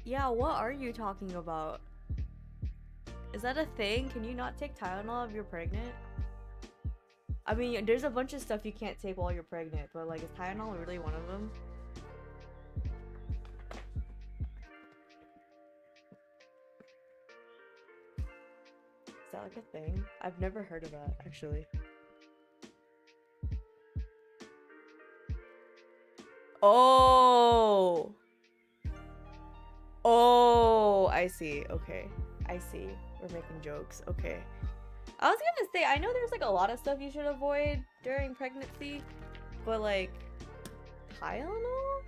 Yeah, what are you talking about? Is that a thing? Can you not take Tylenol if you're pregnant? I mean, there's a bunch of stuff you can't take while you're pregnant, but like, is Tylenol really one of them? Is that like a thing? I've never heard of that, actually. Oh! Oh, I see. Okay. I see. We're making jokes. Okay. I was gonna say, I know there's like a lot of stuff you should avoid during pregnancy, but like, Tylenol?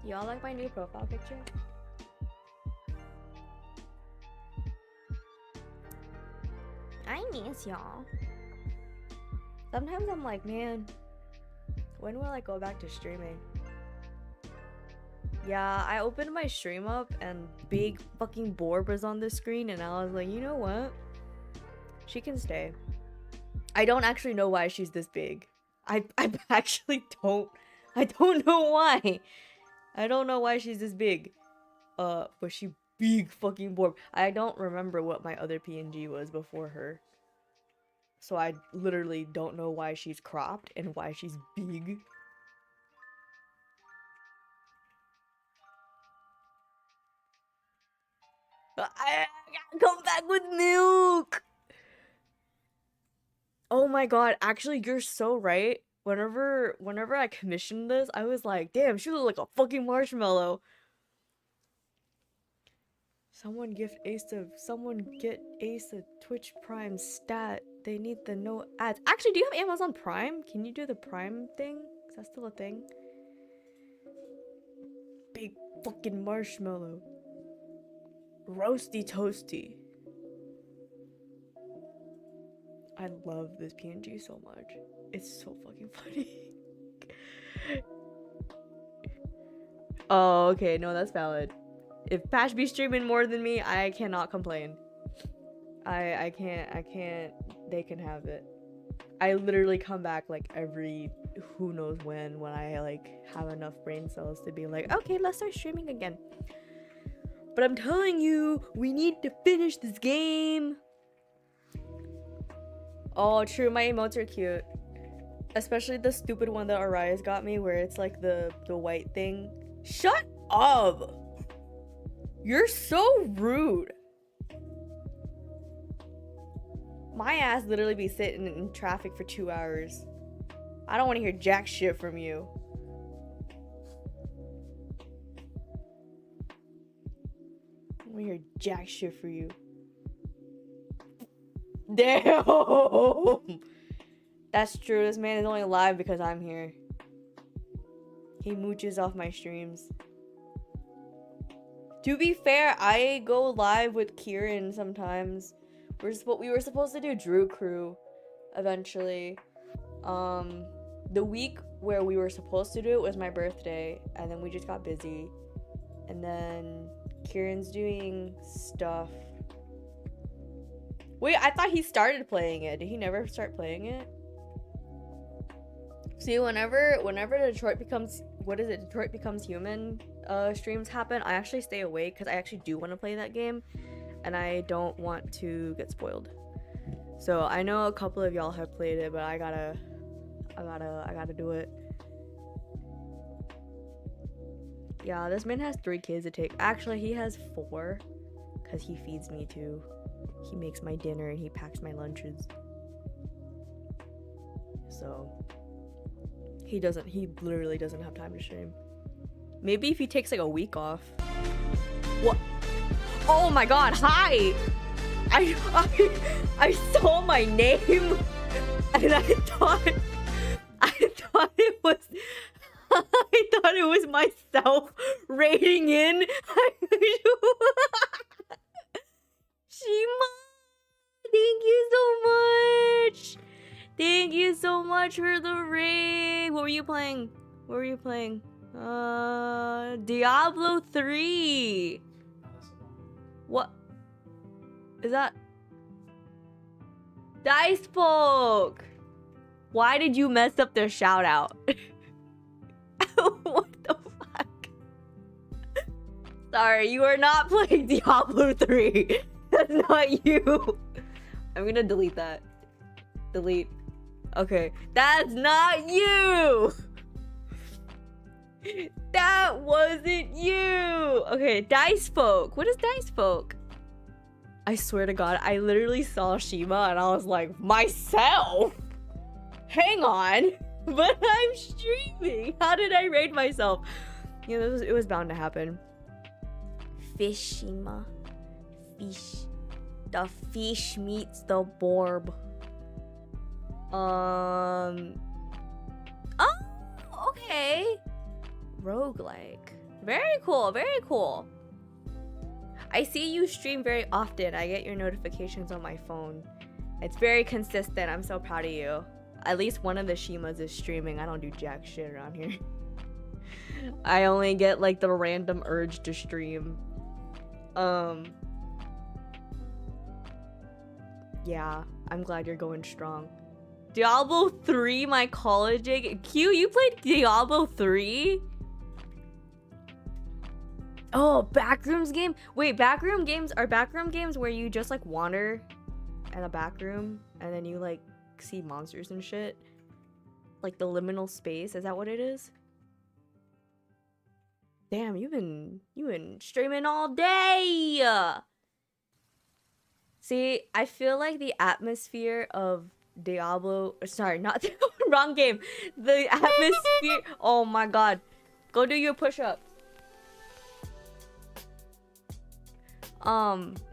Y'all like my new profile picture? I miss y'all. Sometimes I'm like, man, when will I go back to streaming? Yeah, I opened my stream up and big fucking Borb was on the screen and I was like, you know what? She can stay. I don't actually know why she's this big. I actually don't. I don't know why. I don't know why she's this big. But she big fucking Borb. I don't remember what my other PNG was before her. So I literally don't know why she's cropped and why she's big. I gotta come back with milk! Oh my god, actually you're so right. Whenever I commissioned this, I was like, damn, she looks like a fucking marshmallow. Someone get Ace a Twitch Prime stat. They need the no ads. Actually, do you have Amazon Prime? Can you do the Prime thing? Is that still a thing? Big fucking marshmallow. Roasty toasty. I love this PNG so much. It's so fucking funny. Oh, okay. No, that's valid. If Patch be streaming more than me, I cannot complain. I can't. They can have it. I literally come back like every who knows when I like have enough brain cells to be like, okay, let's start streaming again. But I'm telling you, we need to finish this game. Oh, true, my emotes are cute. Especially the stupid one that Arias got me where it's like the white thing. Shut up! You're so rude. My ass literally be sitting in traffic for 2 hours. I don't want to hear jack shit from you. I don't want to hear jack shit for you. Damn! That's true. This man is only alive because I'm here. He mooches off my streams. To be fair, I go live with Kieran sometimes. We were supposed to do Drew Crew eventually. The week where we were supposed to do it was my birthday, and then we just got busy. And then Kieran's doing stuff. Wait, I thought he started playing it. Did he never start playing it? See, whenever Detroit becomes Detroit Becomes Human streams happen, I actually stay awake because I actually do want to play that game, and I don't want to get spoiled. So I know a couple of y'all have played it, but I gotta do it. Yeah, this man has 3 kids to take. Actually, he has 4, because he feeds me too. He makes my dinner and he packs my lunches. So he literally doesn't have time to stream. Maybe if he takes like a week off. What? Oh my god, hi! I saw my name and I thought it was myself raiding in. Shima, thank you so much. Thank you so much for the raid. What were you playing? Diablo 3. What is that? Dice Poke. Why did you mess up their shout out? Sorry, you are not playing Diablo 3. That's not you. I'm gonna delete that. Delete. Okay, that's not you. That wasn't you. Okay, Dice Folk. What is Dice Folk? I swear to God, I literally saw Shima and I was like, myself? Hang on. But I'm streaming. How did I raid myself? You know, it was bound to happen. Fish Shima. Fish. The fish meets the borb. Oh, okay. Roguelike. Very cool, very cool. I see you stream very often. I get your notifications on my phone. It's very consistent. I'm so proud of you. At least one of the Shimas is streaming. I don't do jack shit around here. I only get like the random urge to stream. Yeah, I'm glad you're going strong. Diablo 3, my college day. Q, you played Diablo 3? Oh, backrooms game? Wait, backroom games are backroom games where you just like wander in a back room and then you like see monsters and shit? Like the liminal space, is that what it is? Damn, you've been streaming all day. See, I feel like the atmosphere of Diablo, sorry, not wrong game. The atmosphere. Oh my God, go do your push-ups.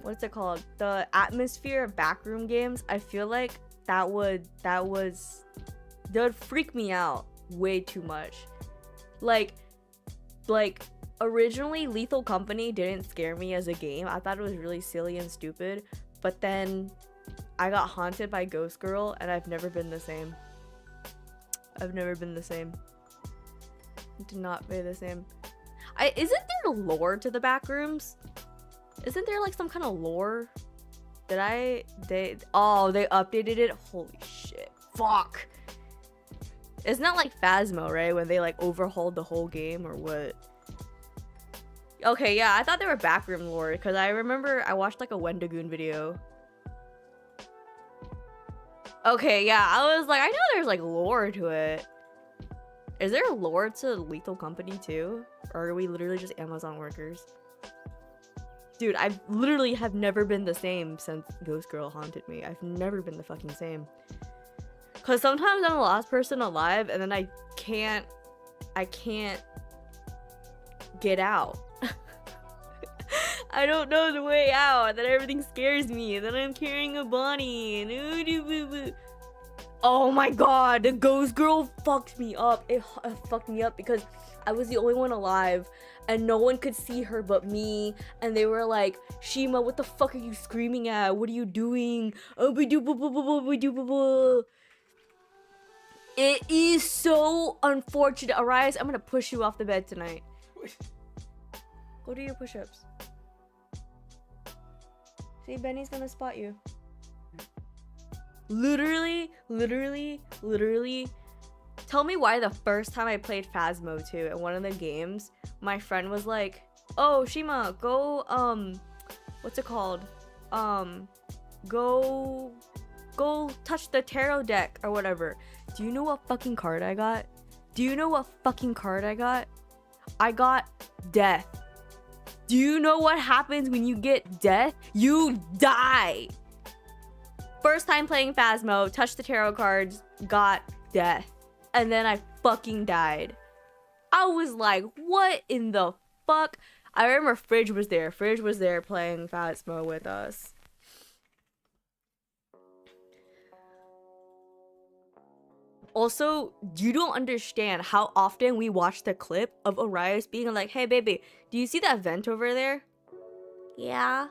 What's it called? The atmosphere of backroom games. I feel like that would freak me out way too much. Like originally Lethal Company didn't scare me as a game. I thought it was really silly and stupid, but then I got haunted by Ghost Girl and I've never been the same. I've never been the same. Did not be the same. Isn't there lore to the backrooms? Isn't there like some kind of lore? They updated it? Holy shit. Fuck. It's not like Phasmo, right? When they like overhauled the whole game or what? Okay, yeah, I thought they were backroom lore because I remember I watched like a Wendigoon video. Okay, yeah, I was like, I know there's like lore to it. Is there lore to Lethal Company too? Or are we literally just Amazon workers? Dude, I literally have never been the same since Ghost Girl haunted me. I've never been the fucking same. Cause sometimes I'm the last person alive and then I can't get out. I don't know the way out, and then everything scares me, and then I'm carrying a body, and oh my God, the Ghost Girl fucked me up. It fucked me up because I was the only one alive, and no one could see her but me, and they were like, Shima, what the fuck are you screaming at? What are you doing? It is so unfortunate. Arias, I'm gonna push you off the bed tonight. Go do your push-ups. See, Benny's gonna spot you. Literally. Tell me why the first time I played Phasmo 2 in one of the games, my friend was like, oh, Shima, go, what's it called? Go touch the tarot deck or whatever. Do you know what fucking card I got? I got death. Do you know what happens when you get death? You die. First time playing Phasmo, touched the tarot cards, got death. And then I fucking died. I was like, what in the fuck? I remember Fridge was there. Fridge was there playing Phasmo with us. Also, you don't understand how often we watch the clip of Arias being like, hey baby, do you see that vent over there? Yeah.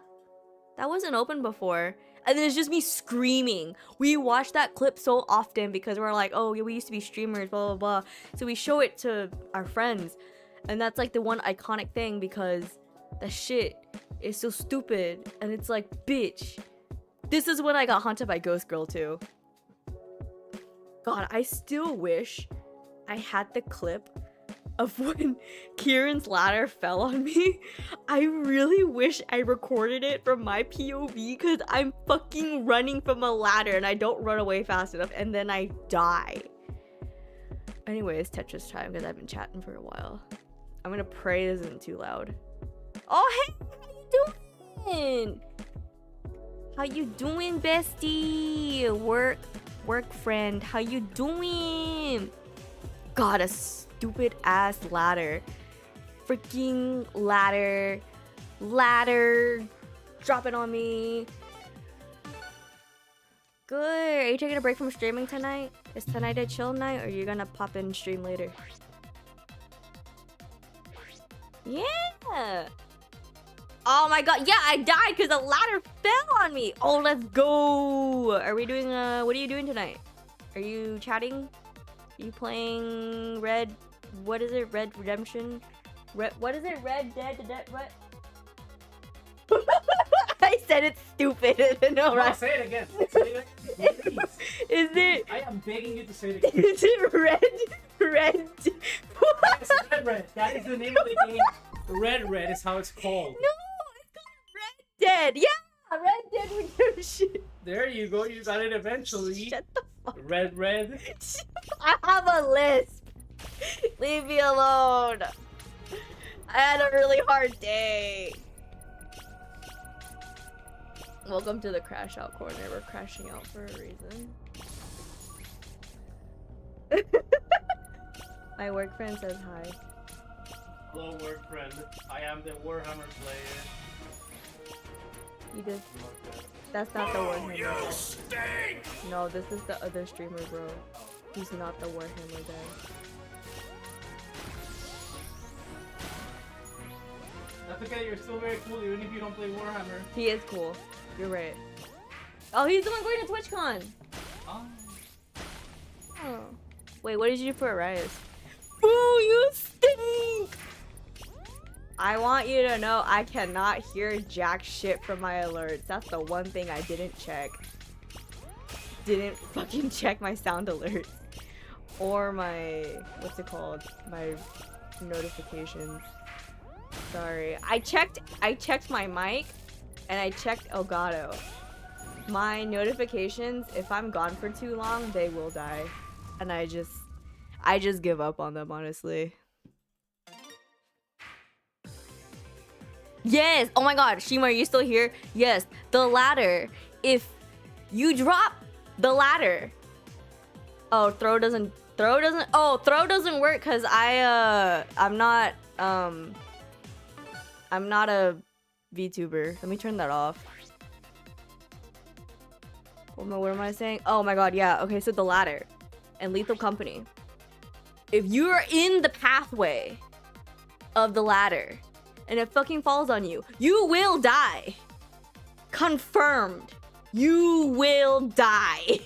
That wasn't open before. And then it's just me screaming. We watch that clip so often because we're like, oh, we used to be streamers, blah, blah, blah. So we show it to our friends. And that's like the one iconic thing because that shit is so stupid. And it's like, bitch. This is when I got haunted by Ghost Girl too. God, I still wish I had the clip of when Kieran's ladder fell on me. I really wish I recorded it from my POV because I'm fucking running from a ladder and I don't run away fast enough and then I die. Anyways, Tetris time because I've been chatting for a while. I'm gonna pray this isn't too loud. Oh, hey, how you doing? How you doing, bestie? Work friend, how you doing? God, a stupid ass ladder. Freaking ladder. Drop it on me. Good. Are you taking a break from streaming tonight? Is tonight a chill night or are you gonna pop in stream later? Yeah. Oh my god. Yeah, I died because the ladder fell on me. Oh, let's go. Are we doing what are you doing tonight? Are you chatting? Are you playing Red? What is it? Red Redemption? What is it? Red Dead? What? I said it's stupid. No, right? Say it again. Say it again. Is it? I am begging you to say it again. Is it red? Yes, Red. That is the name of the game. Red is how it's called. No, it's called Red Dead. Yeah, Red Dead Redemption. There you go. You got it eventually. Shut the fuck. Red. I have a lisp. Leave me alone. I had a really hard day. Welcome to the crash out corner. We're crashing out for a reason. My work friend says hi. Hello, work friend. I am the Warhammer player. You just... That's not the Warhammer guy. Stink! No, this is the other streamer, bro. He's not the Warhammer guy. That's okay, you're still very cool even if you don't play Warhammer. He is cool. You're right. Oh, he's the one going to TwitchCon! Oh. Wait, what did you do for Arias? Boo, you stink! I want you to know I cannot hear jack shit from my alerts. That's the one thing I didn't check. Didn't fucking check my sound alerts. Or my... what's it called? My notifications. Sorry. I checked my mic and I checked Elgato. My notifications, if I'm gone for too long, they will die. And I just give up on them, honestly. Yes! Oh my god, Shima, are you still here? Yes, the ladder. If you drop the ladder. Oh, throw doesn't work because I'm not a VTuber. Let me turn that off. What am I saying? Oh my god, yeah. Okay, so the ladder and Lethal Company. If you're in the pathway of the ladder and it fucking falls on you, you will die. Confirmed. You will die.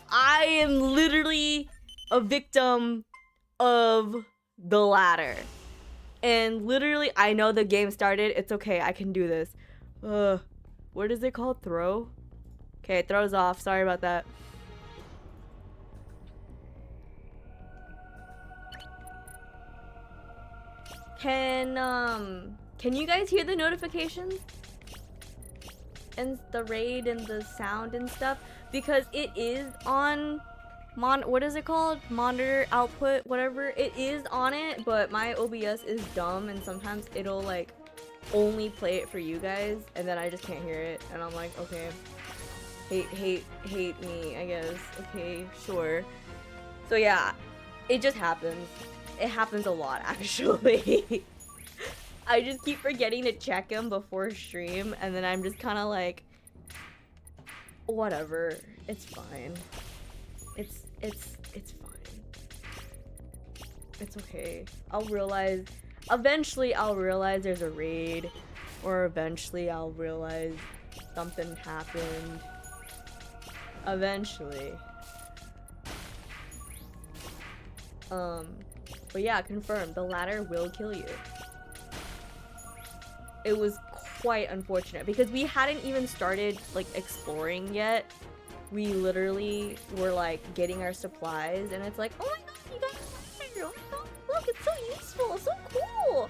I am literally a victim of the ladder. And literally, I know the game started. It's okay. I can do this. What is it called? Throw? Okay, it throws off. Sorry about that. Can you guys hear the notifications? And the raid and the sound and stuff? Because it is on what is it called? Monitor output, whatever. It is on it, but my OBS is dumb and sometimes it'll like only play it for you guys and then I just can't hear it and I'm like, okay. Hate me, I guess. Okay, sure. So yeah, it just happens. It happens a lot, actually. I just keep forgetting to check them before stream, and then I'm just kind of like, whatever. It's fine. It's fine. It's okay. Eventually I'll realize there's a raid, or eventually I'll realize something happened. Eventually. But yeah, confirmed. The ladder will kill you. It was quite unfortunate because we hadn't even started like exploring yet. We literally were like getting our supplies and it's like, oh my god, you got a ladder. it's so useful, it's so cool.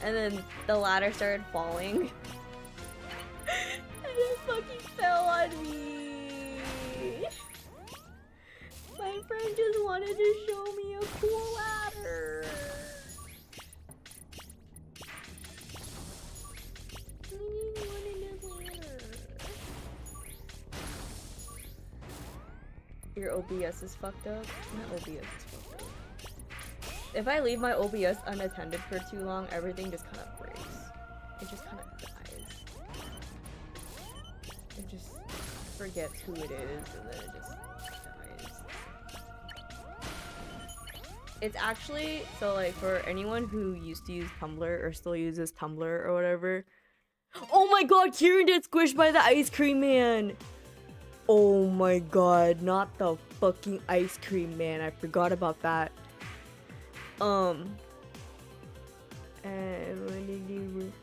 And then the ladder started falling. And it fucking fell on me. My friend just wanted to show me a cool ladder. Your OBS is fucked up? My OBS is fucked up. If I leave my OBS unattended for too long, everything just kind of breaks. It just kind of dies. It just forgets who it is, and then it just dies. It's actually, so like for anyone who used to use Tumblr or still uses Tumblr or whatever. Oh my god, Kieran gets squished by the ice cream man! Oh my god, not the fucking ice cream man. I forgot about that. And what did you...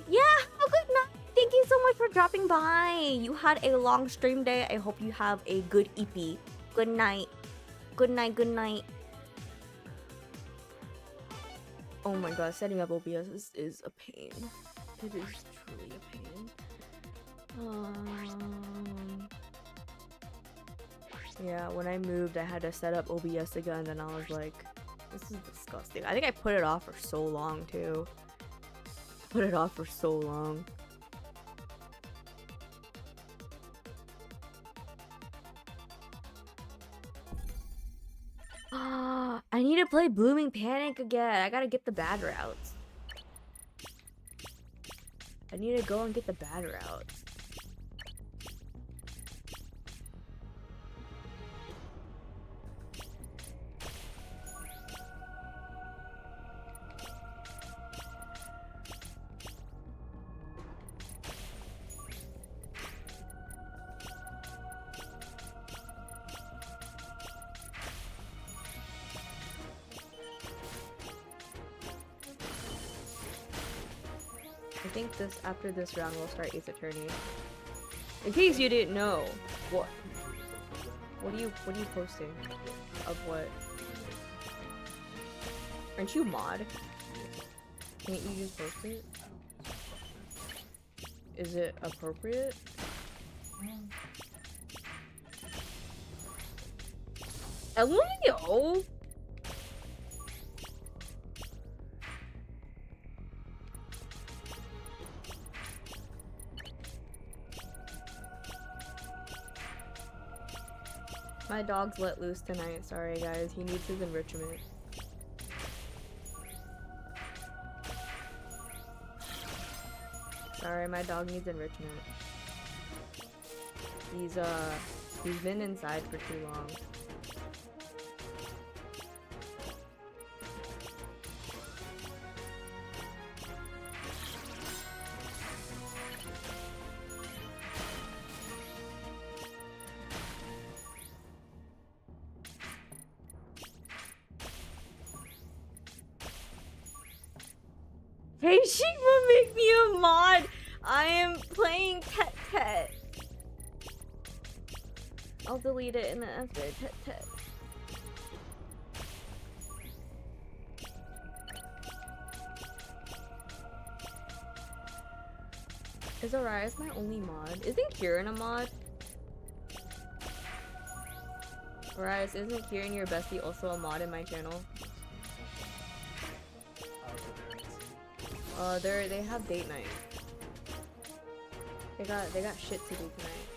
Yeah, have a good night. Thank you so much for dropping by. You had a long stream day. I hope you have a good EP. Good night. Good night, good night. Oh my god, setting up OBS is a pain. It is truly a pain. Yeah, when I moved, I had to set up OBS again, and I was like, this is disgusting. I think I put it off for so long, too. Put it off for so long. Ah, I need to play Blooming Panic again. I gotta get the bad routes. I need to go and get the bad routes. I think after this round we'll start Ace Attorney. In case you didn't know, what are you posting? Of what? Aren't you mod? Can't you just post it? Is it appropriate? I wanna know. My dog's let loose tonight. Sorry, guys. He needs his enrichment. Sorry, my dog needs enrichment. He's been inside for too long. Hey, Shigma, make me a mod! I am playing Tet. I'll delete it and then after Tet. Is Arias my only mod? Isn't Kieran a mod? Arias, isn't Kieran your bestie also a mod in my channel? They have date night. They got shit to do tonight.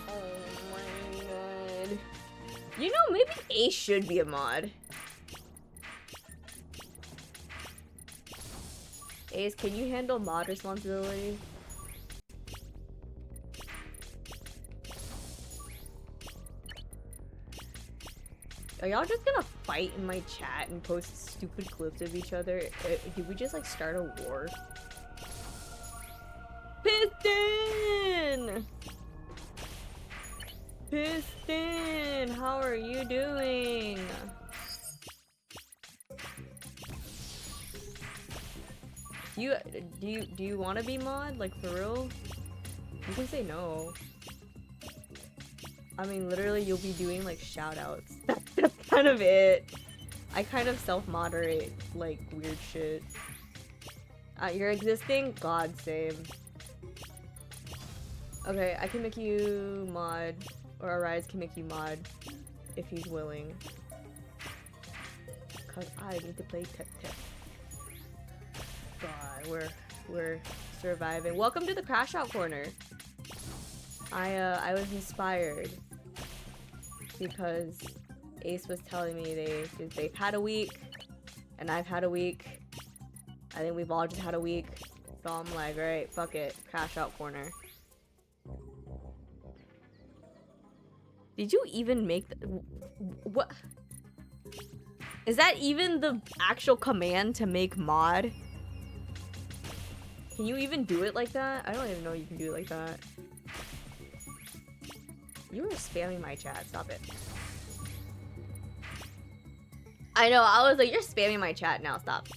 Oh my god. You know, maybe Ace should be a mod. Ace, can you handle mod responsibility? Are y'all just gonna fight in my chat and post stupid clips of each other? Did we just like start a war? Piston! Piston! How are you doing? Do you want to be mod? Like for real? You can say no. I mean, literally, you'll be doing like shout outs. That's kind of it. I kind of self-moderate like weird shit. You're existing? God save. Okay, I can make you mod, or Arise can make you mod if he's willing. Cause I need to play tip. God, we're surviving. Welcome to the crashout corner. I was inspired because Ace was telling me they've had a week, and I've had a week. I think we've all just had a week, so I'm like, alright, fuck it, crashout corner. Did you even make the, what? Is that even the actual command to make mod? Can you even do it like that? I don't even know you can do it like that. You were spamming my chat, stop it. I know, I was like, you're spamming my chat now, stop.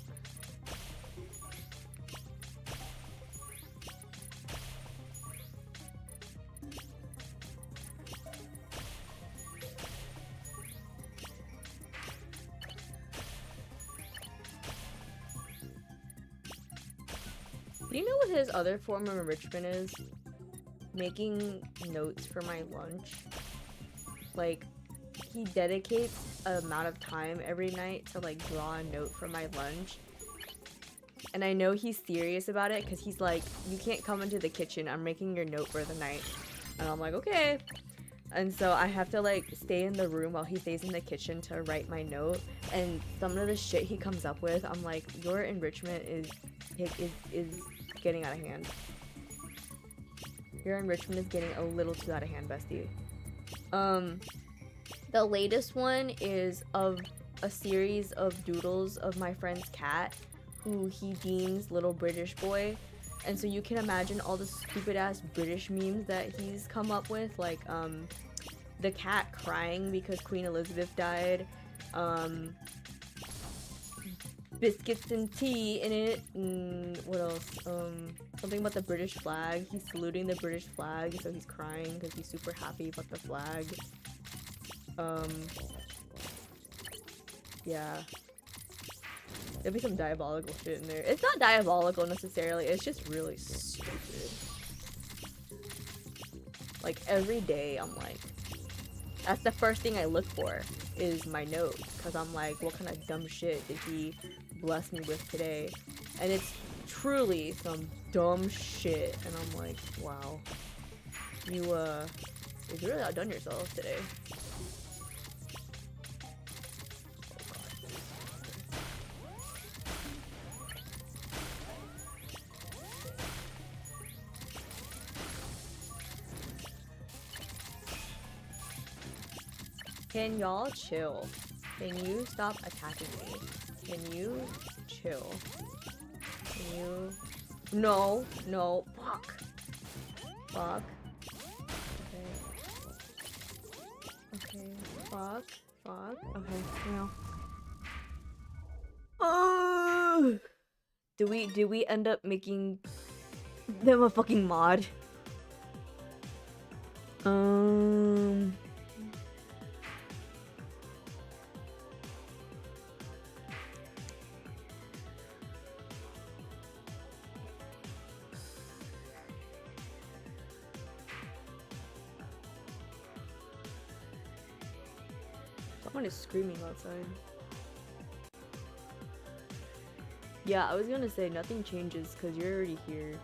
Do you know what his other form of enrichment is? Making notes for my lunch. Like, he dedicates an amount of time every night to like draw a note for my lunch. And I know he's serious about it because he's like, you can't come into the kitchen, I'm making your note for the night. And I'm like, okay. And so I have to like stay in the room while he stays in the kitchen to write my note. And some of the shit he comes up with, I'm like, your enrichment is getting out of hand. Your enrichment is getting a little too out of hand, bestie. The latest one is of a series of doodles of my friend's cat, who he deems little British boy. And so you can imagine all the stupid ass British memes that he's come up with, like the cat crying because Queen Elizabeth died, biscuits and tea in it, and what else? Something about the British flag. He's saluting the British flag, so he's crying because he's super happy about the flag. Yeah. There'll be some diabolical shit in there. It's not diabolical necessarily, it's just really stupid. Like, every day I'm like, that's the first thing I look for, is my note. Because I'm like, what kind of dumb shit did he bless me with today? And it's truly some dumb shit. And I'm like, wow. You really outdone yourself today. Can y'all chill? Can you stop attacking me? Can you chill? Can you... No, no, fuck. Fuck. Okay, fuck, okay, no. Do we end up making them a fucking mod? Someone is screaming outside. Yeah, I was gonna say nothing changes because you're already here.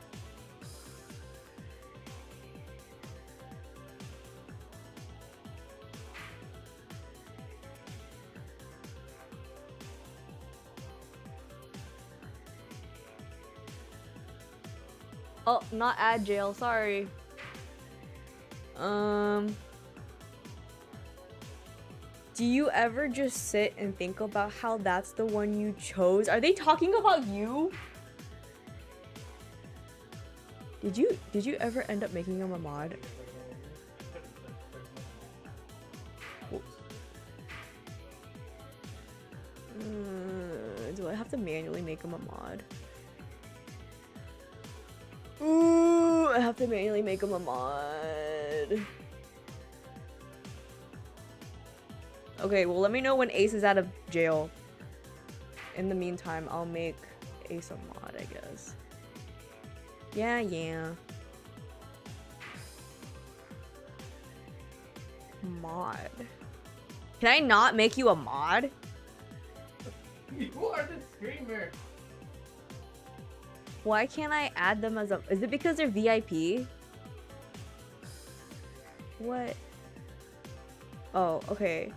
Oh, not ad jail, sorry. Do you ever just sit and think about how that's the one you chose? Are they talking about you? Did you ever end up making him a mod? Do I have to manually make him a mod? Ooh. I have to manually make him a mod. Okay, well, let me know when Ace is out of jail. In the meantime, I'll make Ace a mod, I guess. Yeah. Mod. Can I not make you a mod? You are the streamer. Why can't I add them as a... Is it because they're VIP? What? Oh, okay.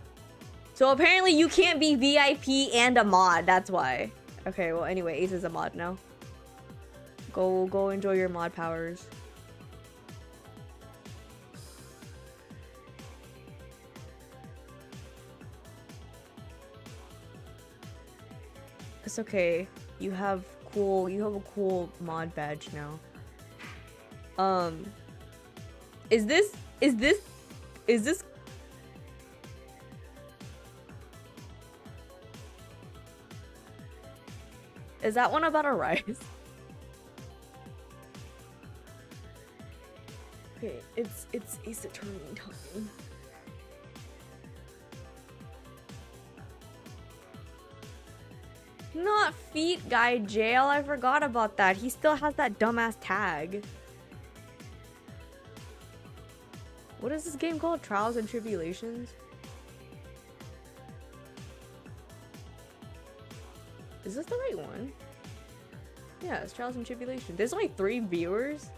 So apparently you can't be VIP and a mod, that's why. Okay, well anyway, Ace is a mod now. Go enjoy your mod powers. It's okay. You have a cool mod badge now. Is this Is that one about a rise? Okay, it's Ace Attorney time. Not feet guy jail. I forgot about that. He still has that dumbass tag. What is this game called? Trials and Tribulations? Is this the right one? Yeah, it's Trials and Tribulations. There's only 3 viewers?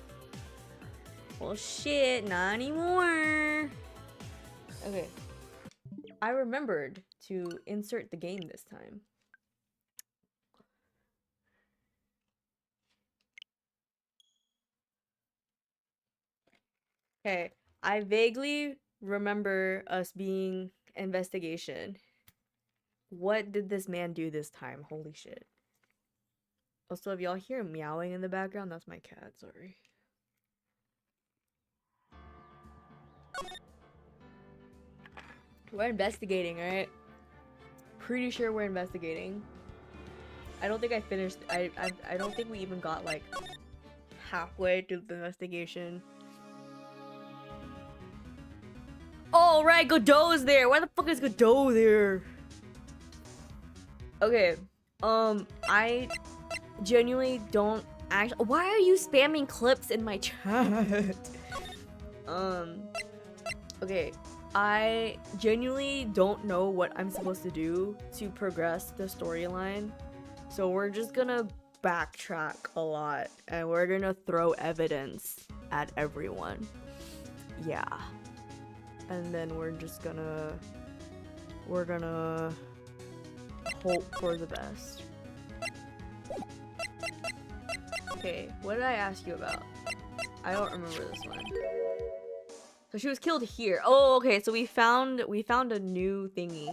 Well, shit, not anymore. Okay. I remembered to insert the game this time. Okay, I vaguely remember us being investigation. What did this man do this time? Holy shit. Also, if y'all hear meowing in the background, that's my cat, sorry. We're investigating, right? Pretty sure we're investigating. I don't think I finished. I don't think we even got like halfway through the investigation. Oh right, Godot's there. Why the fuck is Godot there? Okay, I genuinely don't actually. Why are you spamming clips in my chat? Okay, I genuinely don't know what I'm supposed to do to progress the storyline, so we're just gonna backtrack a lot and we're gonna throw evidence at everyone. Yeah. And then we're gonna hope for the best. Okay, what did I ask you about? I don't remember this one. So she was killed here. Oh, okay, so we found a new thingy.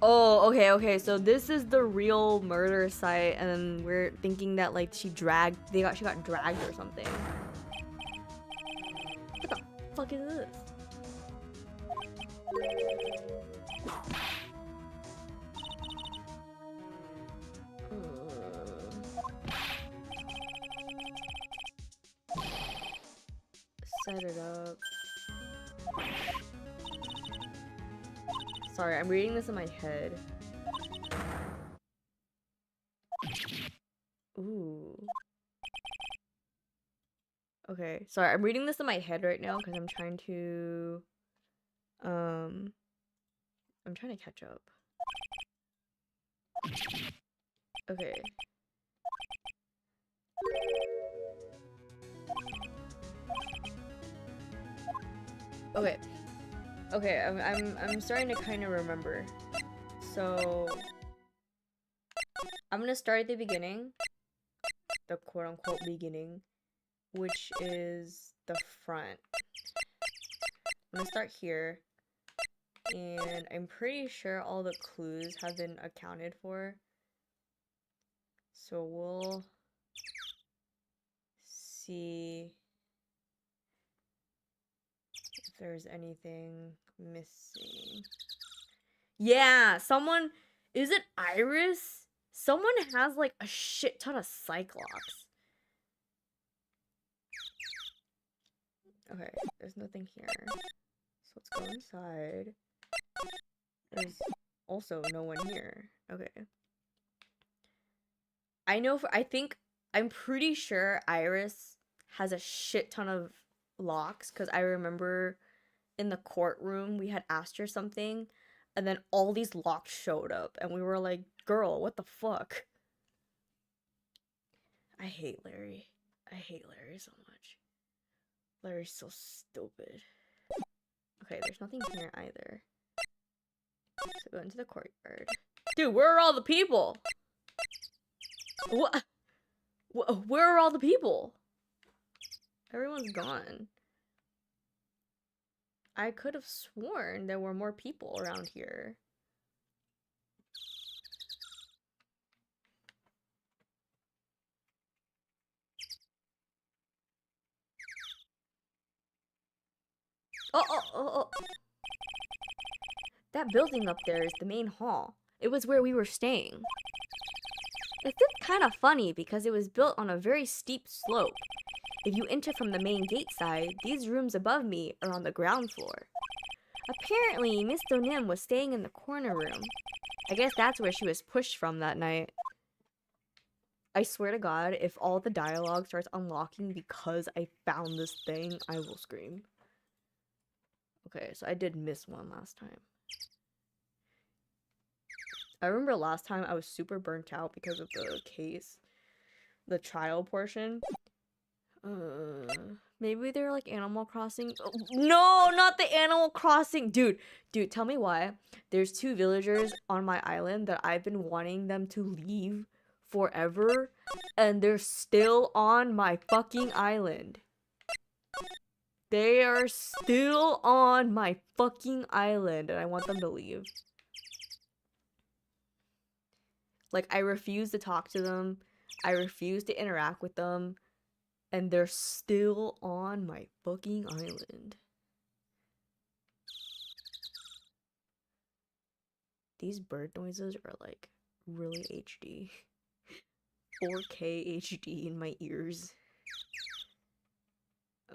Oh, okay, so this is the real murder site, and we're thinking that like she got dragged or something. What the fuck is this? Set it up. Sorry, I'm reading this in my head. Ooh. Okay, sorry, I'm reading this in my head right now because I'm trying to catch up. Okay. Okay, I'm starting to kind of remember. So I'm gonna start at the beginning, the quote-unquote beginning, which is the front. I'm gonna start here, and I'm pretty sure all the clues have been accounted for. So we'll see if there's anything missing. Yeah, someone... Is it Iris? Someone has like a shit ton of Cyclops. Okay, there's nothing here. So let's go inside. There's also no one here. Okay. I'm pretty sure Iris has a shit ton of locks because I remember in the courtroom we had asked her something and then all these locks showed up and we were like, girl, what the fuck? I hate Larry. I hate Larry so much. Larry's so stupid. Okay, there's nothing here either. So go into the courtyard. Dude, where are all the people? What? Where are all the people? Everyone's gone. I could have sworn there were more people around here. Oh. That building up there is the main hall. It was where we were staying. It's kind of funny because it was built on a very steep slope. If you enter from the main gate side, these rooms above me are on the ground floor. Apparently, Miss Donim was staying in the corner room. I guess that's where she was pushed from that night. I swear to God, if all the dialogue starts unlocking because I found this thing, I will scream. Okay, so I did miss one last time. I remember last time I was super burnt out because of the case. The trial portion. Maybe they're like Animal Crossing. Oh, no, not the Animal Crossing. Dude, tell me why. There's 2 villagers on my island that I've been wanting them to leave forever. And they're still on my fucking island. They are still on my fucking island. And I want them to leave. Like, I refuse to talk to them. I refuse to interact with them. And they're still on my fucking island. These bird noises are like really HD. 4K HD in my ears.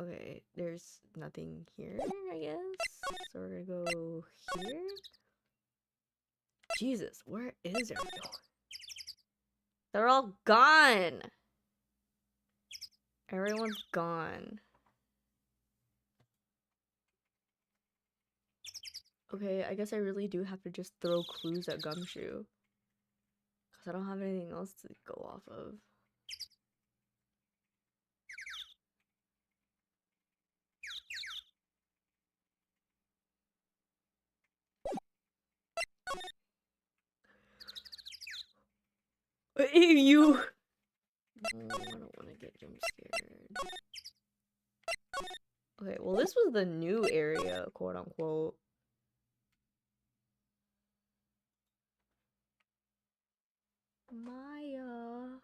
Okay, there's nothing here, I guess. So we're gonna go here. Jesus, where is everyone? They're all gone! Everyone's gone. Okay, I guess I really do have to just throw clues at Gumshoe. Because I don't have anything else to go off of. You! I don't want to get jump scared. Okay, well this was the new area, quote unquote. Maya.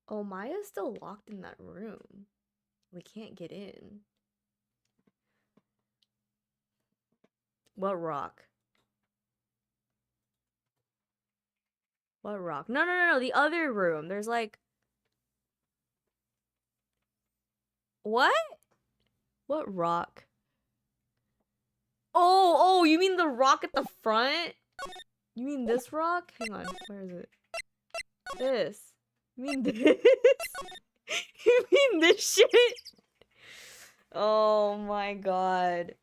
Oh, Maya's still locked in that room. We can't get in. What rock? What rock? No, the other room. There's like... What? What rock? Oh, you mean the rock at the front? You mean this rock? Hang on, where is it? This. You mean this? You mean this shit? Oh my god.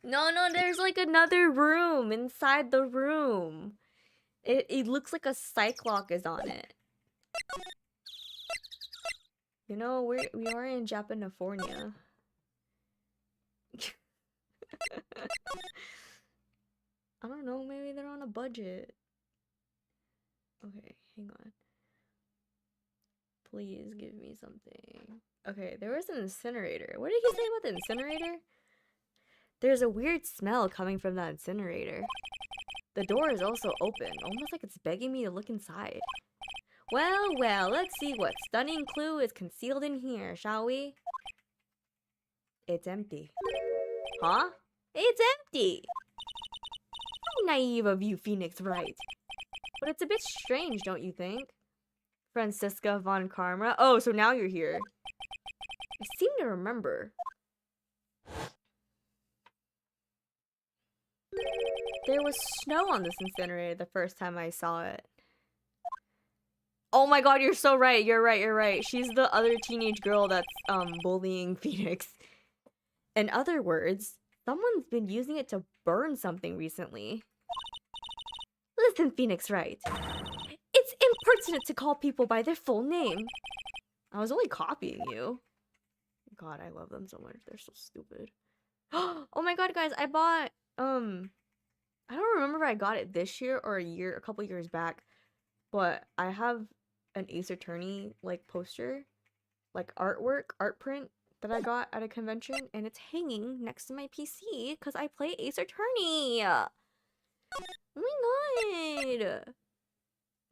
No, there's like another room inside the room. It looks like a Cyclops is on it. You know, we are in Japanifornia. I don't know, maybe they're on a budget. Okay, hang on. Please give me something. Okay, there was an incinerator. What did he say about the incinerator? There's a weird smell coming from that incinerator. The door is also open, almost like it's begging me to look inside. Well, let's see what stunning clue is concealed in here, shall we? It's empty. Huh? It's empty! naive of you, Phoenix Wright. But it's a bit strange, don't you think? Franziska von Karma. Oh, so now you're here. I seem to remember. There was snow on this incinerator the first time I saw it. Oh my god, you're so right. You're right, you're right. She's the other teenage girl that's bullying Phoenix. In other words, someone's been using it to burn something recently. Listen, Phoenix Wright. It's impertinent to call people by their full name. I was only copying you. God, I love them so much. They're so stupid. Oh my god, guys, I bought I don't remember if I got it this year or a couple years back, but I have an Ace Attorney like poster, like art print that I got at a convention, and it's hanging next to my PC because I play Ace Attorney. Oh my god.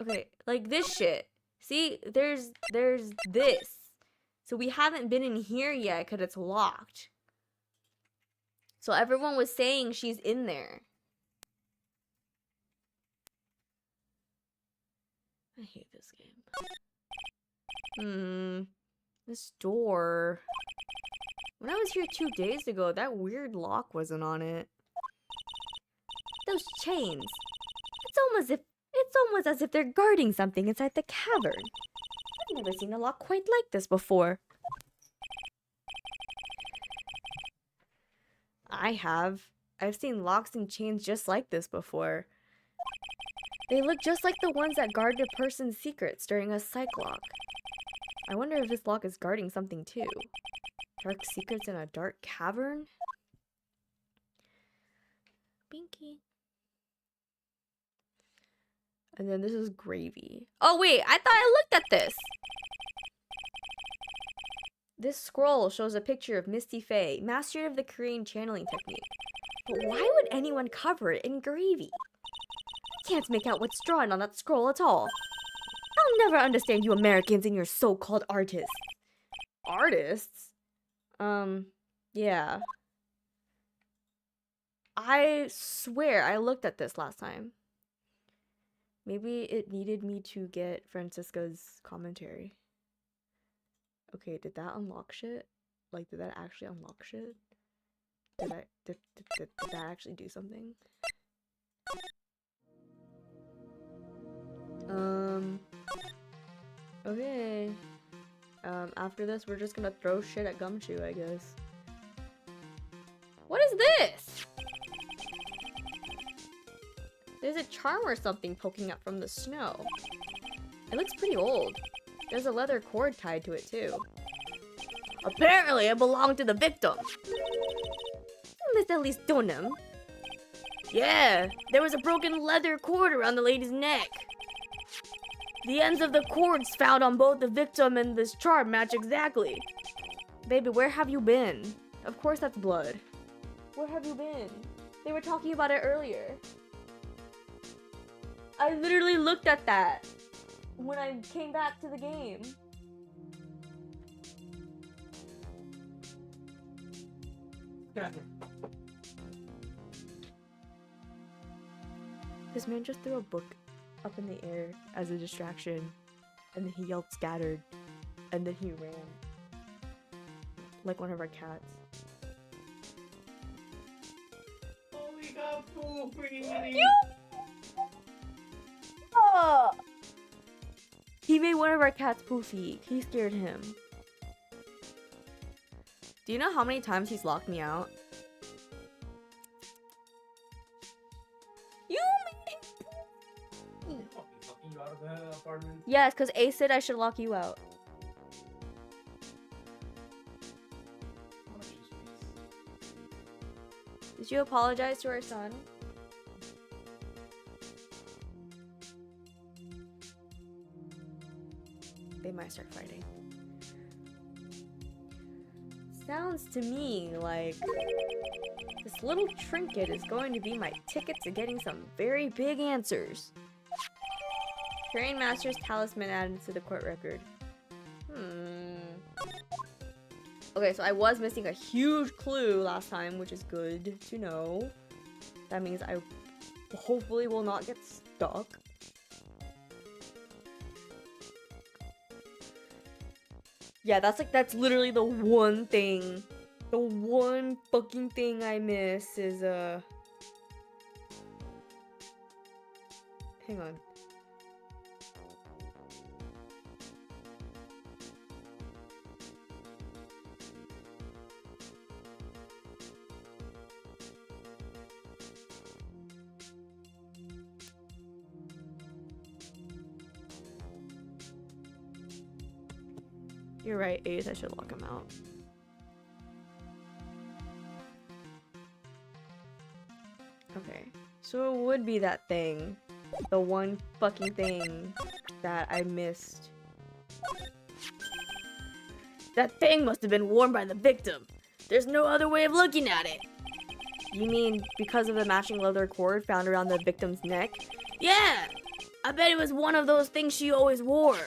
Okay, like this shit. See, there's this. So we haven't been in here yet because it's locked. So everyone was saying she's in there. I hate this game. This door. When I was here 2 days ago, that weird lock wasn't on it. Those chains. It's almost as if they're guarding something inside the cavern. I've never seen a lock quite like this before. I have. I've seen locks and chains just like this before. They look just like the ones that guard a person's secrets during a psych lock. I wonder if this lock is guarding something too. Dark secrets in a dark cavern? Binky. And then this is gravy. Oh wait, I thought I looked at this! This scroll shows a picture of Misty Faye, master of the Korean channeling technique. But why would anyone cover it in gravy? I can't make out what's drawn on that scroll at all. I'll never understand you Americans and your so-called artists. Artists? Yeah. I swear I looked at this last time. Maybe it needed me to get Franziska's commentary. Okay, did that unlock shit? Like, did that actually unlock shit? Did that actually do something? Okay. After this, we're just gonna throw shit at Gumshoe, I guess. What is this? There's a charm or something poking up from the snow. It looks pretty old. There's a leather cord tied to it, too. Apparently, it belonged to the victim. Miss Elise Dunham. Yeah, there was a broken leather cord around the lady's neck. The ends of the cords found on both the victim and this charm match exactly. Baby, where have you been? Of course that's blood. Where have you been? They were talking about it earlier. I literally looked at that when I came back to the game. This man just threw a book up in the air as a distraction, and then he yelled scattered, and then he ran. Like one of our cats. Oh, we got Poopy! Oh! He made one of our cats poofy. He scared him. Do you know how many times he's locked me out? Yes, because Ace said I should lock you out. Did you apologize to our son? They might start fighting. Sounds to me like this little trinket is going to be my ticket to getting some very big answers. Train Master's talisman added to the court record. Okay, so I was missing a huge clue last time, which is good to know. That means I hopefully will not get stuck. Yeah, that's literally the one thing. The one fucking thing I miss is hang on. You're right, Ace, I should lock him out. Okay, so it would be that thing. The one fucking thing that I missed. That thing must have been worn by the victim. There's no other way of looking at it. You mean because of the matching leather cord found around the victim's neck? Yeah! I bet it was one of those things she always wore.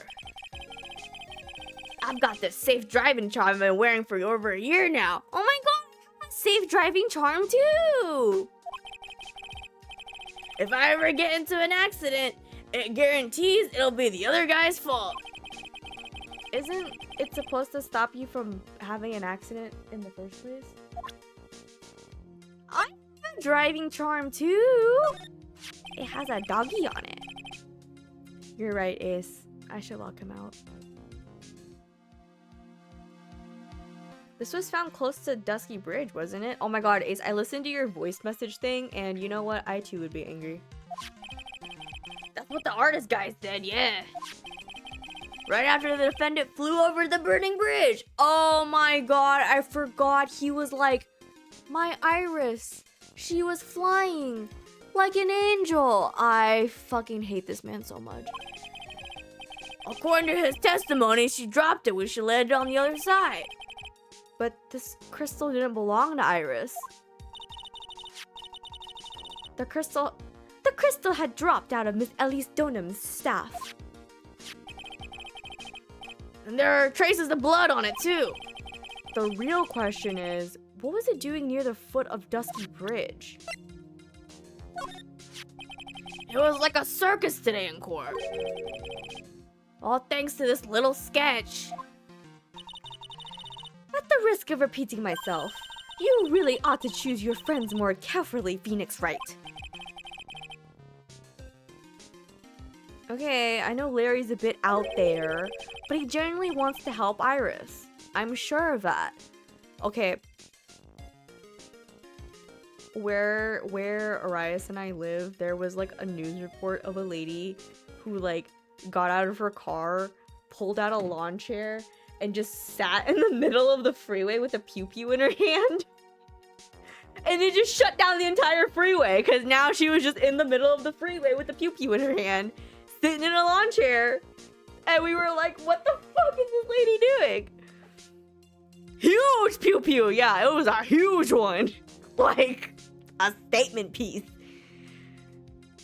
I've got this safe driving charm I've been wearing for over a year now. Oh my god, safe driving charm too! If I ever get into an accident, it guarantees it'll be the other guy's fault. Isn't it supposed to stop you from having an accident in the first place? I have a driving charm too. It has a doggy on it. You're right, Ace. I should lock him out. This was found close to Dusky Bridge, wasn't it? Oh my god, Ace, I listened to your voice message thing, and you know what? I too would be angry. That's what the artist guy said, yeah. Right after the defendant flew over the burning bridge. Oh my god, I forgot he was like, my Iris, she was flying like an angel. I fucking hate this man so much. According to his testimony, she dropped it when she landed on the other side. But this crystal didn't belong to Iris. The crystal had dropped out of Miss Elise Donham's staff. And there are traces of blood on it too. The real question is, what was it doing near the foot of Dusky Bridge? It was like a circus today in court. All thanks to this little sketch. At the risk of repeating myself, you really ought to choose your friends more carefully, Phoenix Wright. Okay, I know Larry's a bit out there, but he genuinely wants to help Iris. I'm sure of that. Okay. Where Arias and I live, there was like a news report of a lady who like got out of her car, pulled out a lawn chair, and just sat in the middle of the freeway with a pew-pew in her hand. And it just shut down the entire freeway, because now she was just in the middle of the freeway with a pew-pew in her hand, sitting in a lawn chair. And we were like, what the fuck is this lady doing? Huge pew-pew! Yeah, it was a huge one. Like, a statement piece.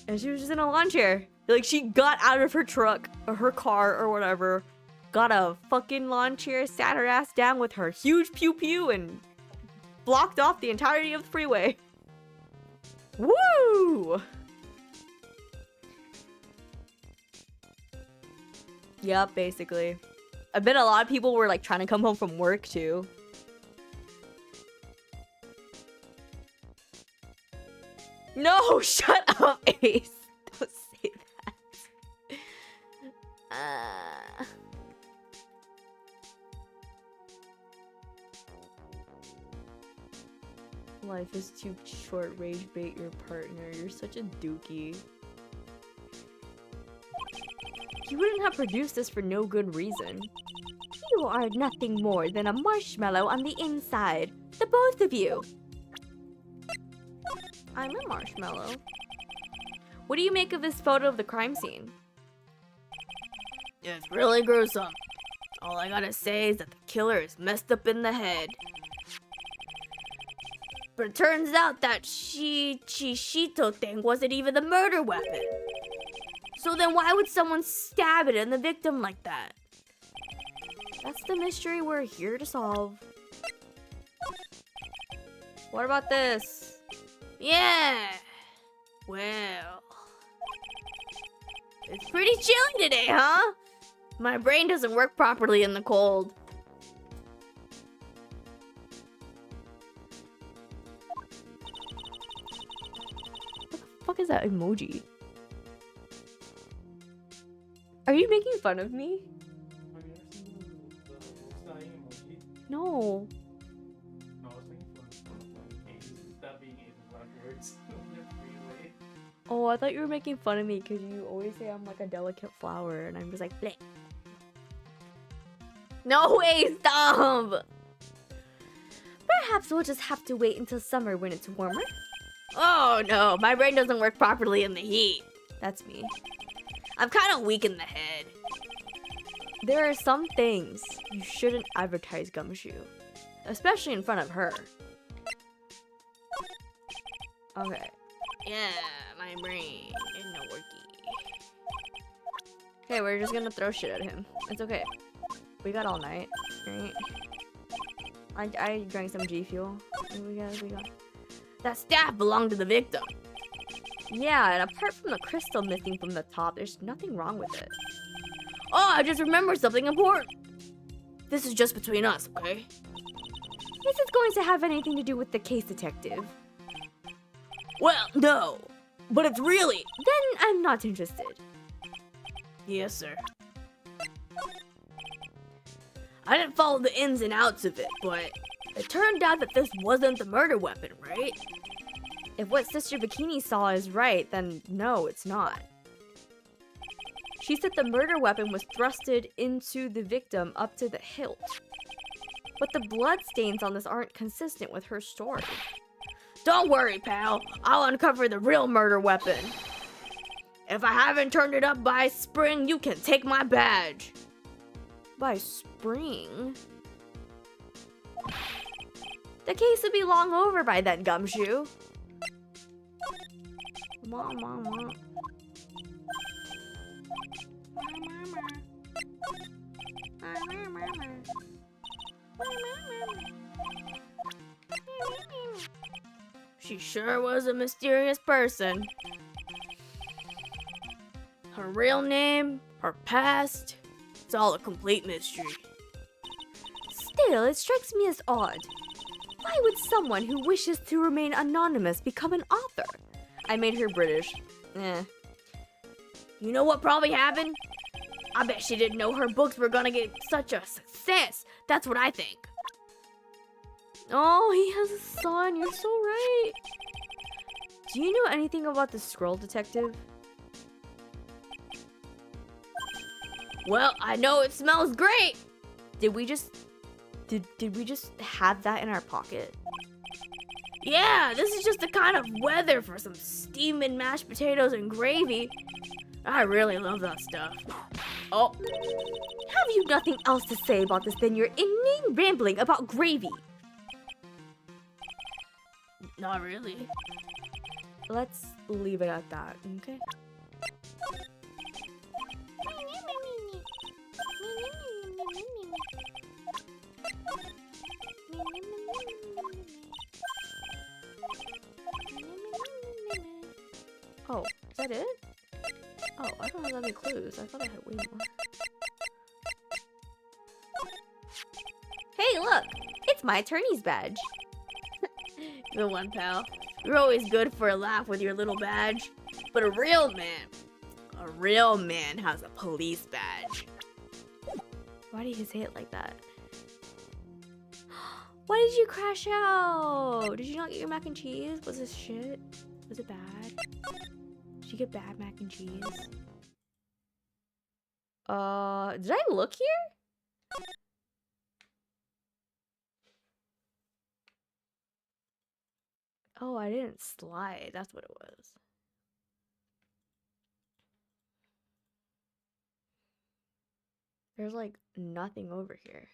And she was just in a lawn chair. Like, she got out of her truck, or her car, or whatever, got a fucking lawn chair, sat her ass down with her huge pew-pew, and blocked off the entirety of the freeway. Woo! Yep, basically. I bet a lot of people were like trying to come home from work too. No, shut up, Ace. Don't say that. Life is too short, rage bait your partner. You're such a dookie. You wouldn't have produced this for no good reason. You are nothing more than a marshmallow on the inside. The both of you. I'm a marshmallow. What do you make of this photo of the crime scene? It's really gruesome. All I gotta say is that the killer is messed up in the head. But it turns out that Shito thing wasn't even the murder weapon. So then why would someone stab it in the victim like that? That's the mystery we're here to solve. What about this? Yeah! Well, it's pretty chilly today, huh? My brain doesn't work properly in the cold. What the fuck is that emoji? Are you making fun of me? Have you ever seen the dying emoji? No. No, I was making fun of Asian, that being Asian black words on the freeway. Oh, I thought you were making fun of me because you always say I'm like a delicate flower, and I'm just like, bleh. No way, stop! Perhaps we'll just have to wait until summer when it's warmer. Oh no, my brain doesn't work properly in the heat. That's me. I'm kind of weak in the head. There are some things you shouldn't advertise, Gumshoe. Especially in front of her. Okay. Yeah, my brain is no worky. Okay, we're just gonna throw shit at him. It's okay. We got all night, right? I drank some G Fuel. We got. That staff belonged to the victim. Yeah, and apart from the crystal missing from the top, there's nothing wrong with it. Oh, I just remembered something important. This is just between us, okay? Is it going to have anything to do with the case, detective? Well, no. But it's really... Then I'm not interested. Yes, sir. I didn't follow the ins and outs of it, but it turned out that this wasn't the murder weapon, right? If what Sister Bikini saw is right, then no, it's not. She said the murder weapon was thrusted into the victim up to the hilt. But the bloodstains on this aren't consistent with her story. Don't worry, pal. I'll uncover the real murder weapon. If I haven't turned it up by spring, you can take my badge. By spring? The case would be long over by then, Gumshoe. Mama. She sure was a mysterious person. Her real name, her past, it's all a complete mystery. Still, it strikes me as odd. Why would someone who wishes to remain anonymous become an author? I made her British. You know what probably happened? I bet she didn't know her books were gonna get such a success. That's what I think. Oh, he has a son. You're so right. Do you know anything about the scroll detective? Well, I know it smells great. Did we just have that in our pocket? Yeah, this is just the kind of weather for some steaming mashed potatoes and gravy. I really love that stuff. Oh. Have you nothing else to say about this than your inane rambling about gravy? Not really. Let's leave it at that, okay? Oh, is that it? Oh, I don't have any clues. I thought I had way more. Hey, look! It's my attorney's badge. Good one, pal. You're always good for a laugh with your little badge. But a real man has a police badge. Why did you say it like that? Why did you crash out? Did you not get your mac and cheese? Was this shit? Was it bad? Did you get bad mac and cheese? Did I look here? Oh, I didn't slide. That's what it was. There's like nothing over here.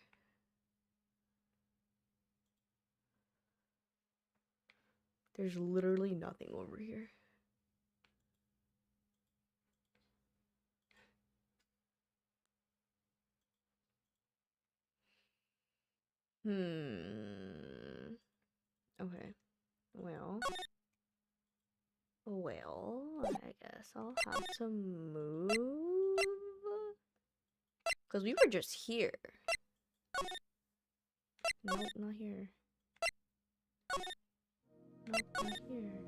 There's literally nothing over here. Okay. Well. Well, I guess I'll have to move. Because we were just here. Nope, not here. Nope, not here.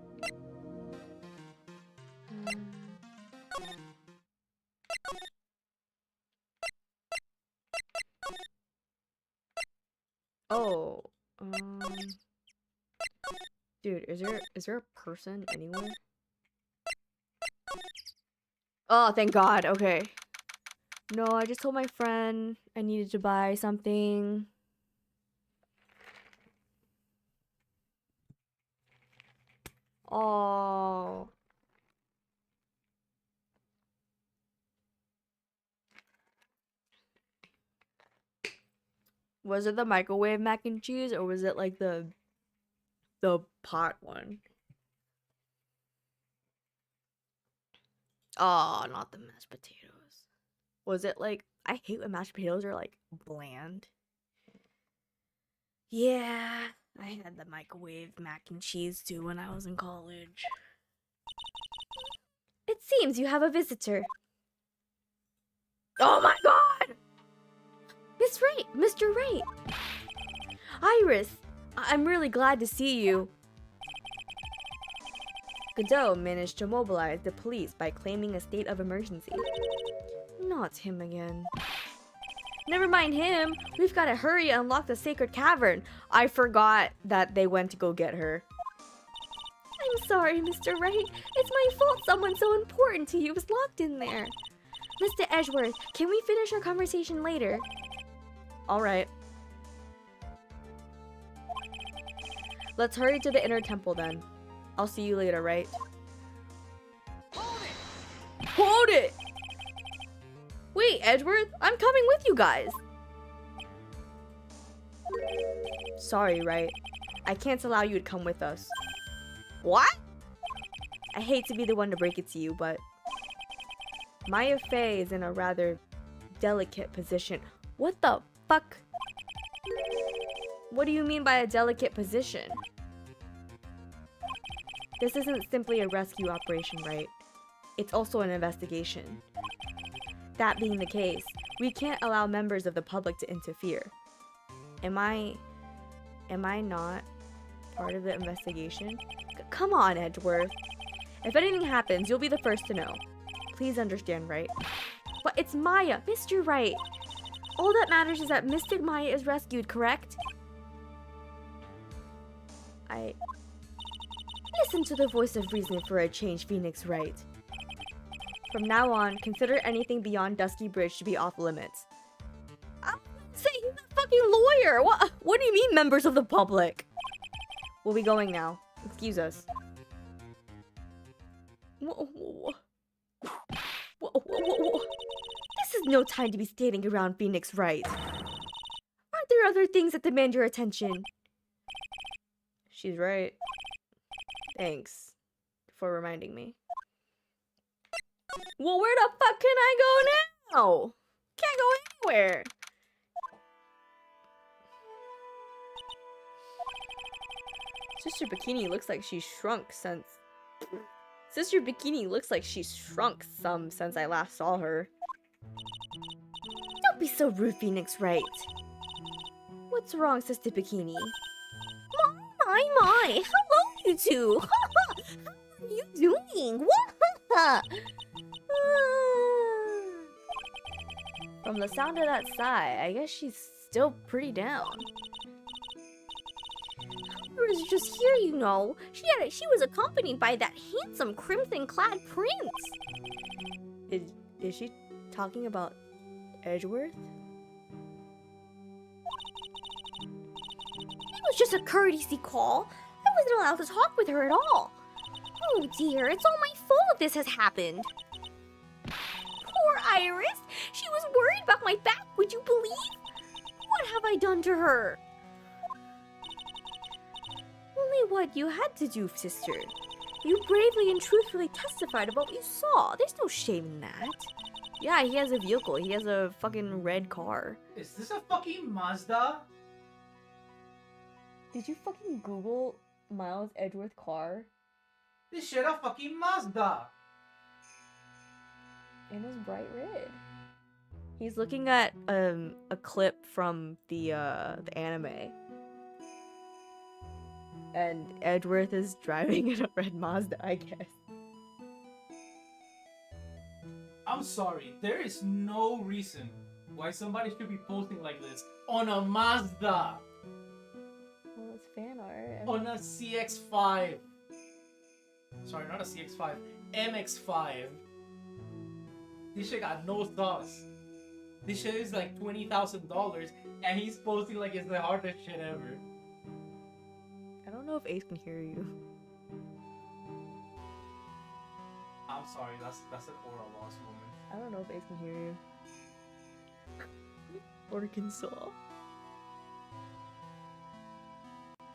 Oh, dude, is there a person anywhere? Oh, thank God. Okay. No, I just told my friend I needed to buy something. Oh. Was it the microwave mac and cheese or was it like the pot one? Oh, not the mashed potatoes. Was it like, I hate when mashed potatoes are like bland. Yeah, I had the microwave mac and cheese too when I was in college. It seems you have a visitor. Oh my God! Miss Wright, Mr. Wright. Iris, I'm really glad to see you. Godot managed to mobilize the police by claiming a state of emergency. Not him again. Never mind him. We've got to hurry and unlock the sacred cavern. I forgot that they went to go get her. I'm sorry, Mr. Wright. It's my fault someone so important to you was locked in there. Mr. Edgeworth, can we finish our conversation later? All right. Let's hurry to the inner temple then. I'll see you later, right? Hold it! Hold it! Wait, Edgeworth, I'm coming with you guys. Sorry, right? I can't allow you to come with us. What? I hate to be the one to break it to you, but Maya Fey is in a rather delicate position. What the fuck? What do you mean by a delicate position? This isn't simply a rescue operation, right? It's also an investigation. That being the case, we can't allow members of the public to interfere. Am I not part of the investigation? Come on, Edgeworth. If anything happens, you'll be the first to know. Please understand, right? But it's Maya, Mr. Wright. All that matters is that Mystic Maya is rescued, correct? Listen to the voice of reason for a change, Phoenix Wright. From now on, consider anything beyond Dusky Bridge to be off limits. I'm saying he's a fucking lawyer! What do you mean, members of the public? We'll be going now. Excuse us. This is no time to be standing around, Phoenix Wright. Aren't there other things that demand your attention? She's right. Thanks for reminding me. Well, where the fuck can I go now? Can't go anywhere. Sister Bikini looks like she's shrunk since... Sister Bikini looks like she's shrunk some since I last saw her. Don't be so rude, Phoenix Wright. What's wrong, Sister Bikini? My. Hello, you two. How are you doing? What? From the sound of that sigh, I guess she's still pretty down. I was just here, you know. She was accompanied by that handsome crimson-clad prince. Is she talking about Edgeworth? It was just a courtesy call. I wasn't allowed to talk with her at all. Oh dear, it's all my fault this has happened. Poor Iris. She was worried about my back, would you believe? What have I done to her? Only what you had to do, sister. You bravely and truthfully testified about what you saw. There's no shame in that. Yeah, he has a vehicle. He has a fucking red car. Is this a fucking Mazda? Did you fucking Google Miles Edgeworth car? This shit a fucking Mazda. And it's bright red. He's looking at a clip from the anime. And Edgeworth is driving in a red Mazda, I guess. I'm sorry, there is no reason why somebody should be posting like this on a Mazda. Well, it's fan art. On a CX-5. Sorry, not a CX-5. MX-5. This shit got no sauce. This shit is like $20,000 and he's posting like it's the hardest shit ever. I don't know if Ace can hear you. I'm sorry, that's an oral loss moment. I don't know if Ace can hear you. Arkansas.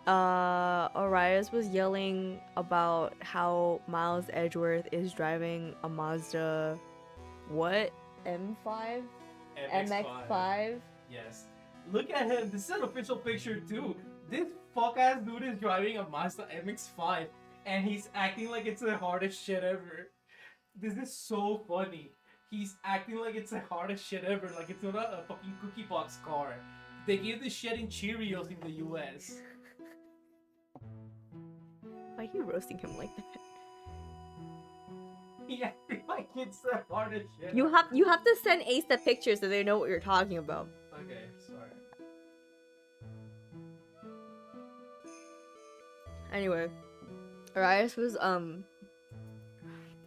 Arias was yelling about how Miles Edgeworth is driving a Mazda, what? M5? MX5? Yes. Look at him. This is an official picture too. This fuck ass dude is driving a Mazda MX5 and he's acting like it's the hardest shit ever. This is so funny. He's acting like it's the hardest shit ever, like it's not a fucking cookie box car. They give this shit in Cheerios in the US. Why are you roasting him like that? He acting like it's the hardest shit. You have to send Ace the picture so they know what you're talking about. Okay, sorry. Anyway, Arias was Arias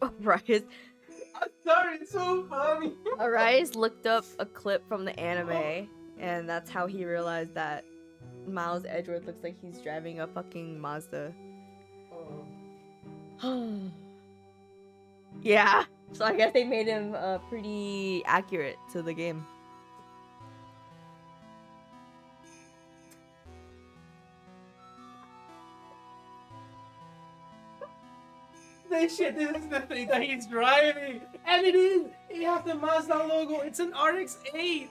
I'm sorry, it's so funny. Arias looked up a clip from the anime, and that's how he realized that Miles Edgeworth looks like he's driving a fucking Mazda. Yeah, so I guess they made him pretty accurate to the game. This shit, this is the thing that he's driving. And it is. It has the Mazda logo. It's an RX-8.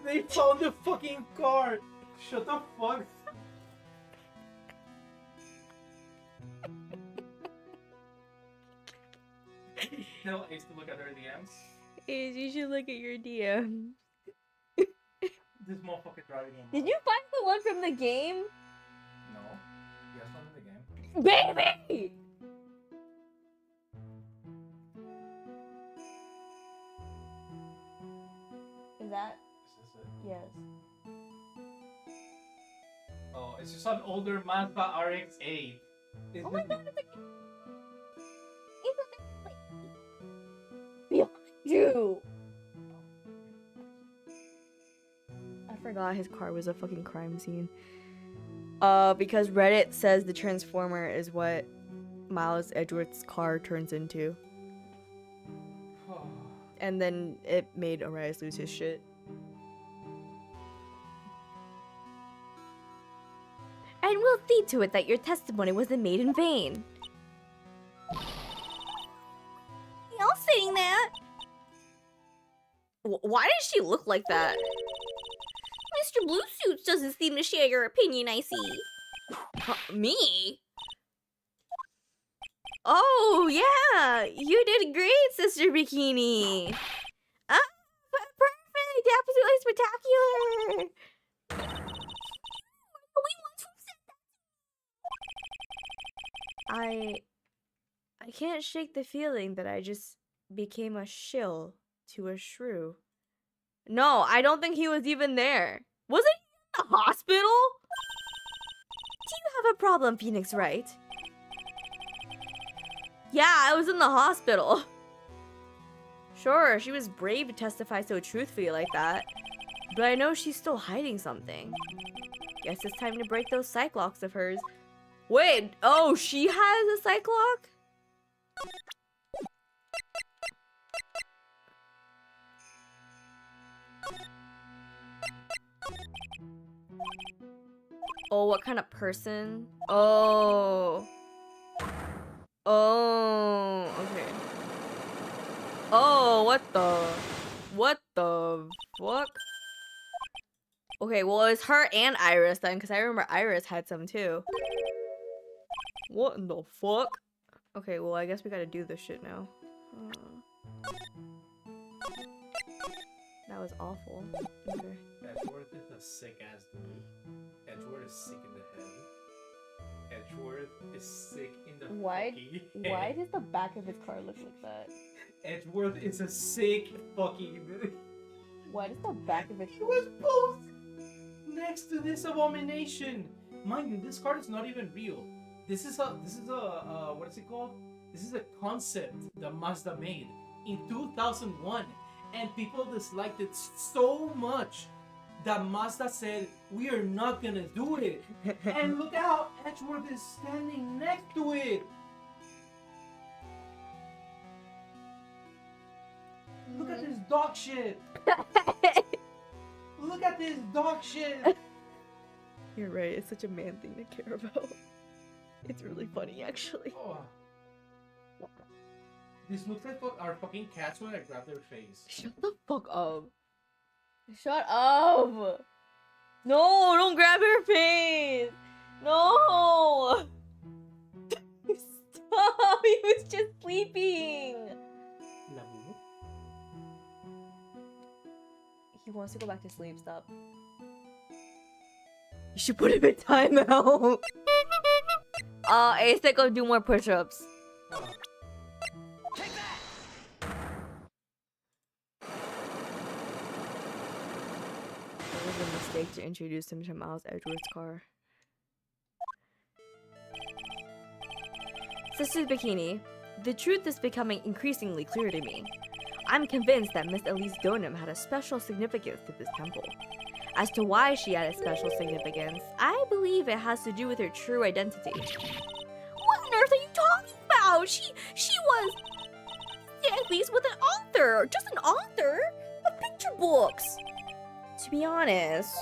They found the fucking car. Shut the fuck. Tell Ace to look at her DMs. Ace, you should look at your DM. This motherfucker driving a Did you find the one from the game? No. Yes, not in the game. Baby! Is that? Is this it? Yes. Oh, it's just an older Mazda RX-8. Oh my god, it's a... Behind you! I forgot his car was a fucking crime scene. Because Reddit says the Transformer is what Miles Edgeworth's car turns into. And then it made Arias lose his shit. And we'll see to it that your testimony wasn't made in vain. Y'all saying that? Why does she look like that? Mr. Blue Suits doesn't seem to share your opinion, I see. Me? Oh, yeah! You did great, Sister Bikini! Ah, perfect! Absolutely spectacular! I can't shake the feeling that I just became a shill to a shrew. No, I don't think he was even there. Was he in the hospital? Do you have a problem, Phoenix Wright? Yeah, I was in the hospital. Sure, she was brave to testify so truthfully like that. But I know she's still hiding something. Guess it's time to break those cyclocks of hers. Wait, oh, she has a cyclock? Oh, what kind of person? Oh. Oh, okay. Oh, what the fuck? Okay, well, it's her and Iris then, because I remember Iris had some too. What in the fuck? Okay, well, I guess we gotta do this shit now. That was awful. Okay. Edgeworth is a sick ass dude. Edgeworth is sick in the head. Edgeworth is sick in the fucking head. Why does the back of his car look like that? Edgeworth is a sick fucking dude. Why does the back of his He was posed next to this abomination. Mind you, this card is not even real. This is a what is it called? This is a concept that Mazda made in 2001, and people disliked it so much that Mazda said, "We are not gonna do it." And look at how Edgeworth is standing next to it. Look at this dog shit. Look at this dog shit. You're right, it's such a man thing to care about. It's really funny, actually. Oh. This looks like our fucking cats when I grab their face. Shut the fuck up. Shut up! No, don't grab her face! No! Stop! He was just sleeping! Labu. He wants to go back to sleep, stop. You should put him in timeout! Ace, go do more push-ups. Take that! It was a mistake to introduce him to Miles Edgeworth's car. Sister Bikini, the truth is becoming increasingly clear to me. I'm convinced that Miss Elise Donham had a special significance to this temple. As to why she had a special significance, I believe it has to do with her true identity. What on earth are you talking about? She was at least with an author, just an author of picture books. To be honest,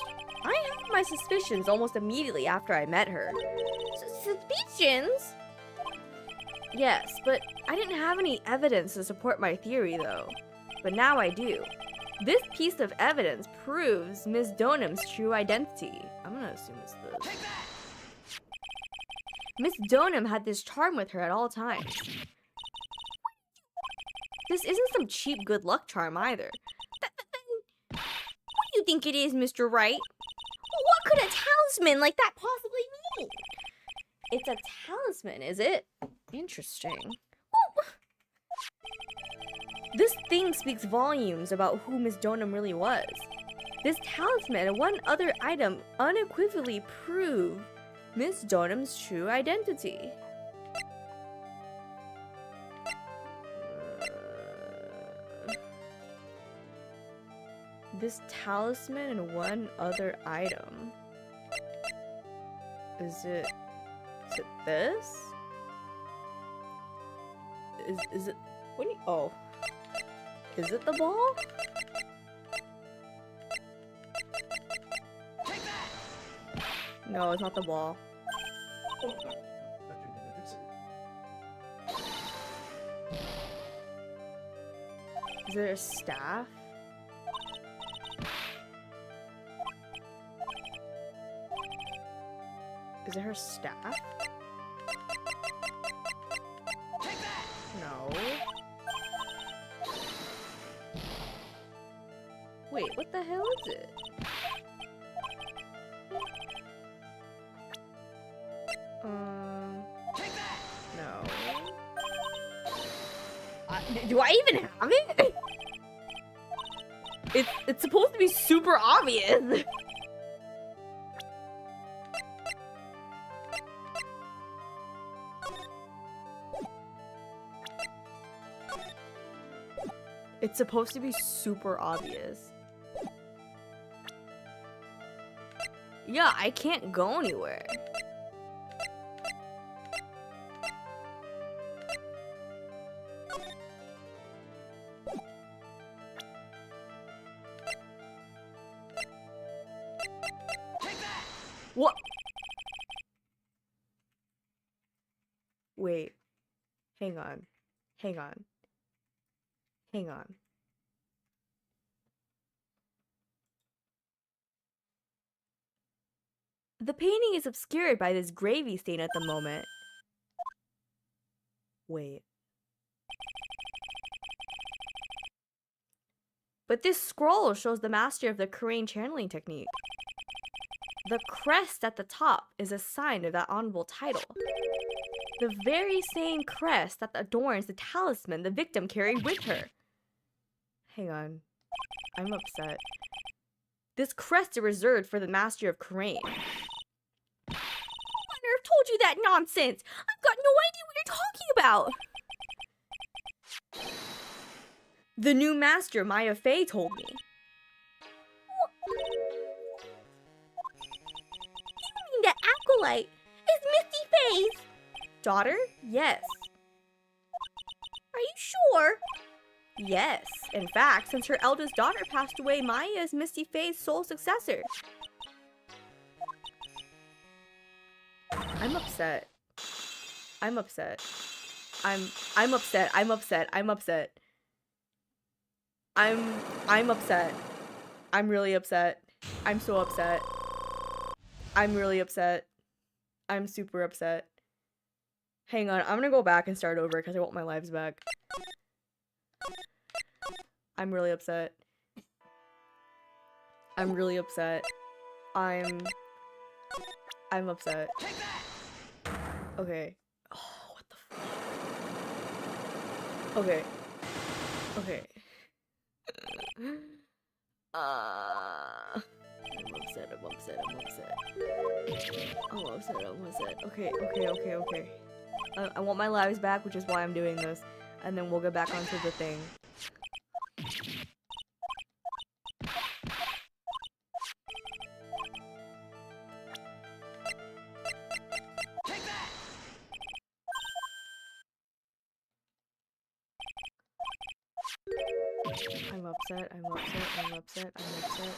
I had my suspicions almost immediately after I met her. Suspicions? Yes, but I didn't have any evidence to support my theory though. But now I do. This piece of evidence proves Miss Donham's true identity. I'm gonna assume it's this. Miss Donham had this charm with her at all times. This isn't some cheap good luck charm either. What do you think it is, Mr. Wright? What could a talisman like that possibly mean? It's a talisman, is it? Interesting. Well, this thing speaks volumes about who Miss Donham really was. This talisman and one other item unequivocally prove Miss Donham's true identity. This talisman and one other item. Is it this? Is it what do you, oh. Is it the ball? No, it's not the ball. Is there a staff? Is it her staff? No. Wait, what the hell is it? No. Do I even have it? It's supposed to be super obvious. It's supposed to be super obvious. Yeah, I can't go anywhere. What? Wait. Hang on. Hang on. Hang on. The painting is obscured by this gravy stain at the moment. Wait. But this scroll shows the master of the Korean channeling technique. The crest at the top is a sign of that honorable title. The very same crest that adorns the talisman the victim carried with her. Hang on. I'm upset. This crest is reserved for the master of Korean. Who on earth told you that nonsense? I've got no idea what you're talking about. The new master, Maya Fei, told me. You mean that acolyte is Misty Fei's daughter? Yes. Are you sure? Yes. In fact, since her eldest daughter passed away, Maya is Misty Fei's sole successor. I'm upset. I'm upset. I'm upset. I'm upset. I'm upset. I'm upset. I'm really upset. I'm so upset. I'm really upset. I'm super upset. Hang on, I'm gonna go back and start over because I want my lives back. I'm really upset. I'm really upset. I'm upset. Okay. Oh, what the fuck? Okay. Okay. I'm upset, I'm upset, I'm upset. I'm upset, I'm upset. Okay. I want my lives back, which is why I'm doing this. And then we'll get back onto the thing. I'm upset, I'm upset, I'm upset, I'm upset.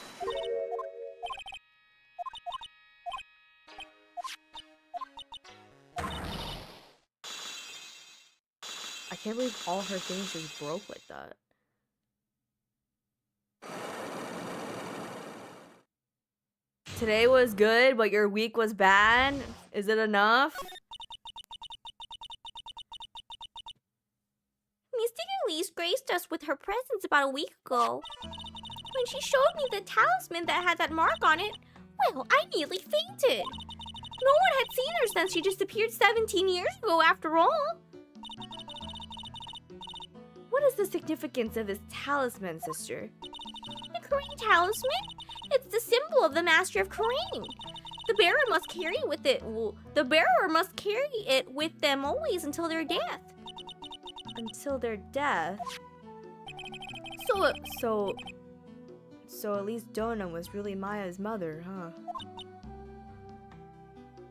I can't believe all her things just broke like that. Today was good, but your week was bad? Is it enough? Mystic Elise graced us with her presence about a week ago. When she showed me the talisman that had that mark on it, well, I nearly fainted. No one had seen her since she disappeared 17 years ago after all. What is the significance of this talisman, sister? The Korean talisman? It's the symbol of the master of Korean. The bearer must carry with it. The bearer must carry it with them always until their death. Until their death? So at least Donna was really Maya's mother, huh?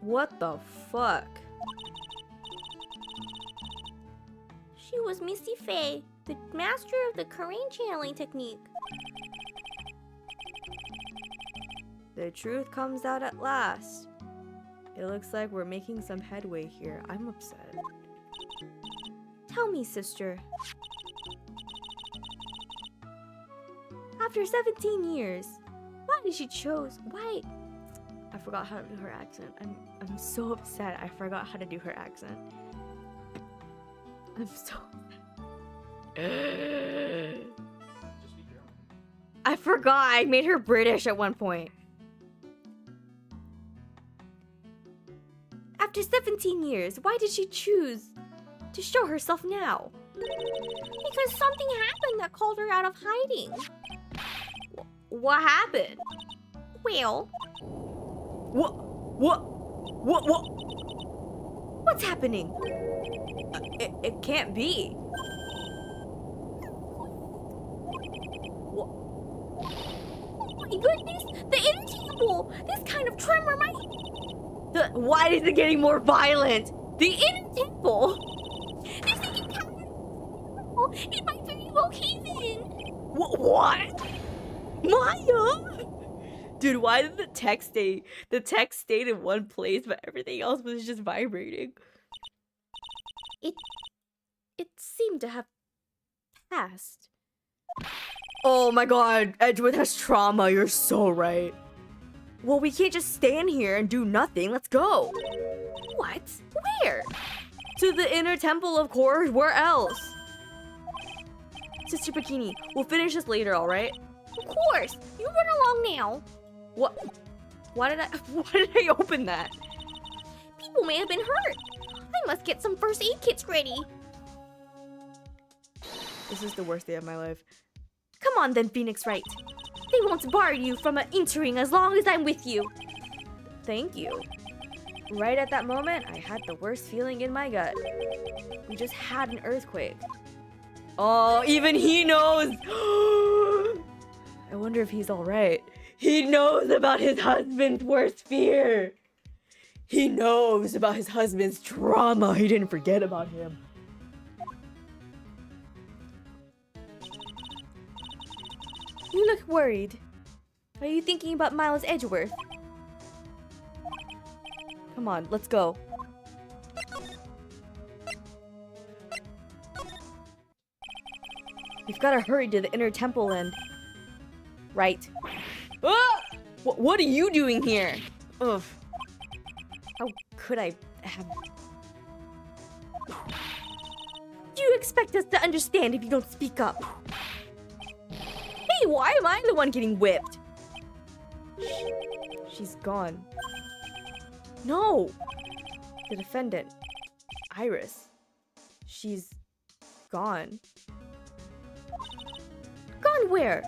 What the fuck? She was Misty Fei, the master of the Korean channeling technique. The truth comes out at last. It looks like we're making some headway here. I'm upset. Tell me, sister. After 17 years, why did she choose? Why? I forgot how to do her accent. I'm so upset. I forgot how to do her accent. I'm so upset. I forgot. I made her British at one point. After 17 years, why did she choose to show herself now? Because something happened that called her out of hiding. What happened? Well... What? What's happening? It can't be. Oh my goodness! The intangible! This kind of tremor might... Why is it getting more violent? The inner temple! This encounter... in my very location! What? Maya? Dude, why did the text stay? The text stayed in one place, but everything else was just vibrating. It seemed to have passed. Oh my god, Edgewood has trauma. You're so right. Well, we can't just stand here and do nothing. Let's go. What? Where? To the inner temple, of course. Where else? Sister Bikini, we'll finish this later, alright? Of course. You run along now. What? Why did I open that? People may have been hurt. I must get some first aid kits ready. This is the worst day of my life. Come on then, Phoenix Wright. They won't bar you from entering as long as I'm with you. Thank you. Right at that moment, I had the worst feeling in my gut. We just had an earthquake. Oh, even he knows! I wonder if he's alright. He knows about his husband's worst fear! He knows about his husband's trauma. He didn't forget about him. You look worried. Are you thinking about Miles Edgeworth? Come on, let's go. We've got to hurry to the inner temple and... Right. Ah! What are you doing here? Ugh. How could I have... Do you expect us to understand if you don't speak up? Hey, why am I the one getting whipped? She's gone. No! The defendant, Iris. She's gone. Gone where?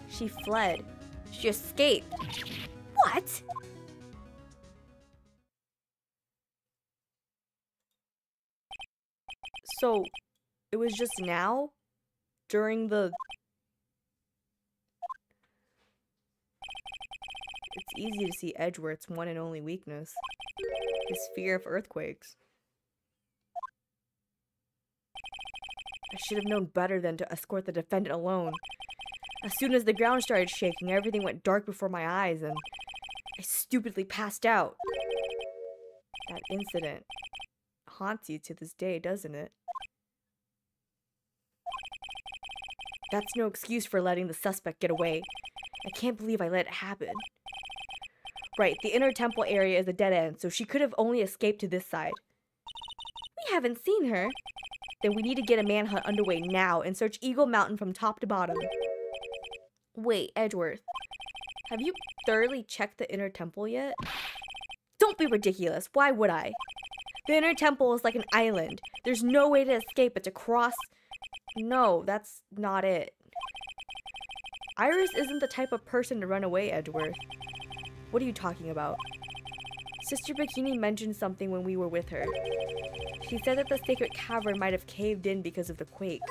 She fled. She escaped. What? So, it was just now? During the... It's easy to see Edgeworth's one and only weakness. His fear of earthquakes. I should have known better than to escort the defendant alone. As soon as the ground started shaking, everything went dark before my eyes and I stupidly passed out. That incident haunts you to this day, doesn't it? That's no excuse for letting the suspect get away. I can't believe I let it happen. Right, the inner temple area is a dead end, so she could have only escaped to this side. We haven't seen her. Then we need to get a manhunt underway now and search Eagle Mountain from top to bottom. Wait, Edgeworth, have you thoroughly checked the inner temple yet? Don't be ridiculous, why would I? The inner temple is like an island. There's no way to escape but to cross... No, that's not it. Iris isn't the type of person to run away, Edgeworth. What are you talking about? Sister Bikini mentioned something when we were with her. She said that the sacred cavern might have caved in because of the quake.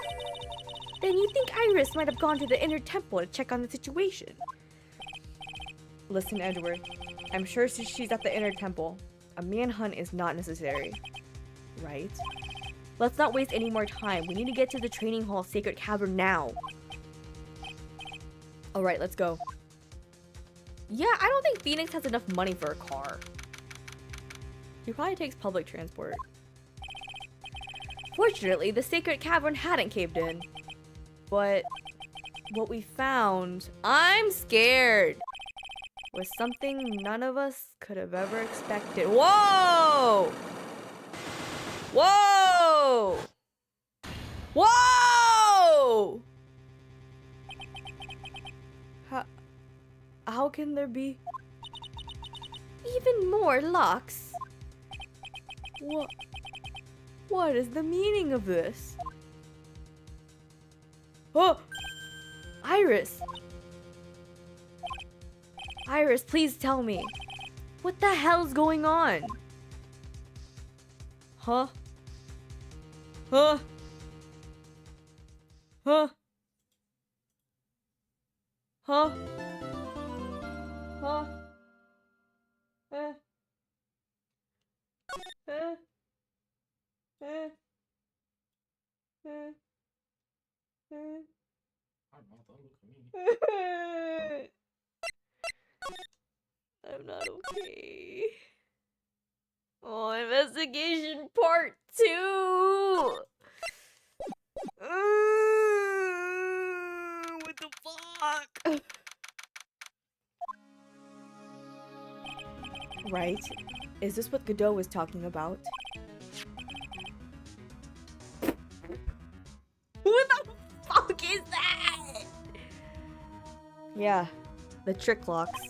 Then you think Iris might have gone to the inner temple to check on the situation? Listen, Edgeworth. I'm sure she's at the inner temple. A manhunt is not necessary. Right? Let's not waste any more time. We need to get to the training hall sacred cavern now. Alright, let's go. Yeah, I don't think Phoenix has enough money for a car. He probably takes public transport. Fortunately, the sacred cavern hadn't caved in. But what we found, I'm scared, was something none of us could have ever expected. Whoa! Whoa! Whoa! How can there be even more locks? What is the meaning of this? Oh! Iris! Iris, please tell me. What the hell's going on? Huh? Huh? Huh? Huh? Huh? Eh? Eh? Eh? Eh? Eh? I don't know, don't look at me. I'm not okay. Oh, investigation part 2! What the fuck? Right? Is this what Godot was talking about? Yeah, the trick locks.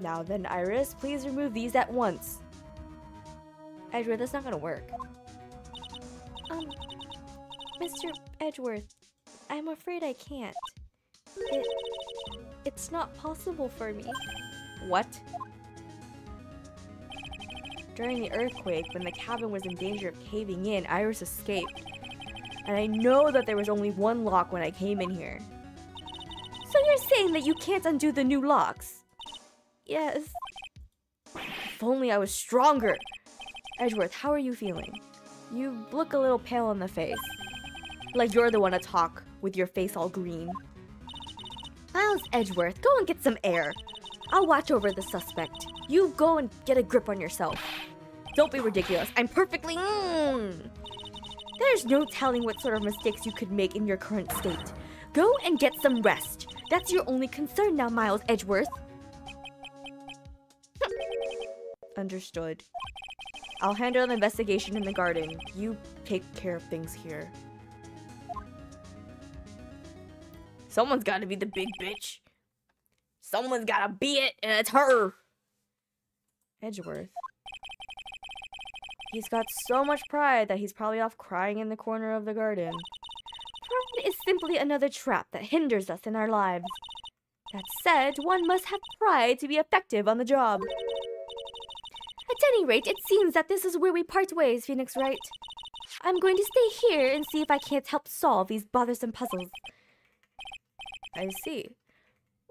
Now then, Iris, please remove these at once. Edgeworth, that's not gonna work. Mr. Edgeworth, I'm afraid I can't. It's not possible for me. What? During the earthquake, when the cabin was in danger of caving in, Iris escaped. And I know that there was only one lock when I came in here. So you're saying that you can't undo the new locks? Yes. If only I was stronger! Edgeworth, how are you feeling? You look a little pale in the face. Like you're the one to talk, with your face all green. Miles Edgeworth, go and get some air. I'll watch over the suspect. You go and get a grip on yourself. Don't be ridiculous. I'm perfectly... There's no telling what sort of mistakes you could make in your current state. Go and get some rest. That's your only concern now, Miles Edgeworth. Understood. I'll handle the investigation in the garden. You take care of things here. Someone's gotta be the big bitch. Someone's gotta be it, and it's her! Edgeworth. He's got so much pride that he's probably off crying in the corner of the garden. Pride is simply another trap that hinders us in our lives. That said, one must have pride to be effective on the job. At any rate, it seems that this is where we part ways, Phoenix Wright. I'm going to stay here and see if I can't help solve these bothersome puzzles. I see.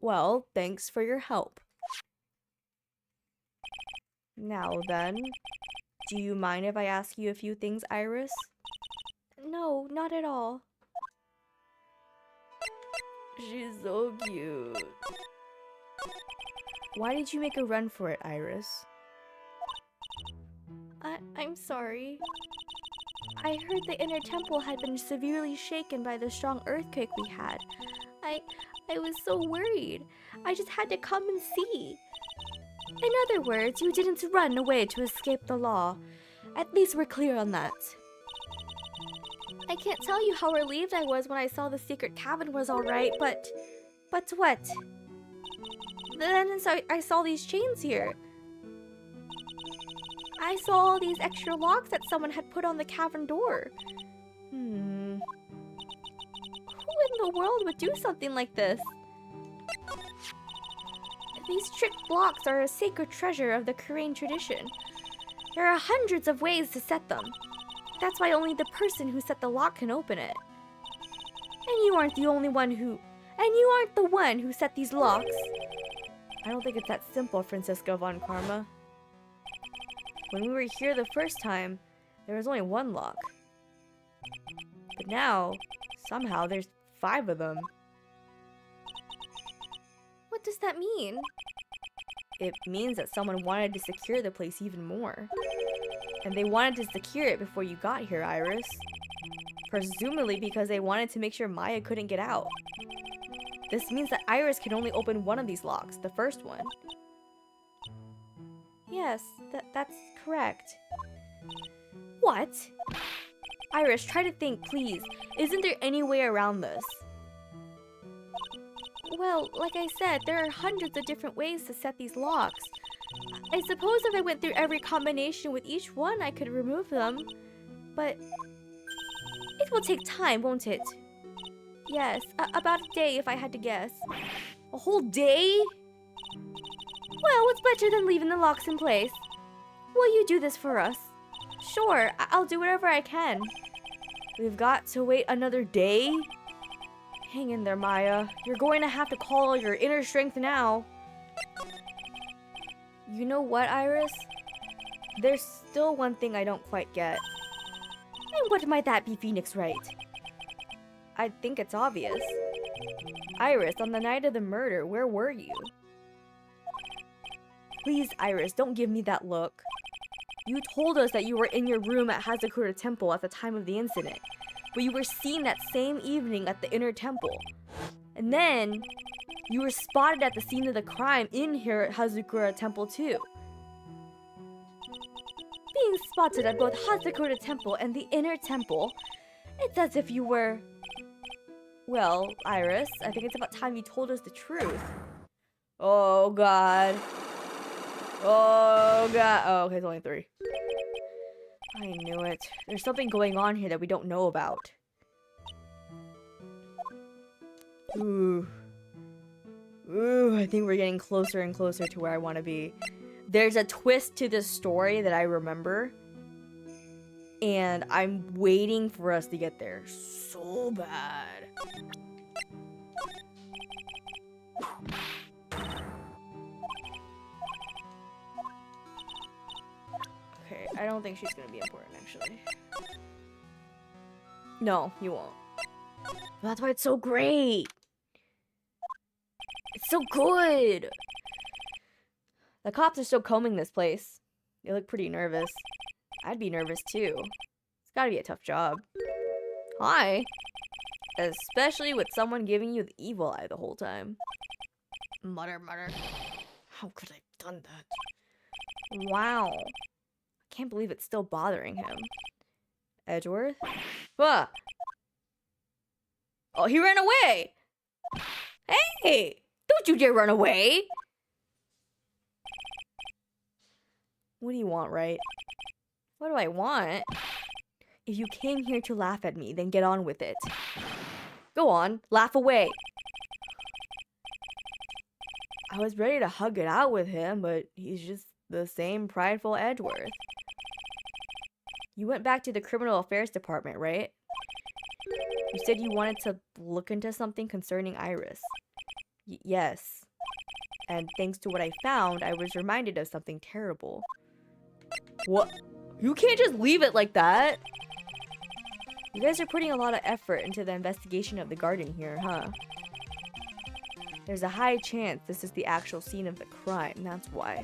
Well, thanks for your help. Now then, do you mind if I ask you a few things, Iris? No, not at all. She's so cute. Why did you make a run for it, Iris? I'm sorry. I heard the inner temple had been severely shaken by the strong earthquake we had. I was so worried. I just had to come and see. In other words, you didn't run away to escape the law. At least we're clear on that. I can't tell you how relieved I was when I saw the secret cabin was alright, but what? Then I saw these chains here. I saw all these extra locks that someone had put on the cavern door. Who in the world would do something like this? These trick blocks are a sacred treasure of the Korean tradition. There are hundreds of ways to set them. That's why only the person who set the lock can open it. And you aren't the only one who... And you aren't the one who set these locks. I don't think it's that simple, Francisco von Karma. When we were here the first time, there was only one lock. But now, somehow, there's 5 of them. What does that mean? It means that someone wanted to secure the place even more. And they wanted to secure it before you got here, Iris. Presumably because they wanted to make sure Maya couldn't get out. This means that Iris can only open one of these locks, the first one. Yes, that's correct. What? Iris, try to think, please. Isn't there any way around this? Well, like I said, there are hundreds of different ways to set these locks. I suppose if I went through every combination with each one, I could remove them. But it will take time, won't it? Yes, about a day if I had to guess. A whole day? Well, what's better than leaving the locks in place? Will you do this for us? Sure, I'll do whatever I can. We've got to wait another day? Hang in there, Maya. You're going to have to call all your inner strength now. You know what, Iris? There's still one thing I don't quite get. And what might that be, Phoenix Wright? I think it's obvious. Iris, on the night of the murder, where were you? Please, Iris, don't give me that look. You told us that you were in your room at Hazakura Temple at the time of the incident, but you were seen that same evening at the inner temple. And then, you were spotted at the scene of the crime in here at Hazakura Temple too. Being spotted at both Hazakura Temple and the inner temple, it's as if you were... Well, Iris, I think it's about time you told us the truth. Oh, God. Oh, God. Oh, okay, it's only 3. I knew it. There's something going on here that we don't know about. Ooh. Ooh, I think we're getting closer and closer to where I want to be. There's a twist to this story that I remember. And I'm waiting for us to get there so bad. Okay, I don't think she's gonna be important, actually. No, you won't. That's why it's so great. It's so good. The cops are still combing this place. They look pretty nervous. I'd be nervous too. It's gotta be a tough job. Hi. Especially with someone giving you the evil eye the whole time. Mutter, mutter. How could I have done that? Wow. I can't believe it's still bothering him. Edgeworth? Ah! Oh, he ran away! Hey! Don't you dare run away! What do you want, right? What do I want? If you came here to laugh at me, then get on with it. Go on, laugh away. I was ready to hug it out with him, but he's just the same prideful Edgeworth. You went back to the criminal affairs department, right? You said you wanted to look into something concerning Iris. Yes. And thanks to what I found, I was reminded of something terrible. What? You can't just leave it like that. You guys are putting a lot of effort into the investigation of the garden here, huh? There's a high chance this is the actual scene of the crime, that's why.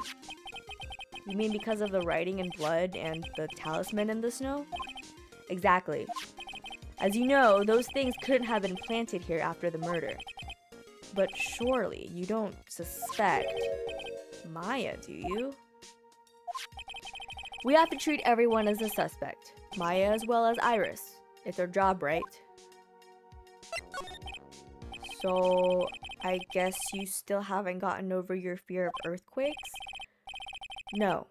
You mean because of the writing in blood and the talisman in the snow? Exactly. As you know, those things couldn't have been planted here after the murder. But surely you don't suspect Maya, do you? We have to treat everyone as a suspect, Maya as well as Iris. It's our job, right? So, I guess you still haven't gotten over your fear of earthquakes? No.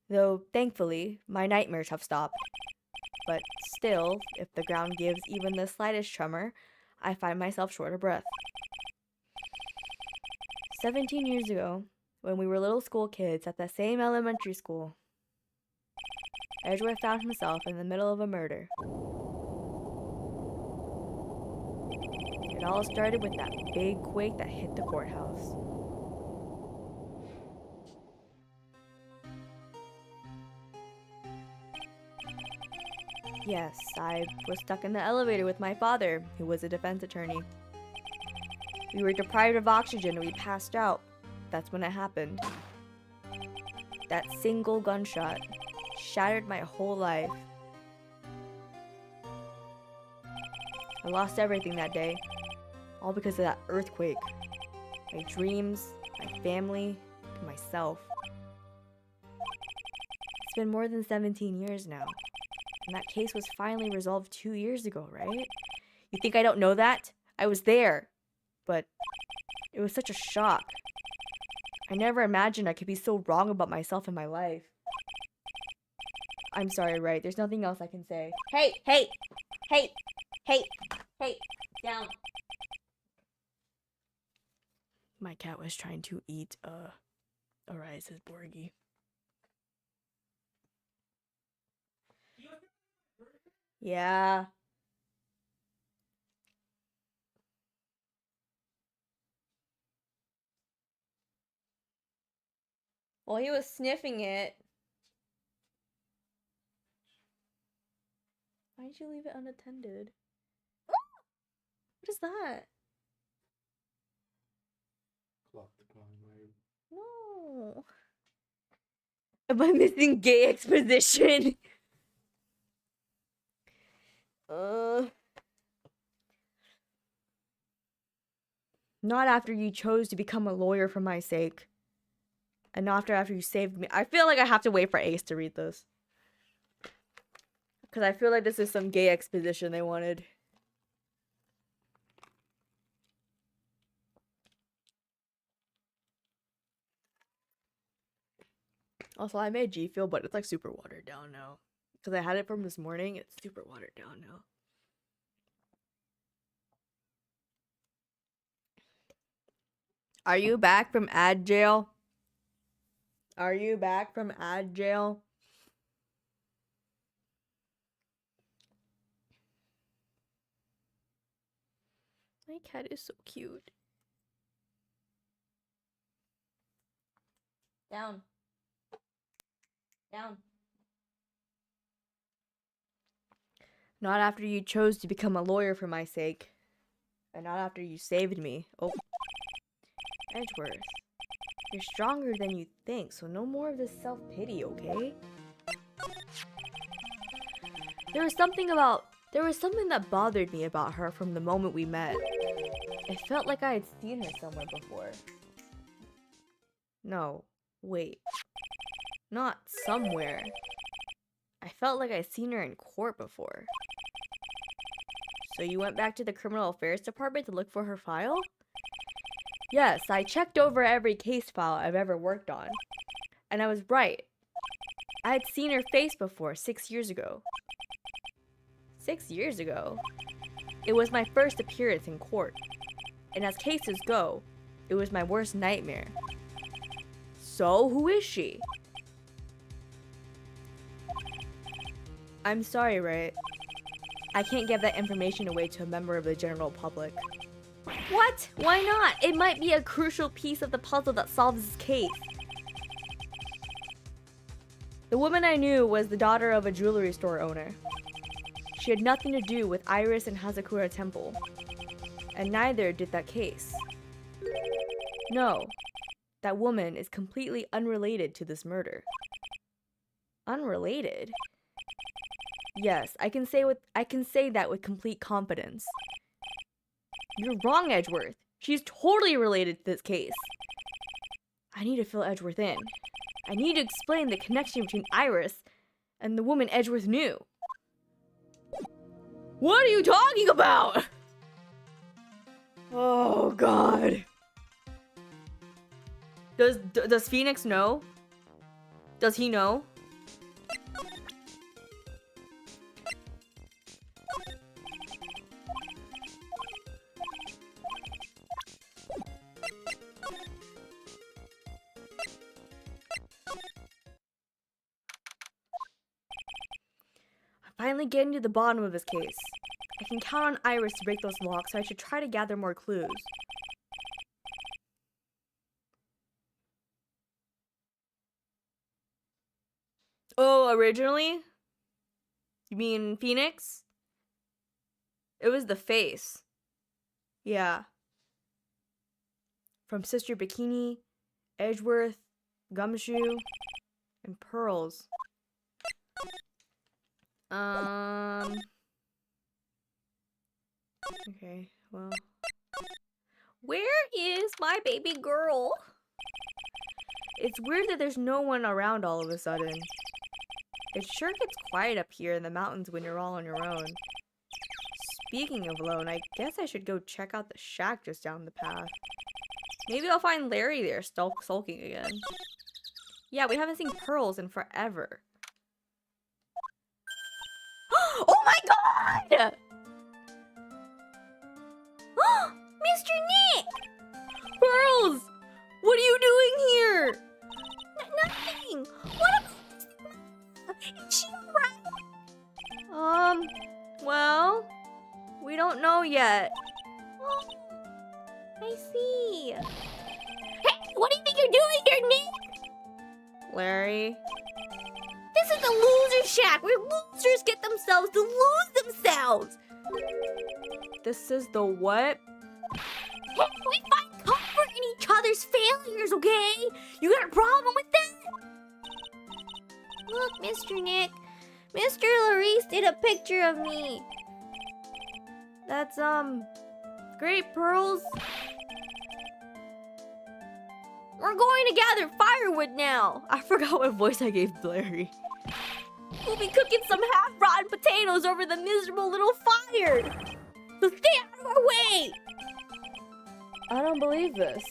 Though, thankfully, my nightmares have stopped. But still, if the ground gives even the slightest tremor, I find myself short of breath. 17 years ago, when we were little school kids at the same elementary school, Edgeworth found himself in the middle of a murder. It all started with that big quake that hit the courthouse. Yes, I was stuck in the elevator with my father, who was a defense attorney. We were deprived of oxygen and we passed out. That's when it happened. That single gunshot shattered my whole life. I lost everything that day, all because of that earthquake. My dreams, my family, and myself. It's been more than 17 years now, and that case was finally resolved 2 years ago, right? You think I don't know that? I was there, but it was such a shock. I never imagined I could be so wrong about myself and my life. I'm sorry, right? There's nothing else I can say. Hey, hey, hey, hey, hey, down. My cat was trying to eat Arise's Borgie. Yeah. Well, he was sniffing it. Why did you leave it unattended? What is that? No. Am I missing gay exposition? Not after you chose to become a lawyer for my sake. And not after you saved me. I feel like I have to wait for Ace to read this. Because I feel like this is some gay exposition they wanted. Also, I made G Fuel, but it's like super watered down now. Because I had it from this morning, it's super watered down now. Are you back from ad jail? Are you back from ad jail? My cat is so cute. Down. Down. Not after you chose to become a lawyer for my sake. And not after you saved me. Oh. Edgeworth. You're stronger than you think, so no more of this self-pity, okay? There was something that bothered me about her from the moment we met. It felt like I had seen her somewhere before. No, wait. Not somewhere. I felt like I'd seen her in court before. So you went back to the criminal affairs department to look for her file? Yes, I checked over every case file I've ever worked on. And I was right. I had seen her face before, 6 years ago. 6 years ago? It was my first appearance in court. And as cases go, it was my worst nightmare. So, who is she? I'm sorry, right? I can't give that information away to a member of the general public. What? Why not? It might be a crucial piece of the puzzle that solves this case. The woman I knew was the daughter of a jewelry store owner. She had nothing to do with Iris and Hazakura Temple. And neither did that case. No, that woman is completely unrelated to this murder. Unrelated? Yes, I can say that with complete confidence. You're wrong, Edgeworth. She's totally related to this case. I need to fill Edgeworth in. I need to explain the connection between Iris and the woman Edgeworth knew. What are you talking about? Oh, God. Does Phoenix know? Does he know? I'm finally getting to the bottom of this case. I can count on Iris to break those locks, so I should try to gather more clues. Oh, originally? You mean Phoenix? It was the face. Yeah. From Sister Bikini, Edgeworth, Gumshoe, and Pearls. Okay, well. Where is my baby girl? It's weird that there's no one around all of a sudden. It sure gets quiet up here in the mountains when you're all on your own. Speaking of alone, I guess I should go check out the shack just down the path. Maybe I'll find Larry there sulking again. Yeah, we haven't seen Pearls in forever. Oh my God! Mr. Nick! Pearls! What are you doing here? Nothing! What about... Is she alright? Well... We don't know yet. Oh, I see. Hey, what do you think you're doing here, Nick? Larry? This is the loser shack where losers get themselves to lose themselves. This is the what? Hey, we find comfort in each other's failures, okay? You got a problem with that? Look, Mr. Nick. Mr. Larice did a picture of me. That's, great, Pearls. We're going to gather firewood now. I forgot what voice I gave Larry. We'll be cooking some half-rotten potatoes over the miserable little fire. So stay out of our way. I don't believe this.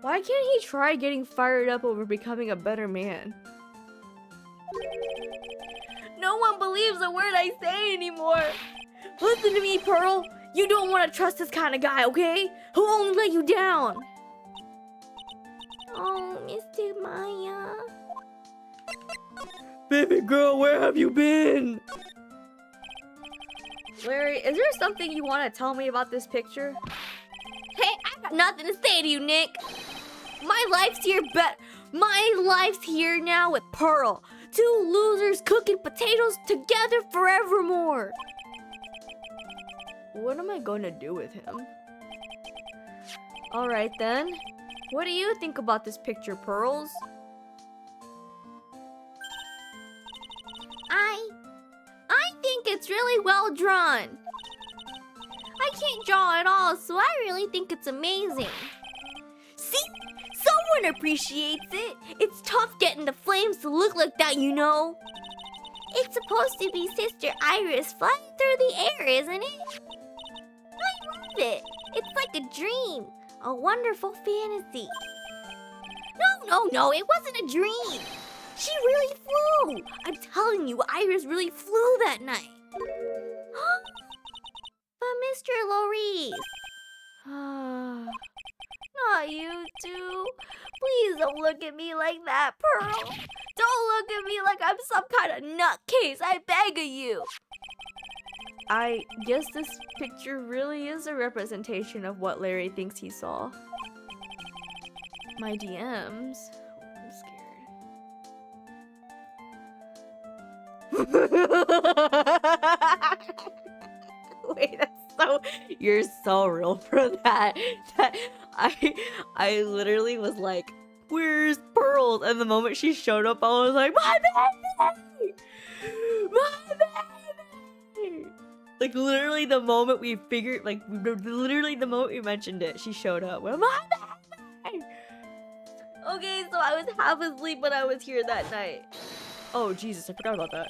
Why can't he try getting fired up over becoming a better man? No one believes a word I say anymore. Listen to me, Pearl. You don't want to trust this kind of guy, okay? He'll only let you down. Oh, Mr. Maya. Baby girl, where have you been? Larry, is there something you want to tell me about this picture? Hey, I got nothing to say to you, Nick. My life's here now with Pearl. Two losers cooking potatoes together forevermore. What am I going to do with him? Alright then. What do you think about this picture, Pearls? I think it's really well drawn. I can't draw at all, so I really think it's amazing. See? Someone appreciates it. It's tough getting the flames to look like that, you know. It's supposed to be Sister Iris flying through the air, isn't it? I love it. It's like a dream. A wonderful fantasy. No, it wasn't a dream. She really flew. I'm telling you, Iris really flew that night. But Mr. Lorice. Not you two. Please don't look at me like that, Pearl. Don't look at me like I'm some kind of nutcase. I beg of you. I guess this picture really is a representation of what Larry thinks he saw. My DMs. I'm scared. Wait, you're so real for that. I literally was like, where's Pearls? And the moment she showed up, I was like, my baby! My baby! Like literally the moment we figured, literally the moment we mentioned it, she showed up. My baby! Okay, so I was half asleep when I was here that night. Oh Jesus, I forgot about that.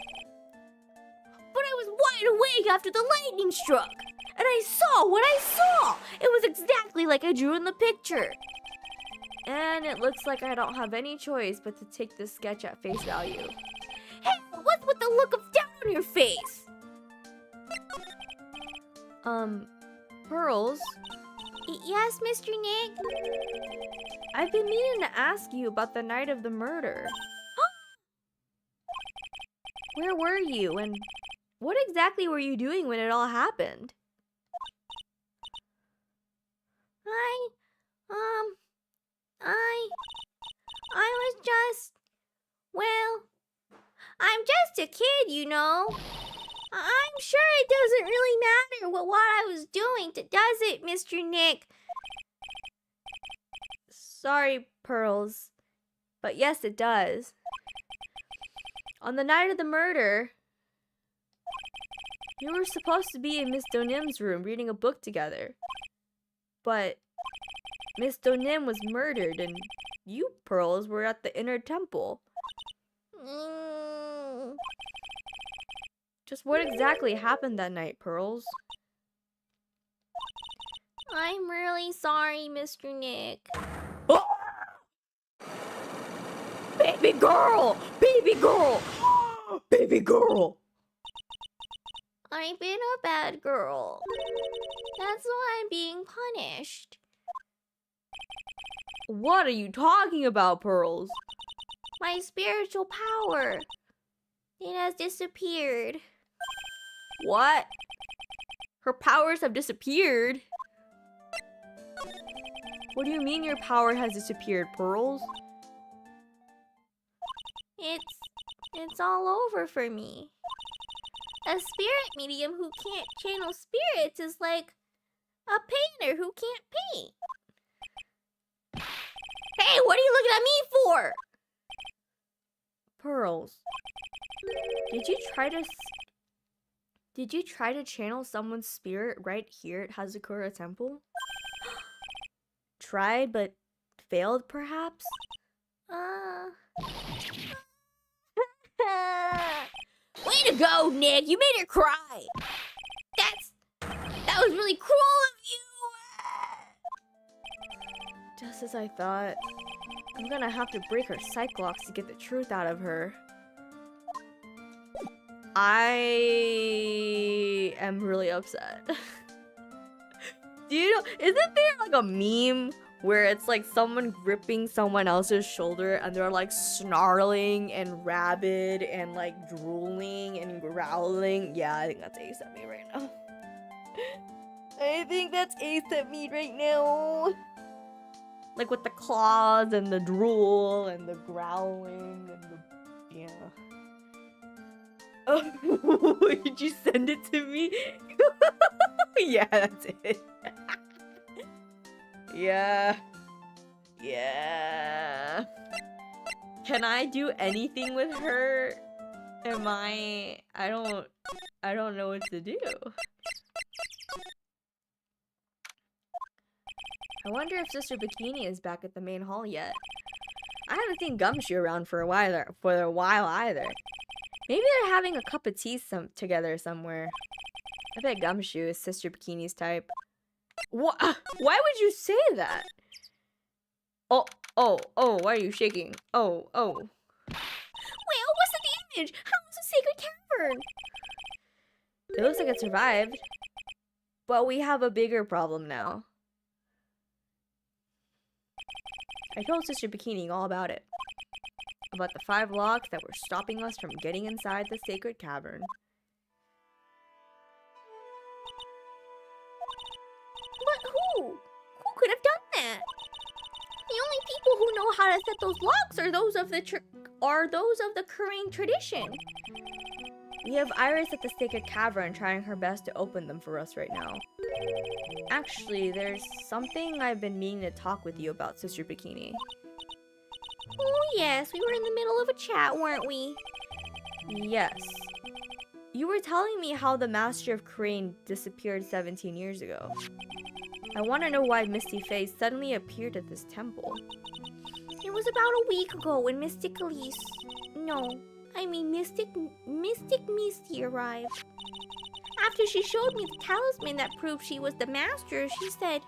But I was wide awake after the lightning struck. And I saw what I saw! It was exactly like I drew in the picture. And it looks like I don't have any choice but to take this sketch at face value. Hey, what's with the look of doubt on your face? Pearls? Yes, Mr. Nick? I've been meaning to ask you about the night of the murder. Where were you, and what exactly were you doing when it all happened? I was just, well, I'm just a kid, you know. I'm sure it doesn't really matter what I was doing, does it, Mr. Nick? Sorry, Pearls, but yes, it does. On the night of the murder, you were supposed to be in Miss Donim's room reading a book together. But Miss Donim was murdered and you, Pearls, were at the inner temple. Just what exactly happened that night, Pearls? I'm really sorry, Mr. Nick. Oh! Baby girl! Baby girl! Baby girl! I've been a bad girl. That's why I'm being punished. What are you talking about, Pearls? My spiritual power. It has disappeared. What? Her powers have disappeared? What do you mean your power has disappeared, Pearls? It's all over for me. A spirit medium who can't channel spirits is like a painter who can't paint. Hey, what are you looking at me for? Pearls, did you try to channel someone's spirit right here at Hazakura Temple? Tried but failed, perhaps? Way to go, Nick! You made her cry! That was really cruel of you! Just a as I thought. I'm gonna have to break her Cyclops to get the truth out of her. I am really upset. Do you know, isn't there like a meme where it's like someone gripping someone else's shoulder and they're like snarling and rabid and like drooling and growling? Yeah, I think that's Ace at me right now. I think that's Ace at me right now. Like with the claws and the drool and the growling and the... yeah. Oh, did you send it to me? Yeah, that's it. Yeah. Yeah. Can I do anything with her? I don't know what to do. I wonder if Sister Bikini is back at the main hall yet. I haven't seen Gumshoe around for a while either. Maybe they're having a cup of tea together somewhere. I bet Gumshoe is Sister Bikini's type. What? Why would you say that? Oh, why are you shaking? Oh. Well, what's the damage? How's the sacred cavern? It looks like it survived. But we have a bigger problem now. I told Sister Bikini all about it. About the 5 locks that were stopping us from getting inside the sacred cavern. But who? Who could have done that? The only people who know how to set those locks are those of the Korean tradition. We have Iris at the sacred cavern trying her best to open them for us right now. Actually, there's something I've been meaning to talk with you about, Sister Bikini. Oh yes, we were in the middle of a chat, weren't we? Yes. You were telling me how the Master of Crane disappeared 17 years ago. I want to know why Misty Face suddenly appeared at this temple. It was about a week ago when Mystic Misty arrived. After she showed me the talisman that proved she was the master, she said,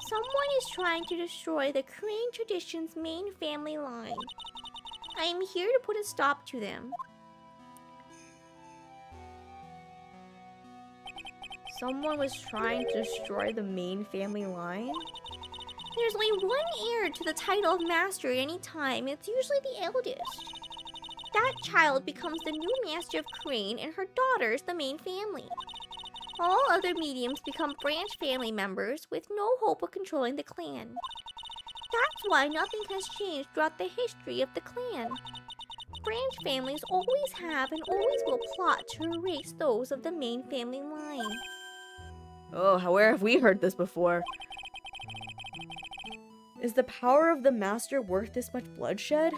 "Someone is trying to destroy the Korean tradition's main family line. I am here to put a stop to them." Someone was trying to destroy the main family line? There's only one heir to the title of master at any time. It's usually the eldest. That child becomes the new master of Crane, and her daughter's the main family. All other mediums become branch family members with no hope of controlling the clan. That's why nothing has changed throughout the history of the clan. Branch families always have and always will plot to erase those of the main family line. Oh, where have we heard this before? Is the power of the Master worth this much bloodshed?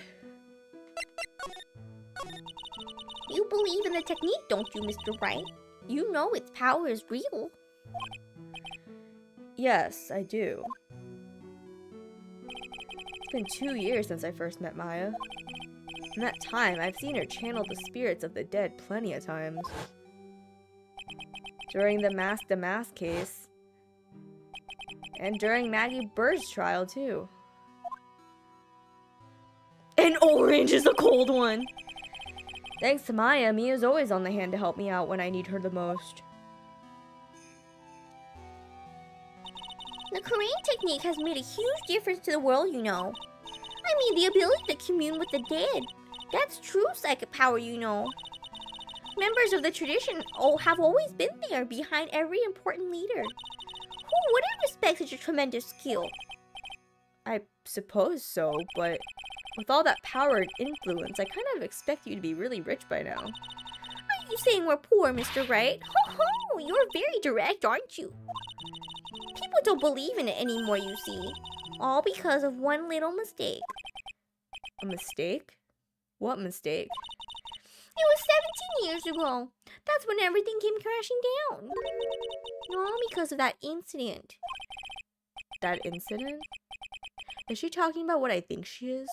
You believe in the technique, don't you, Mr. Wright? You know its power is real. Yes, I do. It's been 2 years since I first met Maya. In that time, I've seen her channel the spirits of the dead plenty of times. During the Mask case. And during Maggie Bird's trial, too. And orange is a cold one! Thanks to Maya, Mia's always on the hand to help me out when I need her the most. The Korean technique has made a huge difference to the world, you know. I mean, the ability to commune with the dead. That's true psychic power, you know. Members of the tradition have always been there behind every important leader. Who wouldn't respect such a tremendous skill? I suppose so, but with all that power and influence, I kind of expect you to be really rich by now. Are you saying we're poor, Mr. Wright? Ho ho! You're very direct, aren't you? People don't believe in it anymore, you see. All because of one little mistake. A mistake? What mistake? It was 17 years ago. That's when everything came crashing down. All because of that incident. That incident? Is she talking about what I think she is?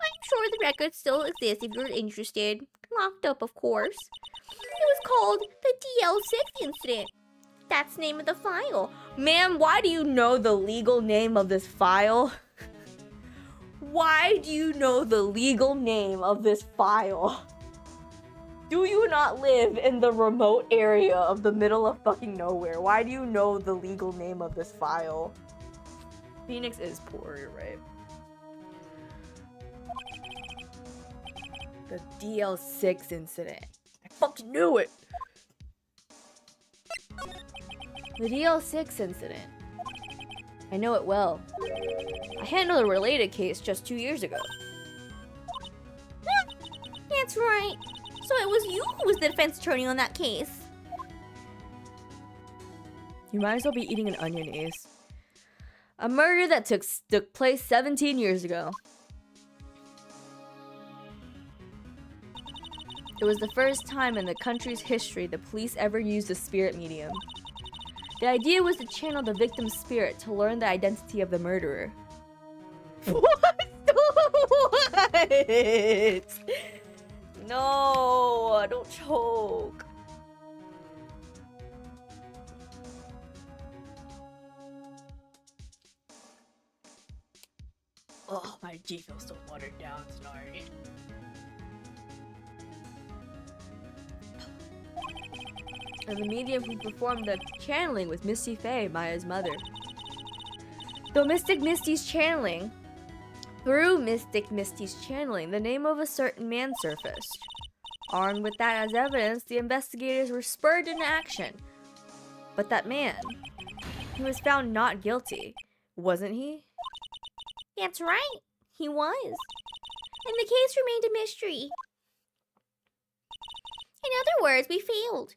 I'm sure the record still exists if you're interested. Locked up, of course. It was called the DL6 incident. That's the name of the file. Ma'am, why do you know the legal name of this file? Why do you know the legal name of this file? Do you not live in the remote area of the middle of fucking nowhere? Why do you know the legal name of this file? Phoenix is poor, you're right. The DL6 incident. I fucking knew it! The DL6 incident. I know it well. I handled a related case just 2 years ago. That's right. So it was you who was the defense attorney on that case. You might as well be eating an onion, Ace. A murder that took place 17 years ago. It was the first time in the country's history the police ever used a spirit medium. The idea was to channel the victim's spirit to learn the identity of the murderer. What? What? No, don't choke. Oh, my G feels so watered down, sorry. And the medium who performed the channeling was Misty Faye, Maya's mother. Through Mystic Misty's channeling, the name of a certain man surfaced. Armed with that as evidence, the investigators were spurred into action. But that man, he was found not guilty, wasn't he? That's right. He was. And the case remained a mystery. In other words, we failed.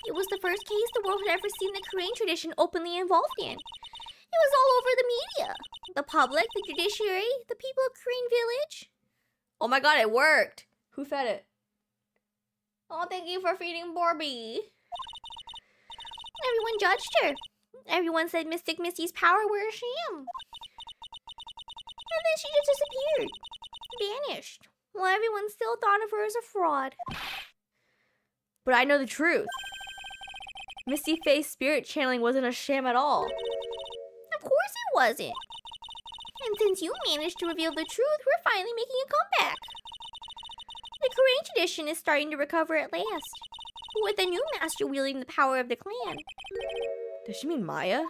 It was the first case the world had ever seen the Korean tradition openly involved in. It was all over the media. The public, the judiciary, the people of Korean Village. Oh my god, it worked! Who fed it? Oh, thank you for feeding Barbie. Everyone judged her. Everyone said Mystic Misty's power were a sham. And then she just disappeared. Vanished. While everyone still thought of her as a fraud. But I know the truth. Misty Faye's spirit channeling wasn't a sham at all. Of course it wasn't. And since you managed to reveal the truth, we're finally making a comeback. The Korean tradition is starting to recover at last, with a new master wielding the power of the clan. Does she mean Maya?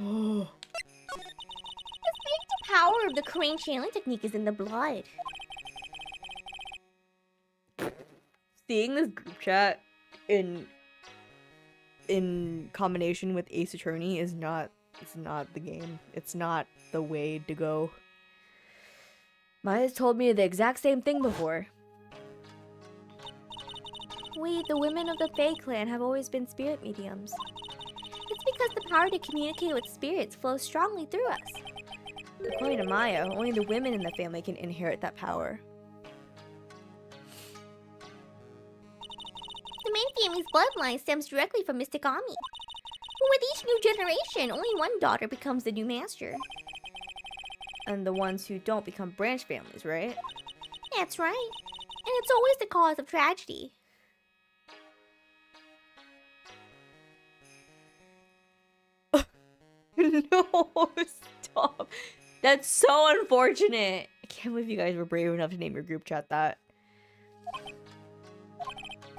Oh. The power of the Korean channeling technique is in the blood. Seeing this group chat in combination with Ace Attorney is not, it's not the game. It's not the way to go. Maya's told me the exact same thing before. We, the women of the Fae clan, have always been spirit mediums. It's because the power to communicate with spirits flows strongly through us. According to Maya, only the women in the family can inherit that power. The main family's bloodline stems directly from Mystic Ami. But with each new generation, only one daughter becomes the new master. And the ones who don't become branch families, right? That's right. And it's always the cause of tragedy. No, stop. That's so unfortunate. I can't believe you guys were brave enough to name your group chat that.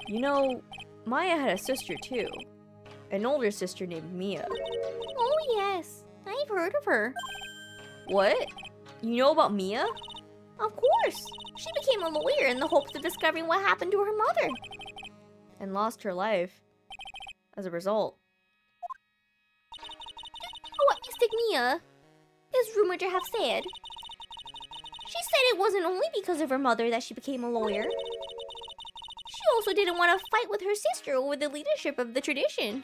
You know, Maya had a sister too. An older sister named Mia. Oh yes, I've heard of her. What? You know about Mia? Of course. She became a lawyer in the hopes of discovering what happened to her mother. And lost her life as a result. What Mystic Mia is rumored to have said. She said it wasn't only because of her mother that she became a lawyer. She also didn't want to fight with her sister over the leadership of the tradition.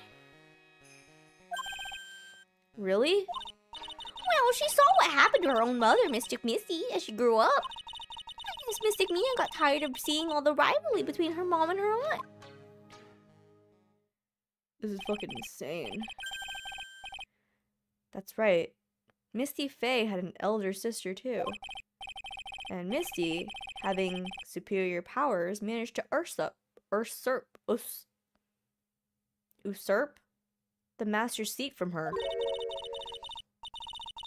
Really? Well, she saw what happened to her own mother, Mystic Missy, as she grew up. I guess Mystic Mia got tired of seeing all the rivalry between her mom and her aunt. This is fucking insane. That's right. Misty Faye had an elder sister too. And Misty, having superior powers, managed to usurp the master's seat from her.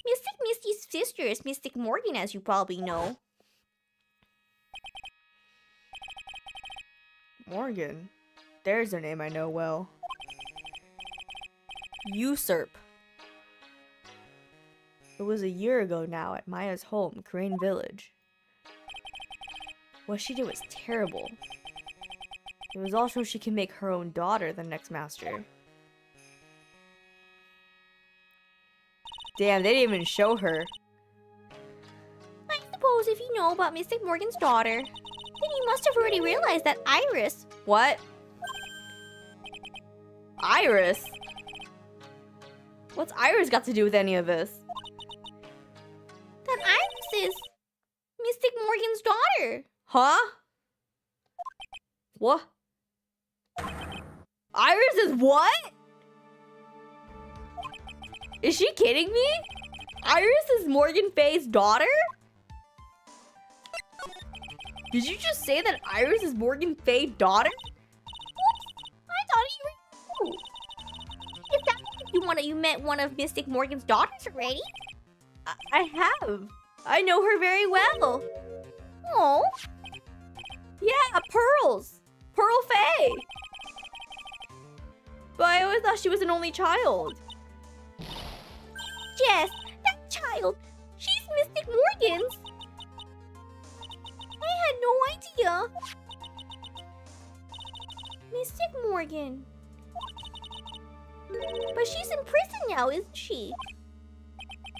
Mystic Misty's sister is Mystic Morgan, as you probably know. Morgan. There's a name I know well. Usurp. It was a year ago now at Maya's home, Crane Village. What she did was terrible. It was also she can make her own daughter the next master. Damn, they didn't even show her. I suppose if you know about Mystic Morgan's daughter, then you must have already realized that Iris... What? Iris? What's Iris got to do with any of this? That Iris is... Mystic Morgan's daughter. Huh? What? Iris is what? Is she kidding me? Iris is Morgan Faye's daughter? Did you just say that Iris is Morgan Faye's daughter? I thought you were... If that's what you met one of Mystic Morgan's daughters already. I have. I know her very well. Oh. Yeah, Pearls. Pearl Faye. But I always thought she was an only child. Jess, that child. She's Mystic Morgan's. I had no idea. Mystic Morgan. But she's in prison now, isn't she?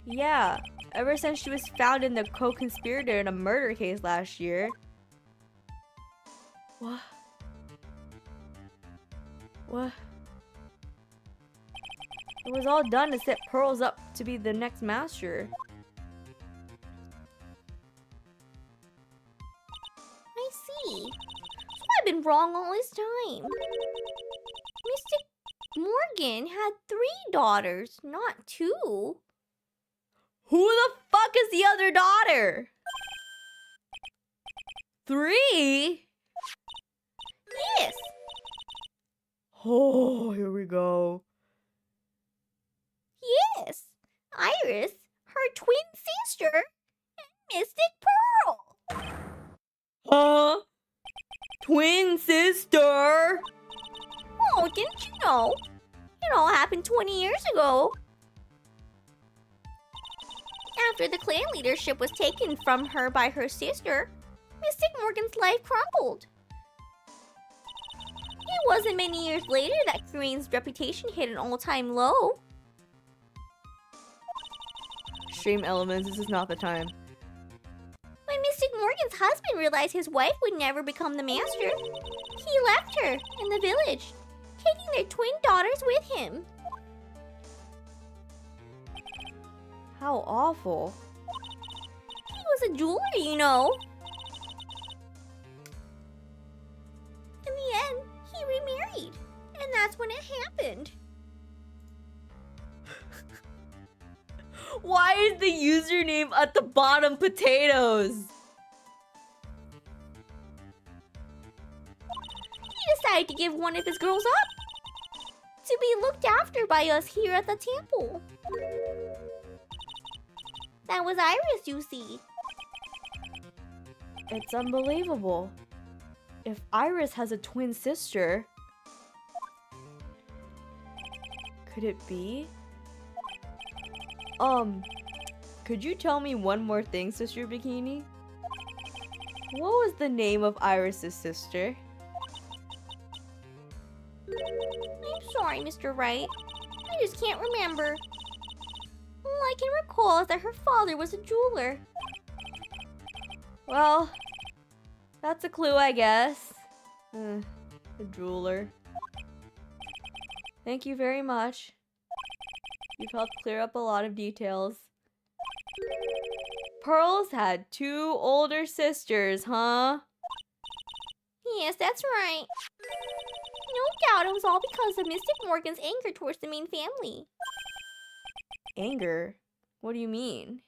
Yeah, ever since she was found in the co-conspirator in a murder case last year. What? What? It was all done to set Pearls up to be the next master. I see. So I've been wrong all this time. Mystic Morgan had 3 daughters, not 2. Who the fuck is the other daughter? 3? Yes. Oh, here we go. Yes. Iris, her twin sister, and Mystic Pearl. Huh? Twin sister? Oh, didn't you know? It all happened 20 years ago. After the clan leadership was taken from her by her sister, Mystic Morgan's life crumbled. It wasn't many years later that Crane's reputation hit an all-time low. Stream elements, this is not the time. When Mystic Morgan's husband realized his wife would never become the master, he left her in the village, taking their twin daughters with him. How awful. He was a jeweler, you know. In the end, he remarried, and that's when it happened. Why is the username at the bottom potatoes? He decided to give one of his girls up to be looked after by us here at the temple. That was Iris, you see. It's unbelievable. If Iris has a twin sister, could it be? Could you tell me one more thing, Sister Bikini? What was the name of Iris's sister? I'm sorry, Mr. Wright. I just can't remember. All I can recall is that her father was a jeweler. Well, that's a clue, I guess. A jeweler. Thank you very much. You've helped clear up a lot of details. Pearls had 2 older sisters, huh? Yes, that's right. No doubt it was all because of Mystic Morgan's anger towards the main family. Anger? What do you mean?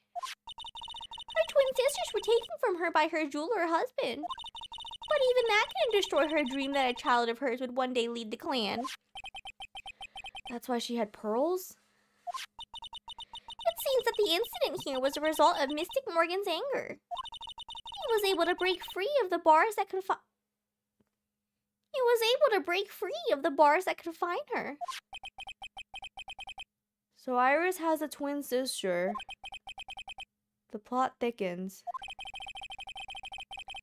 Her twin sisters were taken from her by her jeweler husband. But even that can destroy her dream that a child of hers would one day lead the clan. That's why she had pearls? It seems that the incident here was a result of Mystic Morgan's anger. He was able to break free of the bars that confine. He was able to break free of the bars that confine her. So Iris has a twin sister. The plot thickens.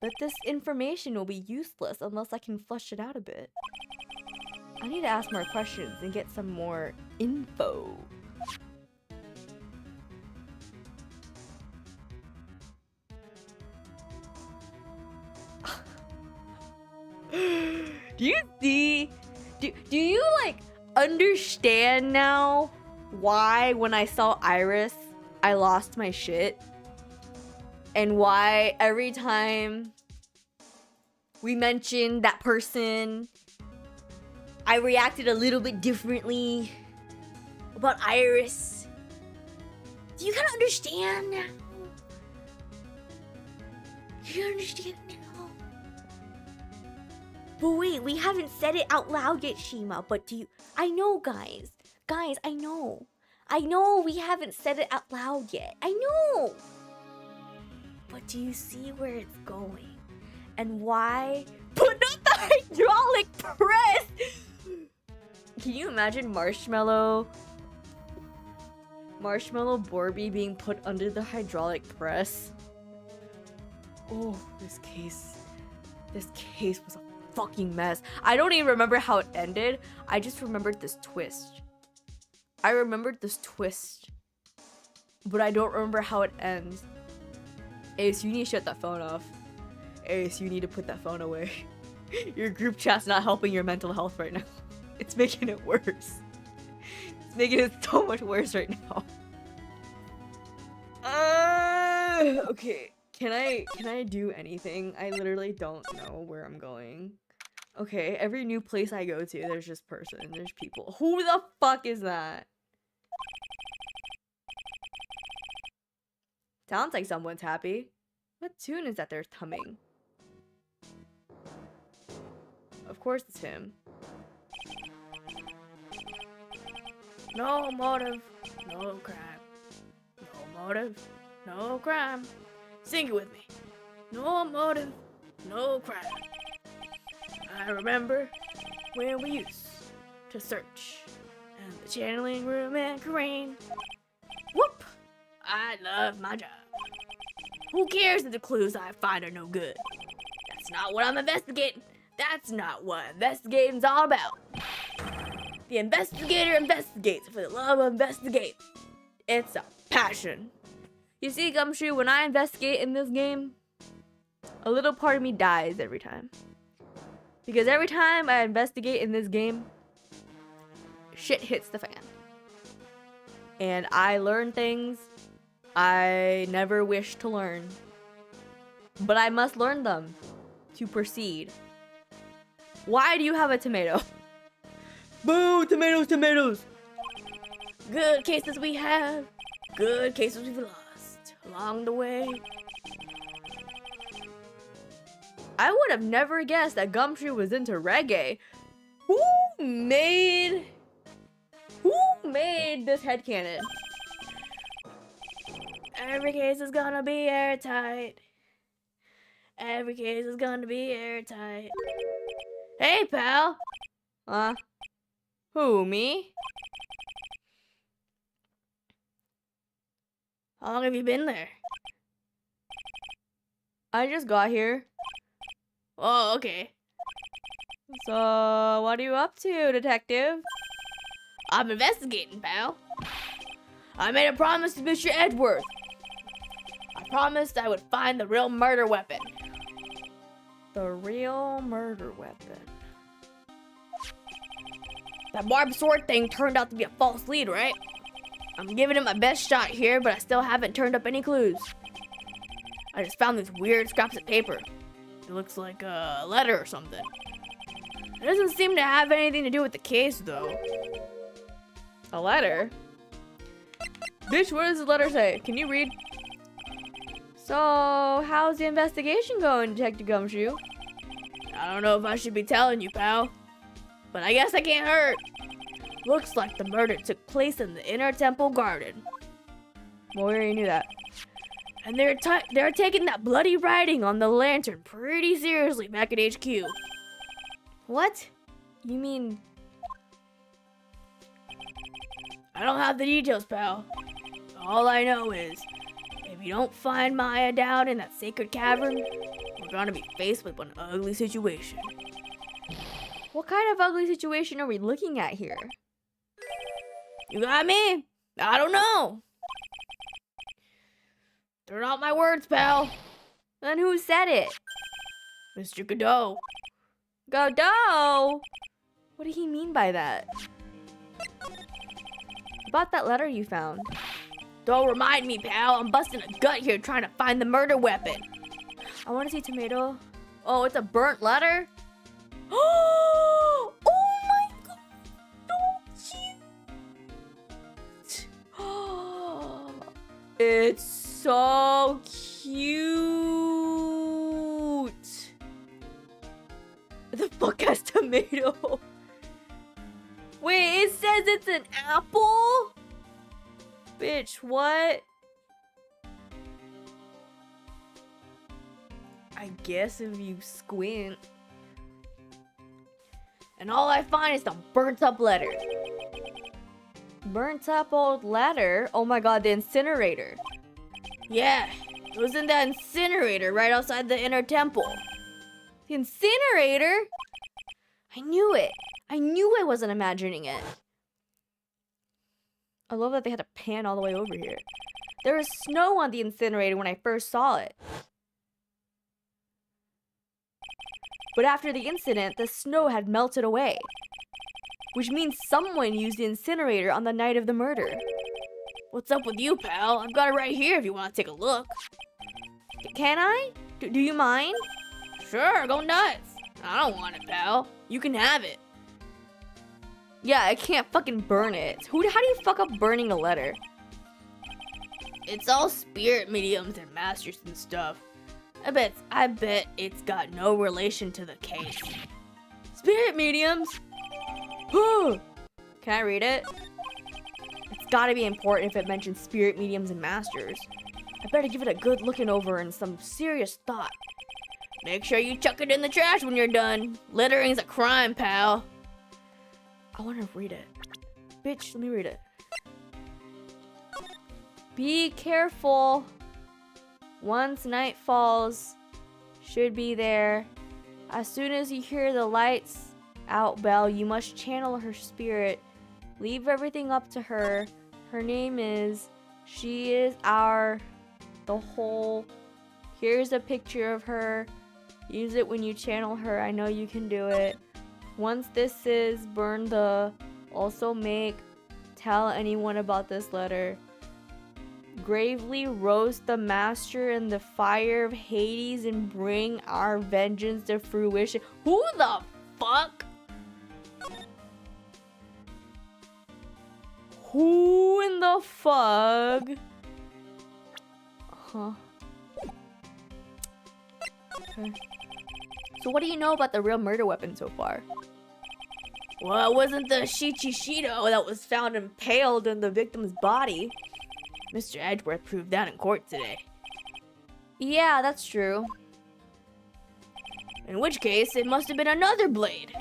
But this information will be useless unless I can flesh it out a bit. I need to ask more questions and get some more info. Do you see? Do you like understand now why when I saw Iris I lost my shit? And why every time we mentioned that person I reacted a little bit differently about Iris? Do you kind of understand now? Do you understand now? But wait, we haven't said it out loud yet, Shima. But do you... I know, guys. Guys, I know. I know we haven't said it out loud yet. I know. But do you see where it's going? And why? Put up the hydraulic press! Can you imagine Marshmallow Borby being put under the hydraulic press? Oh, this case was a fucking mess. I don't even remember how it ended. I just remembered this twist. But I don't remember how it ends. Ace, you need to shut that phone off. Ace, you need to put that phone away. Your group chat's not helping your mental health right now. It's making it worse. It's making it so much worse right now. Okay. Can I do anything? I literally don't know where I'm going. Okay, every new place I go to, there's just there's people. Who the fuck is that? Sounds like someone's happy. What tune is that they're humming? Of course it's him. No motive, no crime. No motive, no crime. Sing it with me. No motive, no crime. I remember when we used to search in the channeling room and Crane. Whoop! I love my job. Who cares if the clues I find are no good? That's not what I'm investigating. That's not what investigating's all about. The investigator investigates for the love of investigating. It's a passion. You see, Gumshoe, when I investigate in this game, a little part of me dies every time. Because every time I investigate in this game, shit hits the fan. And I learn things I never wished to learn. But I must learn them to proceed. Why do you have a tomato? Boo! Tomatoes, tomatoes! Good cases we have. Good cases we've lost along the way. I would have never guessed that Gumshoe was into reggae. Who made this headcanon? Every case is gonna be airtight. Every case is gonna be airtight. Hey, pal. Who, me? How long have you been there? I just got here. Oh, okay. So, what are you up to, detective? I'm investigating, pal. I made a promise to Mr. Edgeworth. I promised I would find the real murder weapon. The real murder weapon. That barbed sword thing turned out to be a false lead, right? I'm giving it my best shot here, but I still haven't turned up any clues. I just found these weird scraps of paper. It looks like a letter or something. It doesn't seem to have anything to do with the case, though. A letter? Bitch, what does the letter say? Can you read? So, how's the investigation going, Detective Gumshoe? I don't know if I should be telling you, pal, but I guess I can't hurt. Looks like the murder took place in the inner temple garden. Well, we already knew that. And they're taking that bloody writing on the lantern pretty seriously back at HQ. What? You mean... I don't have the details, pal. All I know is, if you don't find Maya down in that sacred cavern, we're gonna be faced with one ugly situation. What kind of ugly situation are we looking at here? You got me? I don't know. They're not my words, pal. Then who said it? Mr. Godot. Godot? What did he mean by that? About that letter you found. Don't remind me, pal. I'm busting a gut here trying to find the murder weapon. I want to see tomato. Oh, it's a burnt letter? Oh my god. Don't you? It's so cute. The fuck has tomato? Wait, it says it's an apple? Bitch, what? I guess if you squint. And all I find is some burnt up letter. Burnt up old letter? Oh my god, the incinerator. Yeah, it was in that incinerator right outside the inner temple. The incinerator? I knew it. I knew I wasn't imagining it. I love that they had to pan all the way over here. There was snow on the incinerator when I first saw it. But after the incident, the snow had melted away. Which means someone used the incinerator on the night of the murder. What's up with you, pal? I've got it right here if you want to take a look. Can I? Do you mind? Sure, go nuts. I don't want it, pal. You can have it. Yeah, I can't fucking burn it. How do you fuck up burning a letter? It's all spirit mediums and masters and stuff. I bet it's got no relation to the case. Spirit mediums? Can I read it? It's gotta be important if it mentions spirit mediums and masters. I better give it a good looking over and some serious thought. Make sure you chuck it in the trash when you're done. Littering's a crime, pal. I want to read it. Bitch, let me read it. Be careful. Once night falls, should be there. As soon as you hear the lights out bell, you must channel her spirit. Leave everything up to her. Her name is, she is our, the whole. Here's a picture of her. Use it when you channel her. I know you can do it. Once this is, burn the, also tell anyone about this letter. Gravely roast the master in the fire of Hades and bring our vengeance to fruition. Who the fuck? Who in the fuck? Huh. Okay. So what do you know about the real murder weapon so far? Well, it wasn't the Shichishito that was found impaled in the victim's body. Mr. Edgeworth proved that in court today. Yeah, that's true. In which case, it must have been another blade.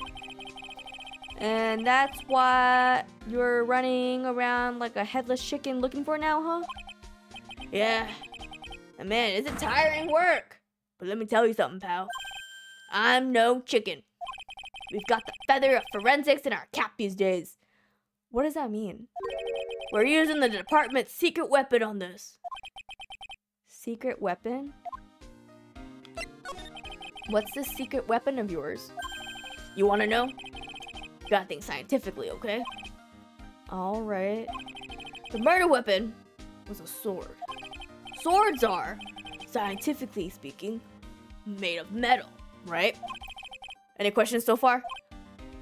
And that's what you're running around like a headless chicken looking for now, huh? Yeah. And man, it's a tiring work. But let me tell you something, pal. I'm no chicken. We've got the feather of forensics in our cap these days. What does that mean? We're using the department's secret weapon on this. Secret weapon? What's this secret weapon of yours? You want to know? You gotta think scientifically, okay? Alright. The murder weapon was a sword. Swords are, scientifically speaking, made of metal, right? Any questions so far?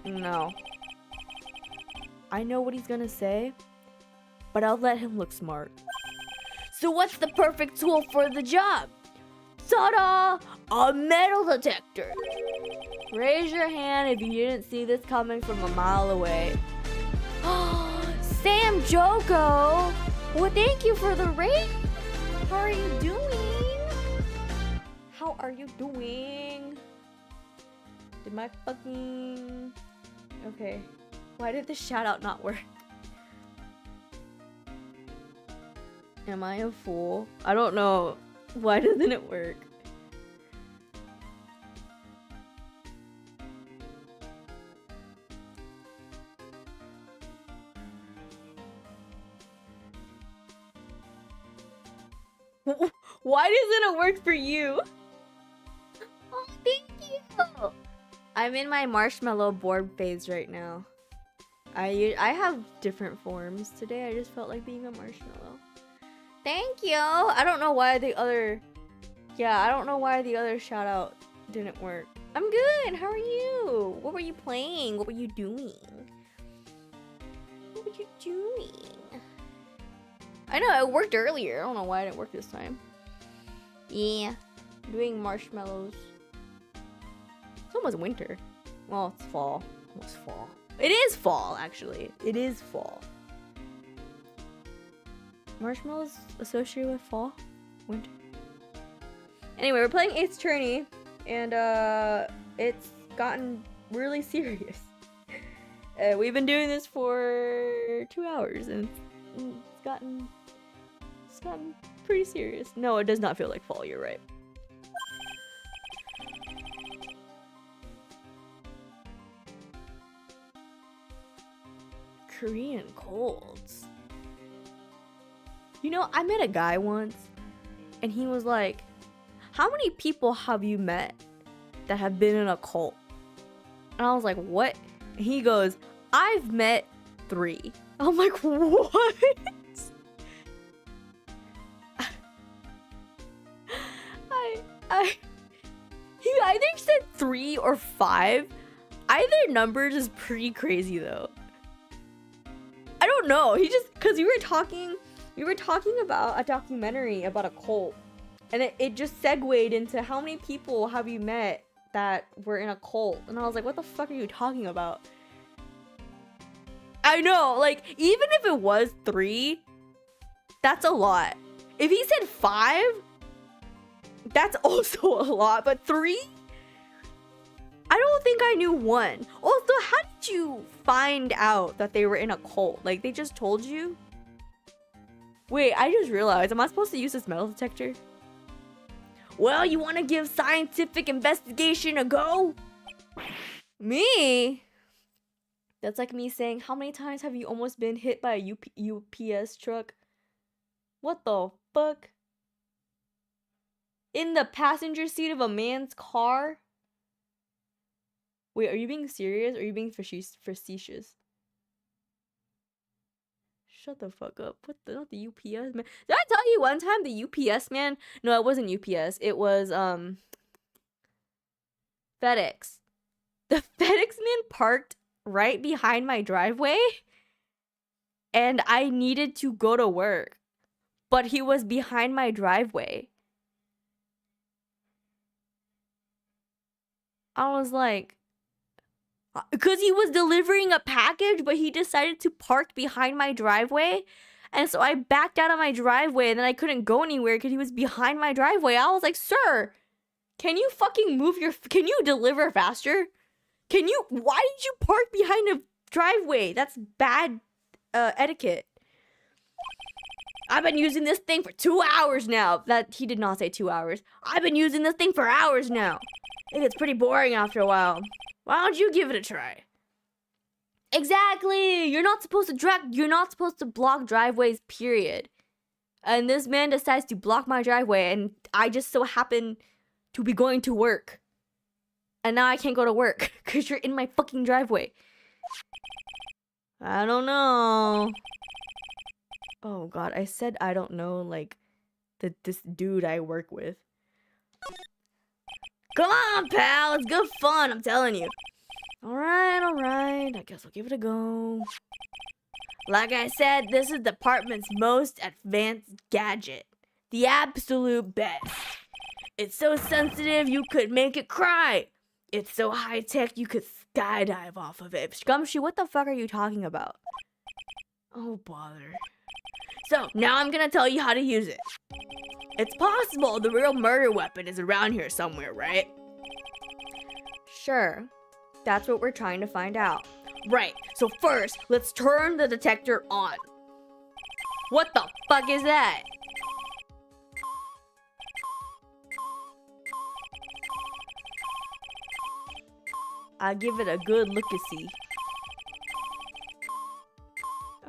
No. I know what he's gonna say, but I'll let him look smart. So what's the perfect tool for the job? Ta-da! A metal detector! Raise your hand if you didn't see this coming from a mile away. Sam Joko! Well, thank you for the raid. How are you doing? How are you doing? Did my fucking... Okay. Why did the shout out not work? Am I a fool? I don't know. Why doesn't it work? Why doesn't it work for you? Oh, thank you. I'm in my marshmallow board phase right now. I have different forms. Today I just felt like being a marshmallow. Thank you. I don't know why the other... Yeah, I don't know why the other shout out didn't work. I'm good. How are you? What were you playing? What were you doing? What were you doing? I know, it worked earlier. I don't know why it didn't work this time. Yeah. Doing marshmallows. It's almost winter. Well, it's fall. Almost fall. It is fall, actually. It is fall. Marshmallows associated with fall? Winter? Anyway, we're playing 8th Tourney, and it's gotten really serious. We've been doing this for 2 hours, and it's gotten pretty serious. No, it does not feel like fall, you're right. Korean colds. You know, I met a guy once, and he was like, how many people have you met that have been in a cult? And I was like, what? And he goes, I've met 3. I'm like, what? He either said 3 or 5. Either number is pretty crazy though. I don't know. He just, cause we were talking about a documentary about a cult, and it just segued into how many people have you met that were in a cult, and I was like, what the fuck are you talking about? I know, like, even if it was 3, that's a lot. If he said 5, that's also a lot, but 3? I don't think I knew 1. Also, how did you find out that they were in a cult? Like, they just told you? Wait, I just realized, am I supposed to use this metal detector? Well, you want to give scientific investigation a go? Me? That's like me saying, how many times have you almost been hit by a UPS truck? What the fuck? In the passenger seat of a man's car? Wait, are you being serious or are you being facetious? Shut the fuck up. What the, not the UPS man. Did I tell you one time the UPS man? No, it wasn't UPS. It was, FedEx. The FedEx man parked right behind my driveway. And I needed to go to work. But he was behind my driveway. I was like, because he was delivering a package, but he decided to park behind my driveway. And so I backed out of my driveway, and then I couldn't go anywhere because he was behind my driveway. I was like, sir, can you fucking can you deliver faster? Why did you park behind a driveway? That's bad etiquette. I've been using this thing for 2 hours now. That he did not say 2 hours. I've been using this thing for hours now. It gets pretty boring after a while. Why don't you give it a try? Exactly. You're not supposed to block driveways, period. And this man decides to block my driveway, and I just so happen to be going to work. And now I can't go to work because you're in my fucking driveway. I don't know. Oh god, I said I don't know, like, this dude I work with. Come on, pal, it's good fun, I'm telling you. Alright, I guess I'll give it a go. Like I said, this is the department's most advanced gadget. The absolute best. It's so sensitive you could make it cry. It's so high tech you could skydive off of it. Gumshoe, what the fuck are you talking about? Oh, bother. So, now I'm gonna tell you how to use it. It's possible the real murder weapon is around here somewhere, right? Sure. That's what we're trying to find out. Right, so first, let's turn the detector on. What the fuck is that? I'll give it a good look-a-see.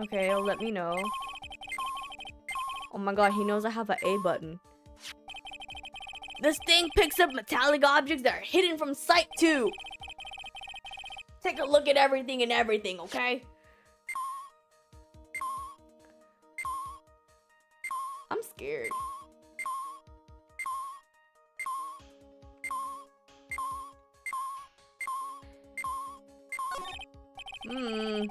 Okay, it'll let me know. Oh my god, he knows I have an A button. This thing picks up metallic objects that are hidden from sight too. Take a look at everything and everything, okay? I'm scared. Hey.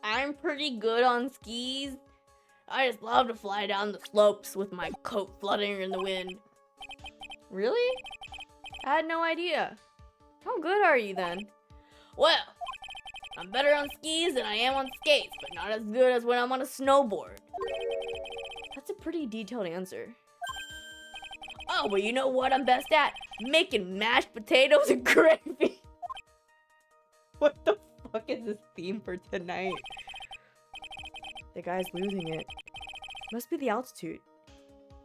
I'm pretty good on skis. I just love to fly down the slopes with my coat fluttering in the wind. Really? I had no idea. How good are you then? Well, I'm better on skis than I am on skates, but not as good as when I'm on a snowboard. That's a pretty detailed answer. Oh, well, you know what I'm best at? Making mashed potatoes and gravy. What the fuck is this theme for tonight? The guy's losing it. Must be the altitude.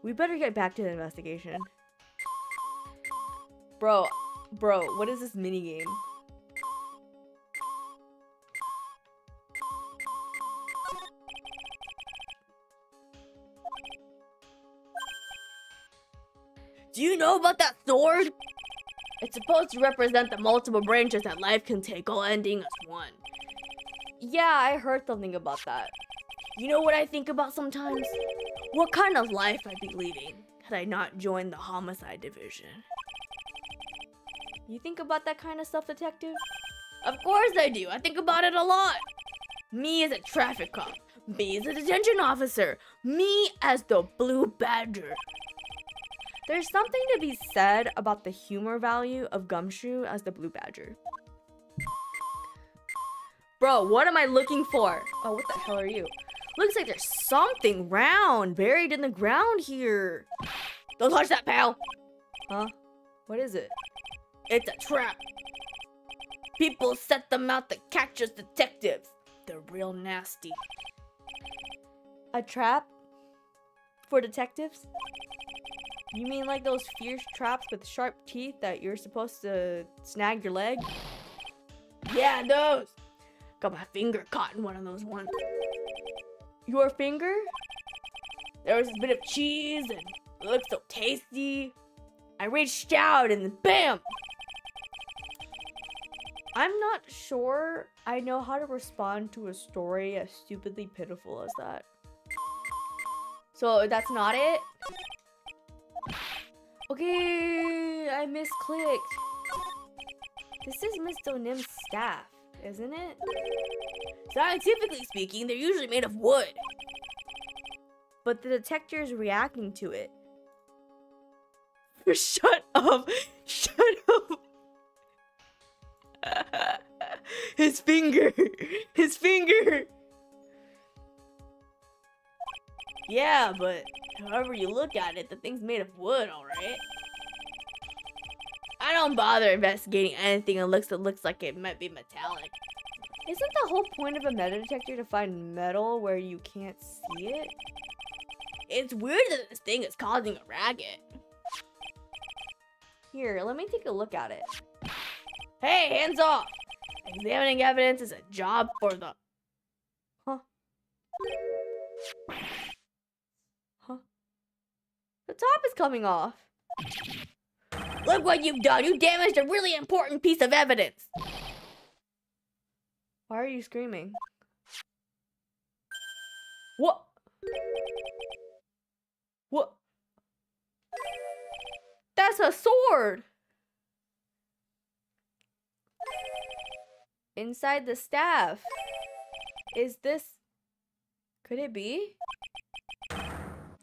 We better get back to the investigation. Bro, what is this minigame? Do you know about that sword? It's supposed to represent the multiple branches that life can take, all ending as one. Yeah, I heard something about that. You know what I think about sometimes? What kind of life I'd be leading had I not joined the homicide division. You think about that kind of stuff, detective? Of course I do. I think about it a lot. Me as a traffic cop. Me as a detention officer. Me as the Blue Badger. There's something to be said about the humor value of Gumshoe as the Blue Badger. Bro, what am I looking for? Oh, what the hell are you? Looks like there's something round buried in the ground here. Don't touch that, pal. Huh? What is it? It's a trap. People set them out to catch us detectives. They're real nasty. A trap? For detectives? You mean like those fierce traps with sharp teeth that you're supposed to snag your leg? Yeah, those! Got my finger caught in one of those ones. Your finger? There was a bit of cheese and it looked so tasty. I reached out and BAM! I'm not sure I know how to respond to a story as stupidly pitiful as that. So that's not it? Okay, I misclicked. This is Mr. Nim's staff, isn't it? Scientifically speaking, they're usually made of wood. But the detector is reacting to it. Shut up! Shut up! His finger! His finger! Yeah, but however you look at it, the thing's made of wood, alright? I don't bother investigating anything that looks like it might be metallic. Isn't the whole point of a metal detector to find metal where you can't see it? It's weird that this thing is causing a racket. Here, let me take a look at it. Hey, hands off! Examining evidence is a job for the... Huh? Huh? The top is coming off. Look what you've done! You damaged a really important piece of evidence! Why are you screaming? What? What? That's a sword! Inside the staff. Is this... Could it be?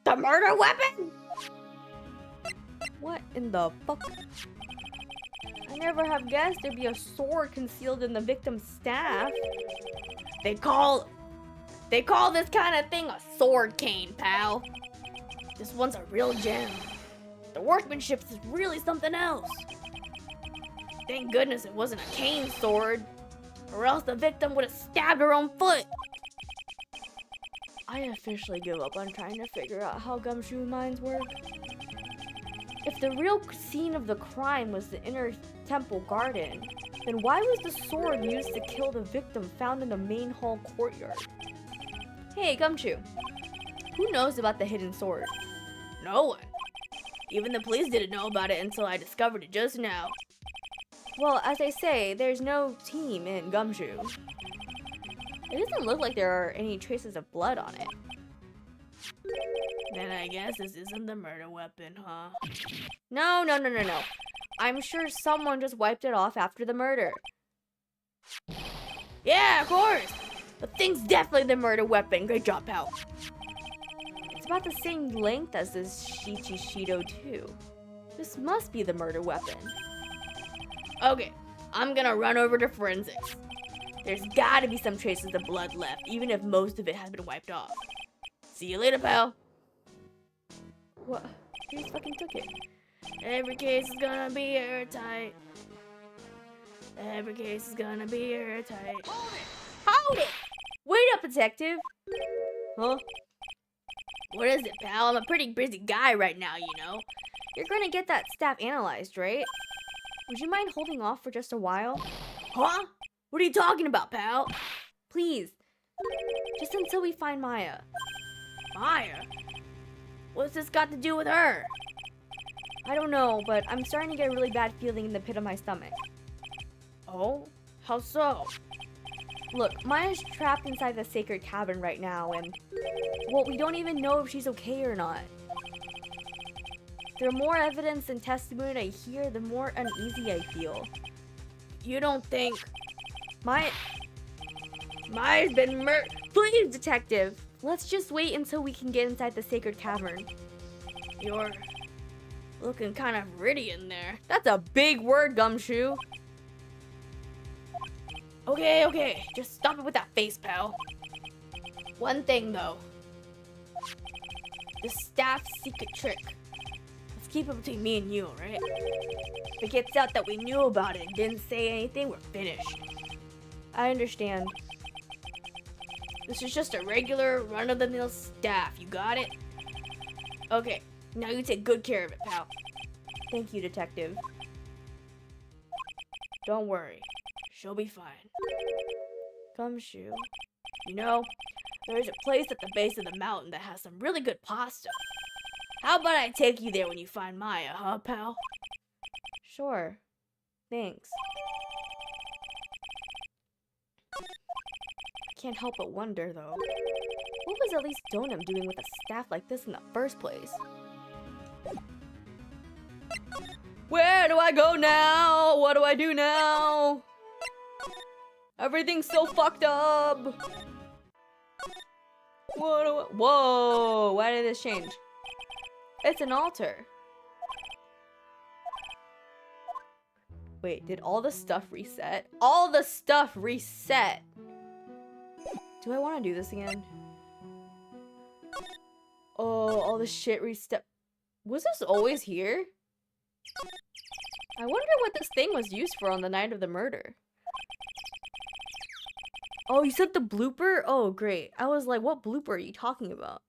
The murder weapon? What in the fuck? I never have guessed there'd be a sword concealed in the victim's staff. They call this kind of thing a sword cane, pal. This one's a real gem. The workmanship is really something else. Thank goodness it wasn't a cane sword, or else the victim would have stabbed her own foot. I officially give up on trying to figure out how gumshoe minds work. If the real scene of the crime was the inner temple garden, then why was the sword used to kill the victim found in the main hall courtyard? Hey, Gumshoe. Who knows about the hidden sword? No one. Even the police didn't know about it until I discovered it just now. Well, as I say, there's no team in Gumshoe. It doesn't look like there are any traces of blood on it. Then I guess this isn't the murder weapon, huh? No. I'm sure someone just wiped it off after the murder. Yeah, of course! The thing's definitely the murder weapon. Great job, pal. It's about the same length as this Shichishido, too. This must be the murder weapon. Okay, I'm gonna run over to forensics. There's gotta be some traces of blood left, even if most of it has been wiped off. See you later, pal. What? He just fucking took it. Every case is gonna be airtight. Every case is gonna be airtight. Hold it! Wait up, detective! Huh? What is it, pal? I'm a pretty busy guy right now, you know. You're gonna get that staff analyzed, right? Would you mind holding off for just a while? Huh? What are you talking about, pal? Please. Just until we find Maya. Maya? What's this got to do with her? I don't know, but I'm starting to get a really bad feeling in the pit of my stomach. Oh? How so? Look, Maya's trapped inside the sacred cabin right now, and... well, we don't even know if she's okay or not. The more evidence and testimony I hear, the more uneasy I feel. You don't think... Maya's been Please, detective! Let's just wait until we can get inside the sacred cavern. You're... looking kind of pretty in there. That's a big word, Gumshoe. Okay. Just stop it with that face, pal. One thing, though. The staff's secret trick. Let's keep it between me and you, right? If it gets out that we knew about it and didn't say anything, we're finished. I understand. This is just a regular run-of-the-mill staff. You got it? Okay. Now you take good care of it, pal. Thank you, detective. Don't worry. She'll be fine. Gumshoe. You know, there's a place at the base of the mountain that has some really good pasta. How about I take you there when you find Maya, huh, pal? Sure. Thanks. I can't help but wonder, though. What was Elise Donum doing with a staff like this in the first place? Where do I go now? What do I do now? Everything's so fucked up. Whoa, why did this change? It's an altar. Wait, did all the stuff reset? All the stuff reset! Do I want to do this again? Oh, all the shit reset. Was this always here? I wonder what this thing was used for on the night of the murder. Oh, you said the blooper? Oh, great. I was like, what blooper are you talking about?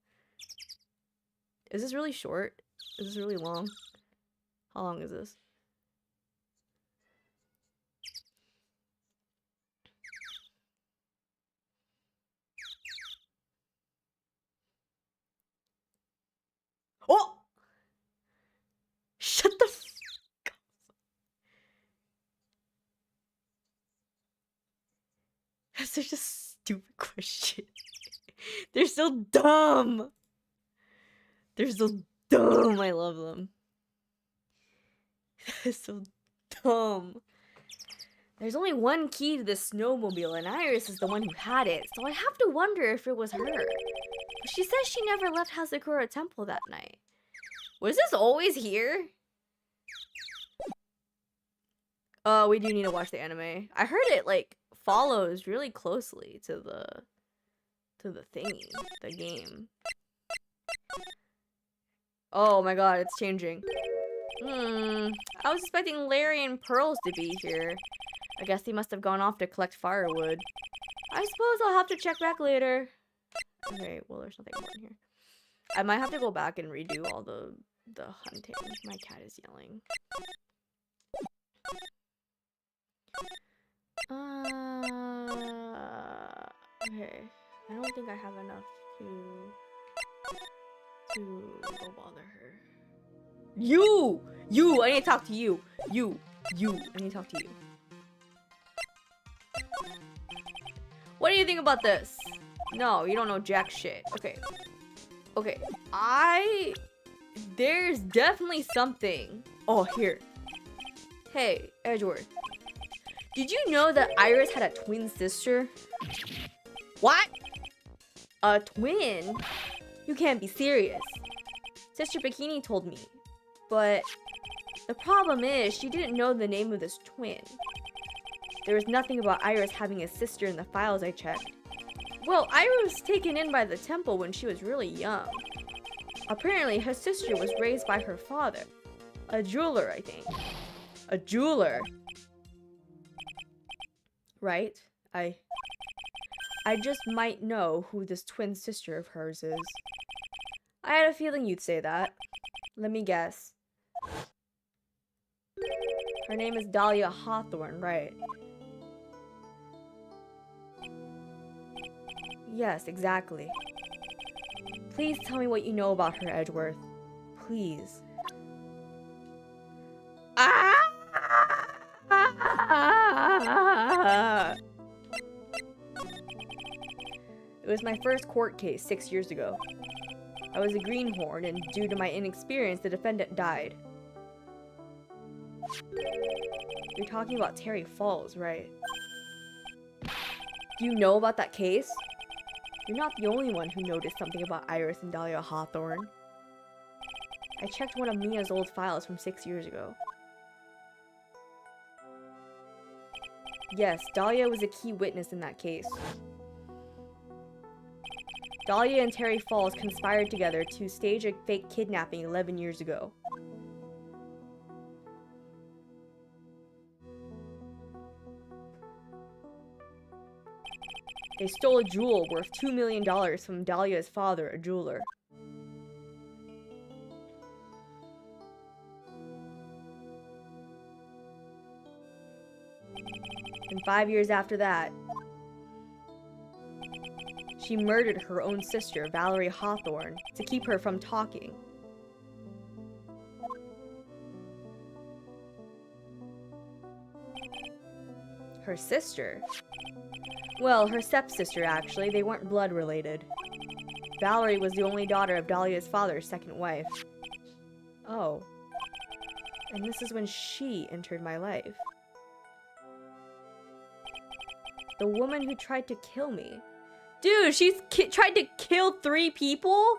Is this really short? Is this really long? How long is this? Oh! Shut the f- That's such a stupid question. They're so dumb. They're so dumb. I love them. They're so dumb. There's only one key to this snowmobile, and Iris is the one who had it, so I have to wonder if it was her. But she says she never left Hazakura Temple that night. Was this always here? Oh, we do need to watch the anime. I heard it, like, follows really closely to the thingy, the game. Oh my god, it's changing. I was expecting Larry and Pearls to be here. I guess he must have gone off to collect firewood. I suppose I'll have to check back later. Okay, well, there's nothing important here. I might have to go back and redo all the hunting. My cat is yelling. Okay. I don't think I have enough to go bother her. You! I need to talk to you. You! I need to talk to you. What do you think about this? No, you don't know jack shit. Okay. There's definitely something. Oh, here. Hey, Edgeworth. Did you know that Iris had a twin sister? What? A twin? You can't be serious. Sister Bikini told me. But the problem is, she didn't know the name of this twin. There was nothing about Iris having a sister in the files I checked. Well, Iris was taken in by the temple when she was really young. Apparently, her sister was raised by her father. A jeweler, I think. A jeweler. Right? I just might know who this twin sister of hers is. I had a feeling you'd say that. Let me guess. Her name is Dahlia Hawthorne, right? Yes, exactly. Please tell me what you know about her, Edgeworth. Please. It was my first court case 6 years ago. I was a greenhorn, and due to my inexperience, the defendant died. You're talking about Terry Falls, right? Do you know about that case? You're not the only one who noticed something about Iris and Dahlia Hawthorne. I checked one of Mia's old files from 6 years ago. Yes, Dahlia was a key witness in that case. Dahlia and Terry Falls conspired together to stage a fake kidnapping 11 years ago. They stole a jewel worth $2 million from Dahlia's father, a jeweler. And 5 years after that, she murdered her own sister, Valerie Hawthorne, to keep her from talking. Her sister? Well, her stepsister, actually. They weren't blood related. Valerie was the only daughter of Dahlia's father's second wife. Oh. And this is when she entered my life. The woman who tried to kill me. Dude, she's tried to kill 3 people?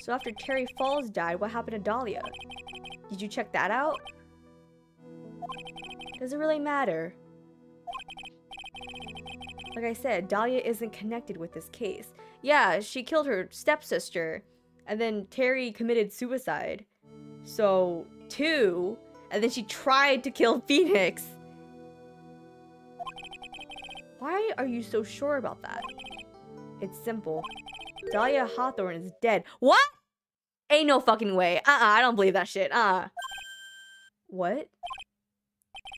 So after Terry Falls died, what happened to Dahlia? Did you check that out? Does it really matter? Like I said, Dahlia isn't connected with this case. Yeah, she killed her stepsister, and then Terry committed suicide. So, 2, and then she tried to kill Phoenix. Why are you so sure about that? It's simple. Dahlia Hawthorne is dead. What? Ain't no fucking way. I don't believe that shit. What?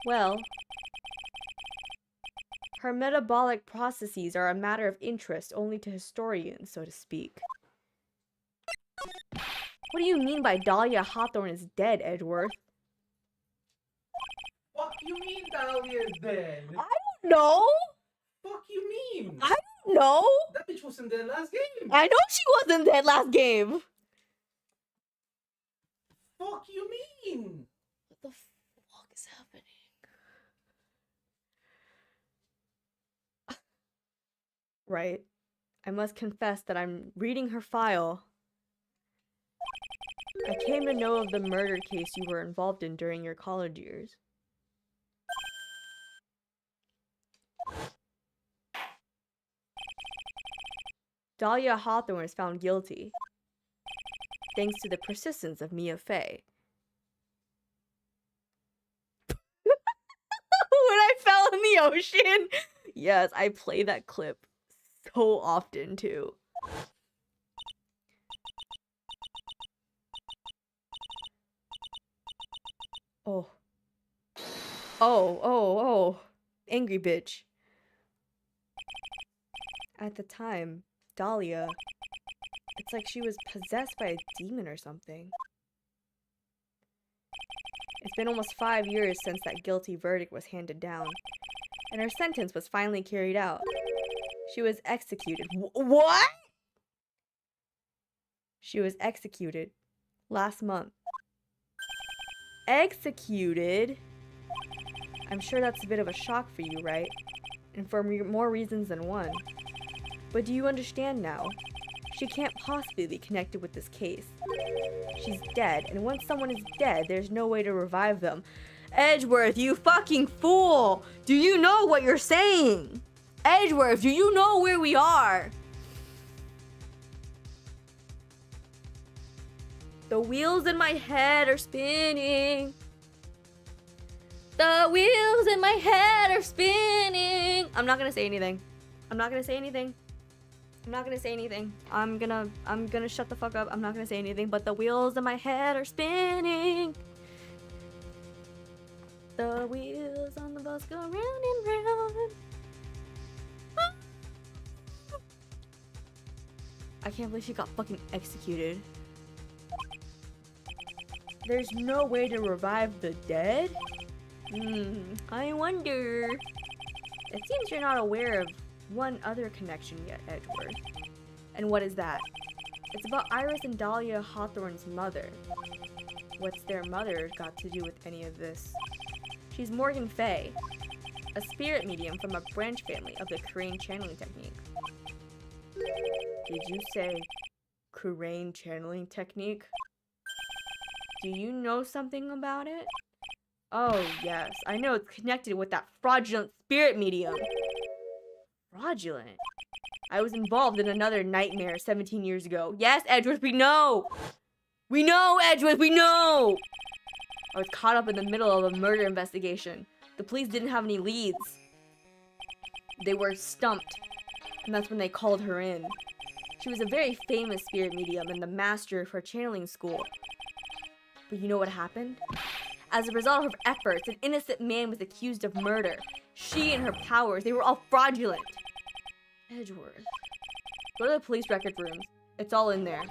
Well, her metabolic processes are a matter of interest only to historians, so to speak. What do you mean by Dahlia Hawthorne is dead, Edgeworth? Fuck you mean Dahlia is dead? I don't know! Fuck you mean? I don't know! That bitch wasn't dead last game. I know she wasn't dead last game! fuck you mean? What the fuck is happening? Right. I must confess that I'm reading her file. I came to know of the murder case you were involved in during your college years. Dahlia Hawthorne is found guilty, thanks to the persistence of Mia Fey. When I fell in the ocean! Yes, I play that clip so often, too. Oh. Oh. Angry bitch. At the time, Dahlia, it's like she was possessed by a demon or something. It's been almost 5 years since that guilty verdict was handed down, and her sentence was finally carried out. She was executed. What? She was executed last month. Executed? I'm sure that's a bit of a shock for you, right? And for more reasons than one. But do you understand now? She can't possibly be connected with this case. She's dead, and once someone is dead, there's no way to revive them. Edgeworth, you fucking fool! Do you know what you're saying? Edgeworth, do you know where we are? The wheels in my head are spinning. The wheels in my head are spinning. I'm not gonna say anything. I'm gonna shut the fuck up. I'm not gonna say anything, but the wheels in my head are spinning. The wheels on the bus go round and round. I can't believe she got fucking executed. There's no way to revive the dead? I wonder. It seems you're not aware of one other connection yet, Edgeworth. And what is that? It's about Iris and Dahlia Hawthorne's mother. What's their mother got to do with any of this? She's Morgan Fay, a spirit medium from a branch family of the Crane channeling technique. Did you say Crane channeling technique? Do you know something about it? Oh, yes. I know it's connected with that fraudulent spirit medium. Fraudulent? I was involved in another nightmare 17 years ago. Yes, Edgeworth, we know! We know, Edgeworth, we know! I was caught up in the middle of a murder investigation. The police didn't have any leads. They were stumped, and that's when they called her in. She was a very famous spirit medium and the master of her channeling school. But you know what happened? As a result of her efforts, an innocent man was accused of murder. She and her powers, they were all fraudulent. Edgeworth. Go to the police record rooms. It's all in there.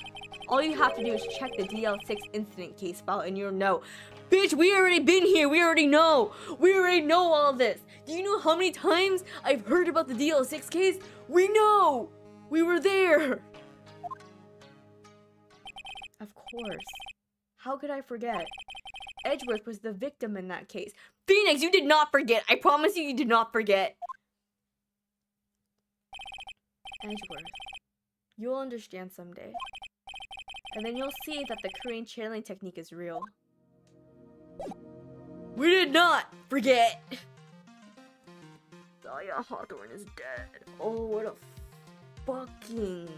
All you have to do is check the DL6 incident case file and you'll know. Bitch, we already been here. We already know. We already know all of this. Do you know how many times I've heard about the DL6 case? We know. We were there. Of course. How could I forget? Edgeworth was the victim in that case. Phoenix, you did not forget. I promise you, you did not forget. Edgeworth, you'll understand someday. And then you'll see that the Korean channeling technique is real. We did not forget. Dahlia Hawthorne is dead. Oh, what a fucking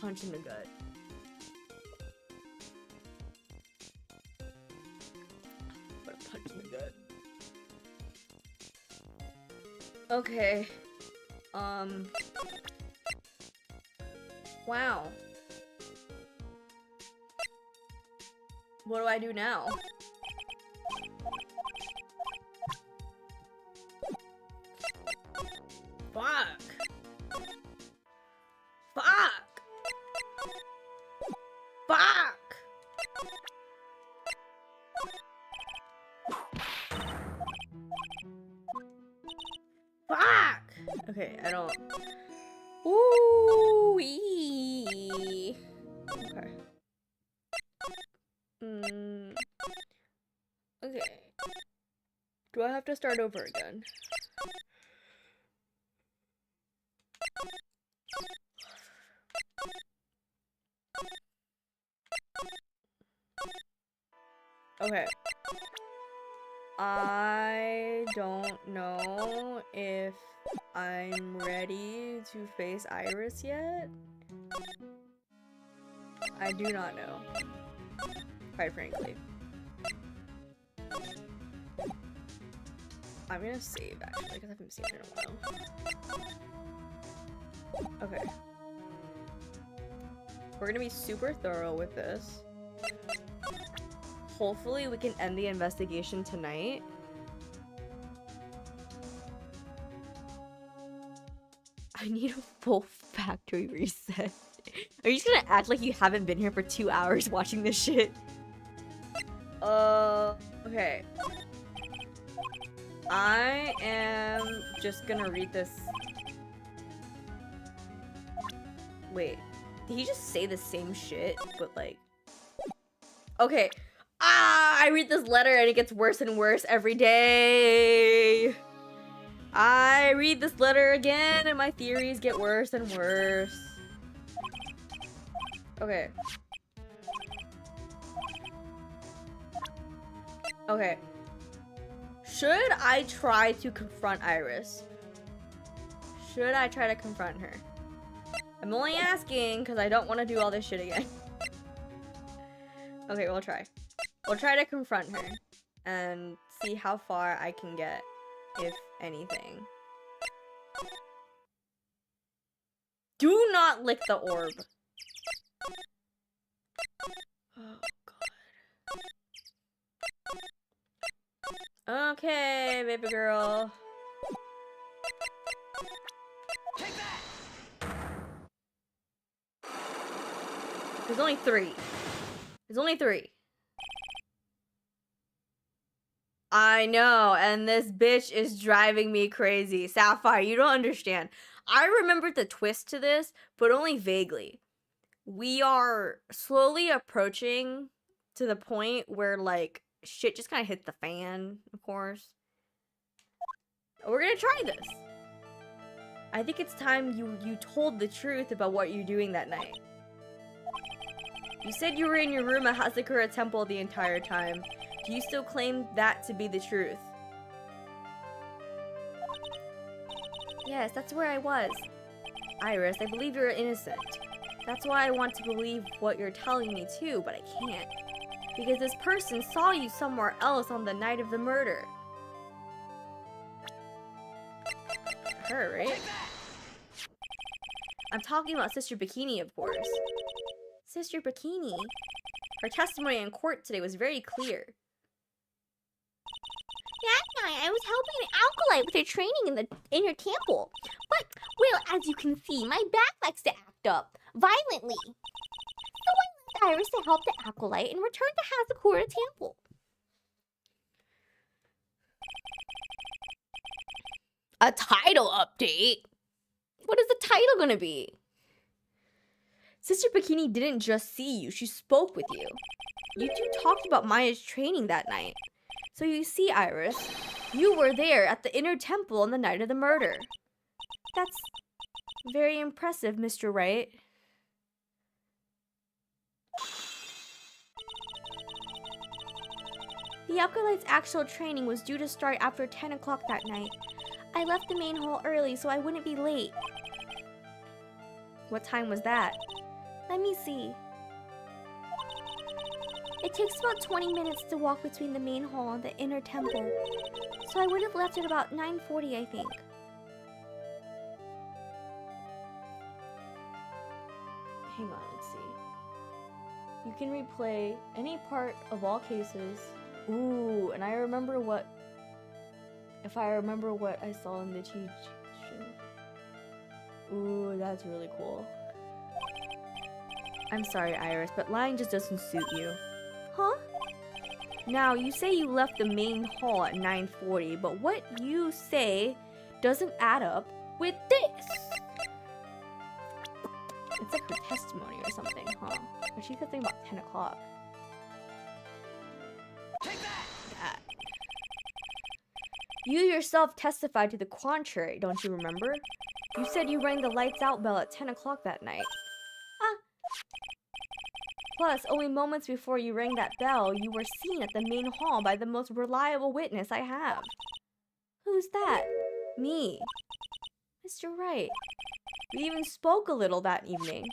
punch in the gut. What a punch in the gut. Okay. Wow. What do I do now? Fuck. Fuck. Fuck. Fuck. Okay, I don't. Ooh. Okay. Do I have to start over again? Okay. I don't know if I'm ready to face Iris yet. I do not know. Quite frankly. I'm gonna save actually, because I haven't saved in a while. Okay. We're gonna be super thorough with this. Hopefully we can end the investigation tonight. I need a full factory reset. Are you just gonna act like you haven't been here for 2 hours watching this shit? Okay. I am just gonna read this. Wait, did he just say the same shit, but like... Okay. I read this letter and it gets worse and worse every day. I read this letter again and my theories get worse and worse. Okay. Okay. Should I try to confront Iris? Should I try to confront her? I'm only asking because I don't want to do all this shit again. Okay, we'll try. We'll try to confront her and see how far I can get, if anything. Do not lick the orb. Oh, God. Okay, baby girl. Take that! There's only 3. There's only 3. I know, and this bitch is driving me crazy. Sapphire, you don't understand. I remember the twist to this, but only vaguely. We are slowly approaching to the point where, like, shit just kind of hit the fan, of course. We're gonna try this. I think it's time you told the truth about what you're doing that night. You said you were in your room at Hazakura Temple the entire time. Do you still claim that to be the truth? Yes, that's where I was. Iris, I believe you're innocent. That's why I want to believe what you're telling me too, but I can't. Because this person saw you somewhere else on the night of the murder. Her, right? I'm talking about Sister Bikini, of course. Sister Bikini? Her testimony in court today was very clear. That night, I was helping an acolyte with her training in her temple. But, well, as you can see, my back likes to act up violently. So I left Iris to help the acolyte and returned to Hazakura Temple. A title update? What is the title gonna be? Sister Bikini didn't just see you, she spoke with you. You two talked about Maya's training that night. So you see, Iris, you were there at the inner temple on the night of the murder. That's very impressive, Mr. Wright. The acolyte's actual training was due to start after 10 o'clock that night. I left the main hall early so I wouldn't be late. What time was that? Let me see. It takes about 20 minutes to walk between the main hall and the inner temple. So I would have left at about 9:40, I think. Hang on, let's see. You can replay any part of all cases. Ooh, and I remember what... If I remember what I saw in the teaching. Ooh, that's really cool. I'm sorry, Iris, but lying just doesn't suit you. Huh? Now, you say you left the main hall at 9:40, but what you say doesn't add up with this. It's like her testimony or something, huh? But she said something about 10 o'clock. Take that! You yourself testified to the contrary, don't you remember? You said you rang the lights out bell at 10 o'clock that night. Ah. Plus, only moments before you rang that bell, you were seen at the main hall by the most reliable witness I have. Who's that? Me. Mr. Wright. We even spoke a little that evening.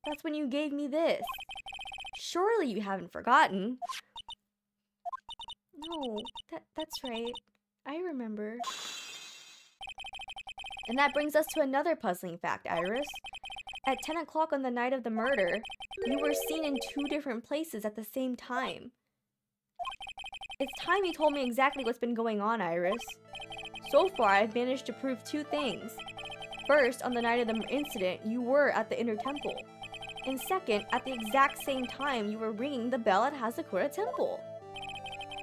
That's when you gave me this. Surely you haven't forgotten. No, that's right. I remember. And that brings us to another puzzling fact, Iris. At 10 o'clock on the night of the murder, you were seen in 2 different places at the same time. It's time you told me exactly what's been going on, Iris. So far, I've managed to prove 2 things. First, on the night of the incident, you were at the Inner Temple. And second, at the exact same time, you were ringing the bell at Hazakura Temple.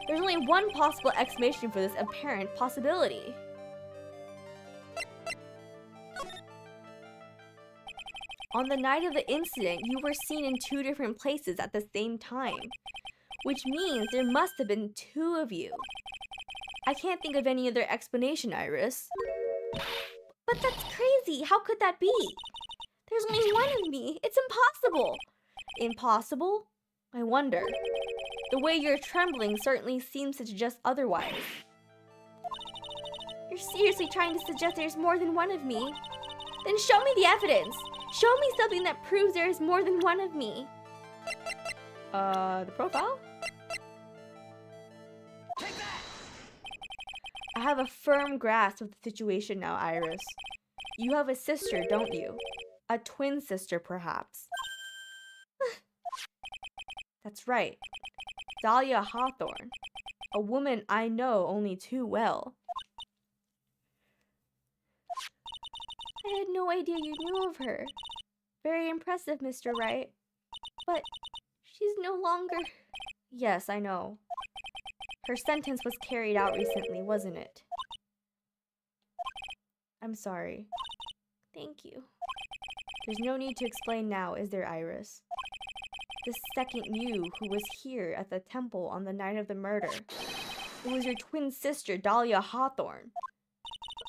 There's only one possible explanation for this apparent possibility. On the night of the incident, you were seen in 2 different places at the same time, which means there must have been 2 of you. I can't think of any other explanation, Iris. But that's crazy. How could that be? There's only one of me. It's impossible. Impossible? I wonder. The way you're trembling certainly seems to suggest otherwise. You're seriously trying to suggest there's more than one of me? Then show me the evidence. Show me something that proves there is more than one of me. The profile? Take that! I have a firm grasp of the situation now, Iris. You have a sister, don't you? A twin sister, perhaps. That's right. Dahlia Hawthorne. A woman I know only too well. I had no idea you knew of her. Very impressive, Mr. Wright. But she's no longer... Yes, I know. Her sentence was carried out recently, wasn't it? I'm sorry. Thank you. There's no need to explain now, is there, Iris? The second you who was here at the temple on the night of the murder. It was your twin sister, Dahlia Hawthorne.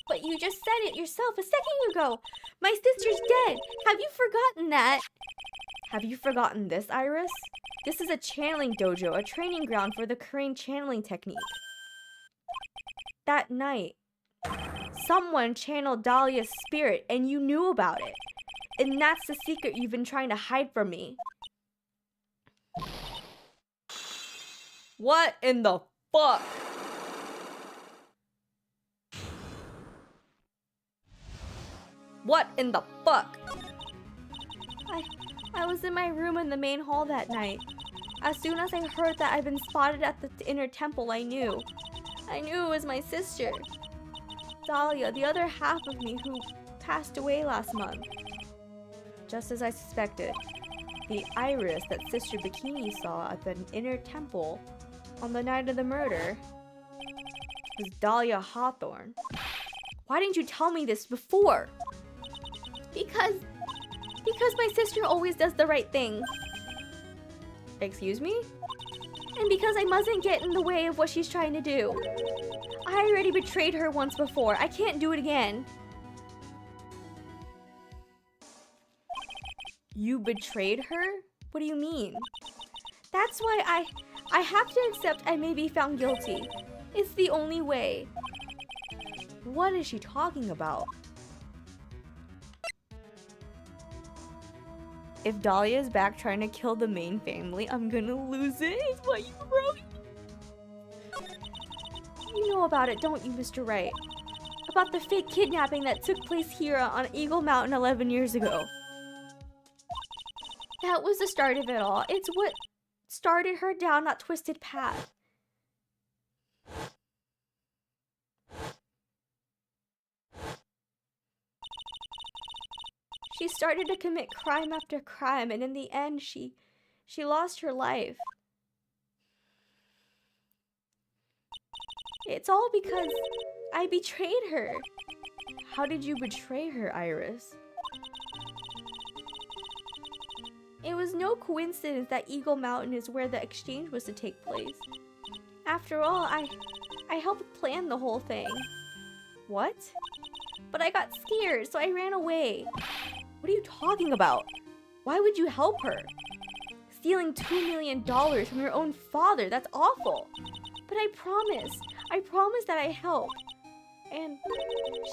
But you just said it yourself a second ago. My sister's dead. Have you forgotten that? Have you forgotten this, Iris? This is a channeling dojo, a training ground for the Crane channeling technique. That night, someone channeled Dahlia's spirit and you knew about it. And that's the secret you've been trying to hide from me. What in the fuck? What in the fuck? I was in my room in the main hall that night. As soon as I heard that I'd been spotted at the Inner Temple, I knew. I knew it was my sister. Dahlia, the other half of me who passed away last month. Just as I suspected, the Iris that Sister Bikini saw at the Inner Temple on the night of the murder was Dahlia Hawthorne. Why didn't you tell me this before? Because my sister always does the right thing. Excuse me? And because I mustn't get in the way of what she's trying to do. I already betrayed her once before. I can't do it again. You betrayed her? What do you mean? That's why I have to accept I may be found guilty. It's the only way. What is she talking about? If Dahlia is back trying to kill the main family, I'm gonna lose it. It's what you wrote. You know about it, don't you, Mr. Wright? About the fake kidnapping that took place here on Eagle Mountain 11 years ago. That was the start of it all. It's what started her down that twisted path. She started to commit crime after crime, and in the end, she lost her life. It's all because I betrayed her. How did you betray her, Iris? It was no coincidence that Eagle Mountain is where the exchange was to take place. After all, I I helped plan the whole thing. What? But I got scared, so I ran away. What are you talking about? Why would you help her? Stealing $2 million from your own father, that's awful. But I promised that I helped. And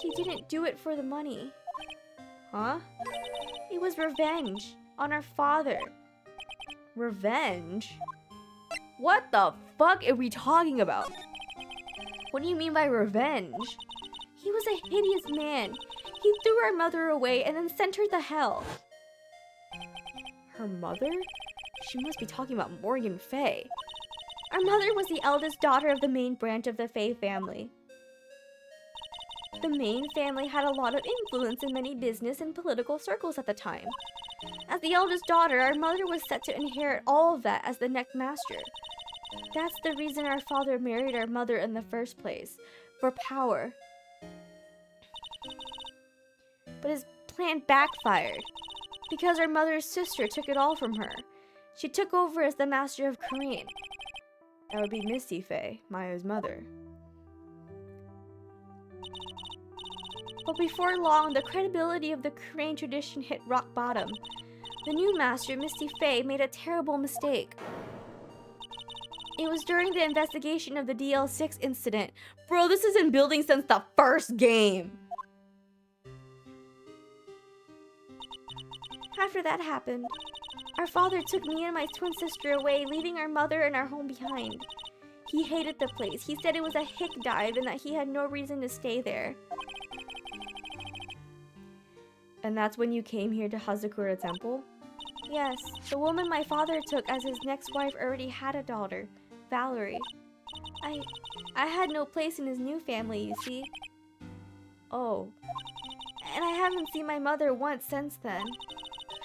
she didn't do it for the money. Huh? It was revenge on our father. Revenge? What the fuck are we talking about? What do you mean by revenge? He was a hideous man. He threw our mother away and then sent her to hell. Her mother? She must be talking about Morgan Fay. Our mother was the eldest daughter of the main branch of the Fay family. The main family had a lot of influence in many business and political circles at the time. As the eldest daughter, our mother was set to inherit all of that as the next master. That's the reason our father married our mother in the first place, for power. But his plan backfired, because our mother's sister took it all from her. She took over as the master of Korean. That would be Misty Fay, Maya's mother. But before long, the credibility of the Korean tradition hit rock bottom. The new master, Misty Fay, made a terrible mistake. It was during the investigation of the DL6 incident. Bro, this has been building since the first game. After that happened, our father took me and my twin sister away, leaving our mother and our home behind. He hated the place. He said it was a hick dive and that he had no reason to stay there. And that's when you came here to Hazakura Temple? Yes, the woman my father took as his next wife already had a daughter, Valerie. I had no place in his new family, you see. Oh. And I haven't seen my mother once since then.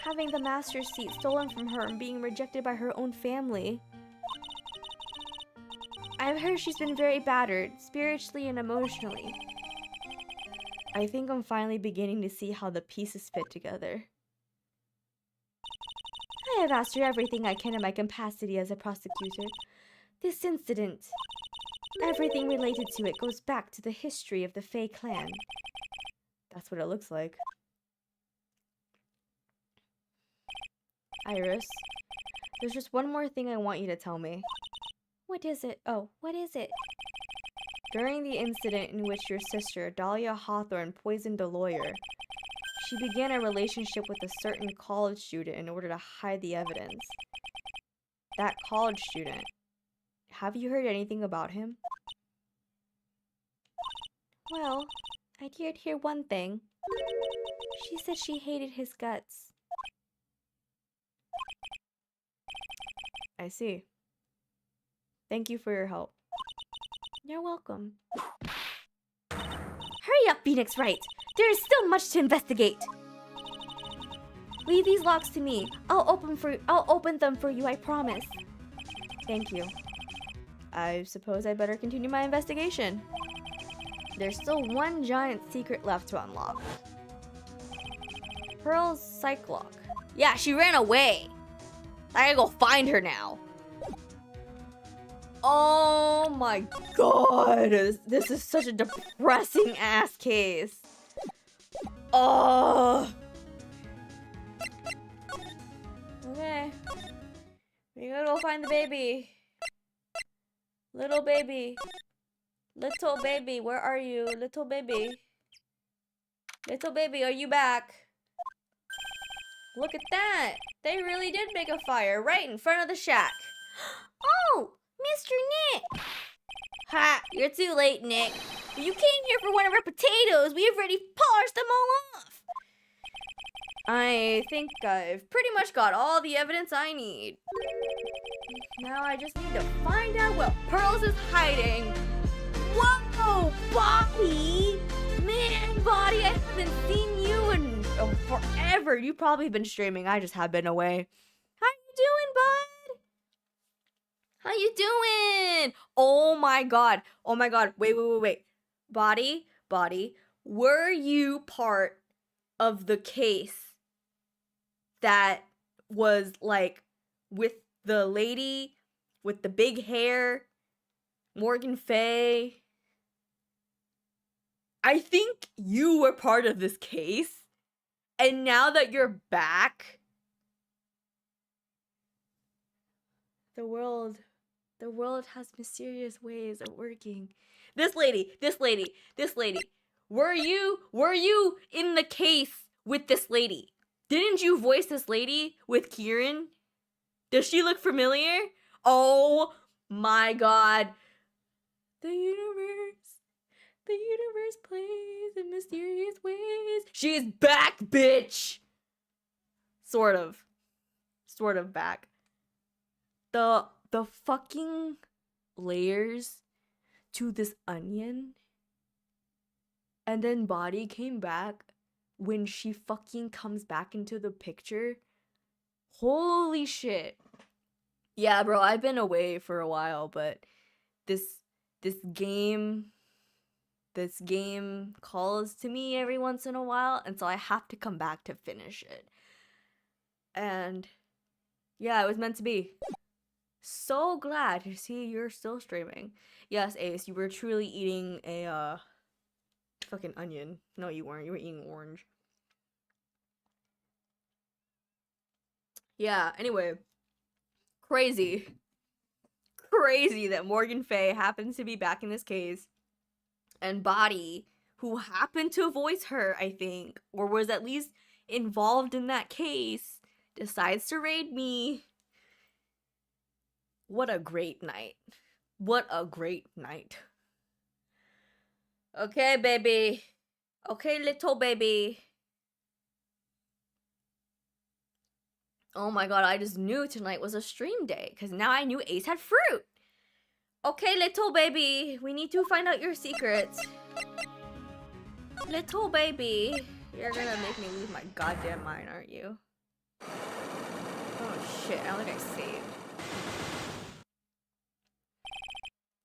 Having the master's seat stolen from her and being rejected by her own family. I've heard she's been very battered, spiritually and emotionally. I think I'm finally beginning to see how the pieces fit together. I have asked her everything I can in my capacity as a prosecutor. This incident, everything related to it goes back to the history of the Fay clan. That's what it looks like. Iris, there's just one more thing I want you to tell me. What is it? Oh, what is it? During the incident in which your sister, Dahlia Hawthorne, poisoned a lawyer, she began a relationship with a certain college student in order to hide the evidence. That college student, have you heard anything about him? Well, I did hear one thing. She said she hated his guts. I see. Thank you for your help. You're welcome. Hurry up, Phoenix Wright! There is still much to investigate! Leave these locks to me. I'll open them for you, I promise. Thank you. I suppose I better continue my investigation. There's still one giant secret left to unlock. Pearl's psych lock. Yeah, she ran away! I gotta go find her now. Oh my god! This is such a depressing ass case. Oh. Okay. We gotta go find the baby. Little baby. Little baby, where are you? Little baby. Little baby, are you back? Look at that! They really did make a fire right in front of the shack. Oh! Mr. Nick! Ha! You're too late, Nick. You came here for one of our potatoes! We have already polished them all off! I think I've pretty much got all the evidence I need. Now I just need to find out what Pearls is hiding. Whoa! Bobby! Man, Bobby, I haven't seen you in forever. You've probably been streaming. I just have been away. How you doing, bud? How you doing? Oh my god. Oh my god. Wait. Body, were you part of the case that was like with the lady with the big hair, Morgan Fay? I think you were part of this case, and now that you're back, the world has mysterious ways of working. This lady, were you in the case with this lady? Didn't you voice this lady with Kieran? Does she look familiar? Oh my god. The universe plays in mysterious ways. She's back, bitch! Sort of back. The fucking layers to this onion, and then body came back when she fucking comes back into the picture. Holy shit. Yeah, bro, I've been away for a while, but this game calls to me every once in a while, and so I have to come back to finish it. And yeah, it was meant to be. So glad to see you're still streaming. Yes, Ace, you were truly eating a fucking onion. No, you weren't. You were eating orange. Yeah, anyway. Crazy that Morgan Fay happens to be back in this case. And Body, who happened to voice her, I think, or was at least involved in that case, decides to raid me. What a great night. What a great night. Okay, baby. Okay, little baby. Oh my god, I just knew tonight was a stream day, because now I knew Ace had fruit. Okay, little baby, we need to find out your secrets. Little baby, you're gonna make me lose my goddamn mind, aren't you? Oh shit, I don't think I saved.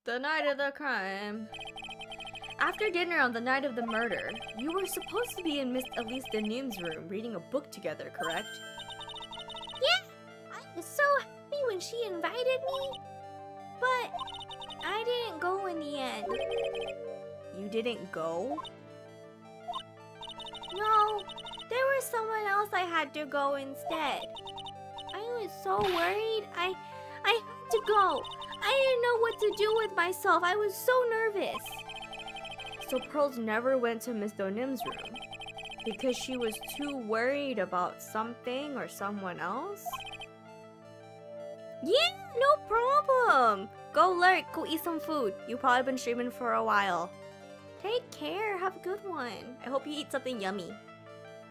The night of the crime. After dinner on the night of the murder, you were supposed to be in Miss Elise Denim's room reading a book together, correct? Yeah, I was so happy when she invited me, but I didn't go in the end. You didn't go? No, there was someone else I had to go instead. I was so worried. I had to go. I didn't know what to do with myself. I was so nervous. So Pearls never went to Miss Donim's room because she was too worried about something or someone else? Yeah, no problem. Go lurk, go eat some food. You've probably been streaming for a while. Take care. Have a good one. I hope you eat something yummy.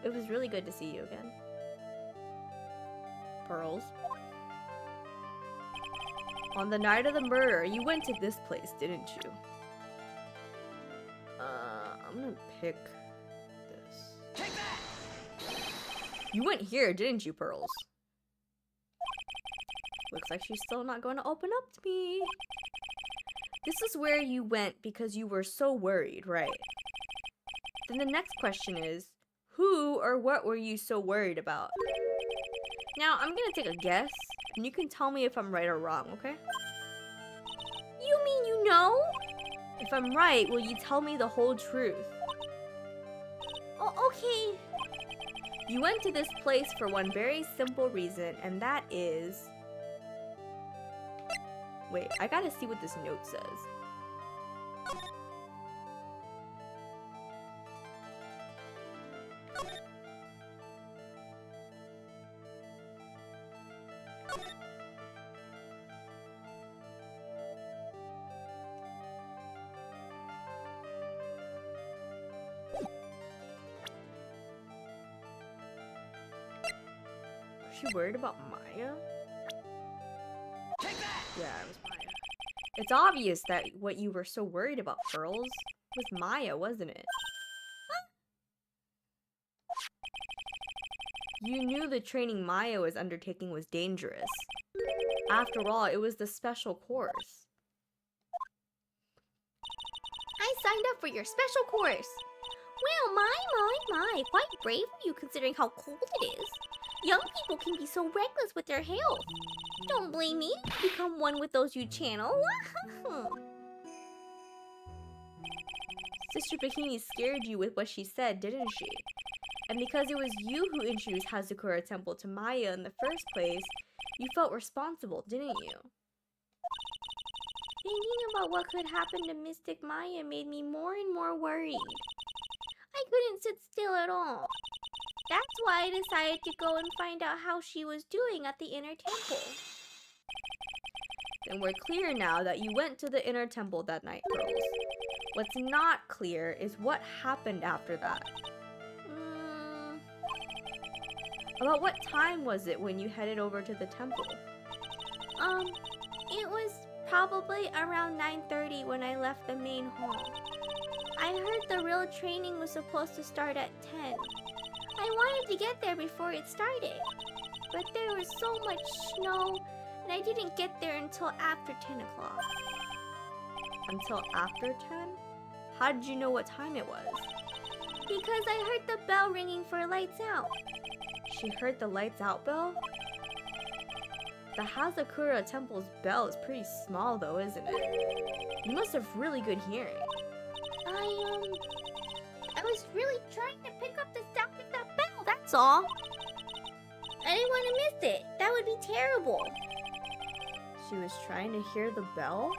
It was really good to see you again. Pearls. On the night of the murder, you went to this place, didn't you? I'm gonna pick this. Take that! You went here, didn't you, Pearls? Looks like she's still not going to open up to me. This is where you went because you were so worried, right? Then the next question is, who or what were you so worried about? Now, I'm gonna take a guess, and you can tell me if I'm right or wrong, okay? You mean you know? If I'm right, will you tell me the whole truth? Oh, okay. You went to this place for one very simple reason, and that is... Wait, I gotta see what this note says. Was she worried about Maya? Take that! Yeah, it was Maya. It's obvious that what you were so worried about, Pearls, was Maya, wasn't it? You knew the training Maya was undertaking was dangerous. After all, it was the special course. I signed up for your special course. Well, my, quite brave of you considering how cold it is. Young people can be so reckless with their health. Don't blame me. Become one with those you channel. Sister Bikini scared you with what she said, didn't she? And because it was you who introduced Hazakura Temple to Maya in the first place, you felt responsible, didn't you? Thinking about what could happen to Mystic Maya made me more and more worried. I couldn't sit still at all. That's why I decided to go and find out how she was doing at the inner temple. Then we're clear now that you went to the inner temple that night, Pearls. What's not clear is what happened after that. About what time was it when you headed over to the temple? It was probably around 9:30 when I left the main hall. I heard the real training was supposed to start at 10. I wanted to get there before it started, but there was so much snow, and I didn't get there until after 10 o'clock. Until after 10? How did you know what time it was? Because I heard the bell ringing for lights out. She heard the lights out bell? The Hazakura Temple's bell is pretty small though, isn't it? You must have really good hearing. I was really trying to pick up the sound of that bell, that's all. I didn't want to miss it. That would be terrible. She was trying to hear the bell?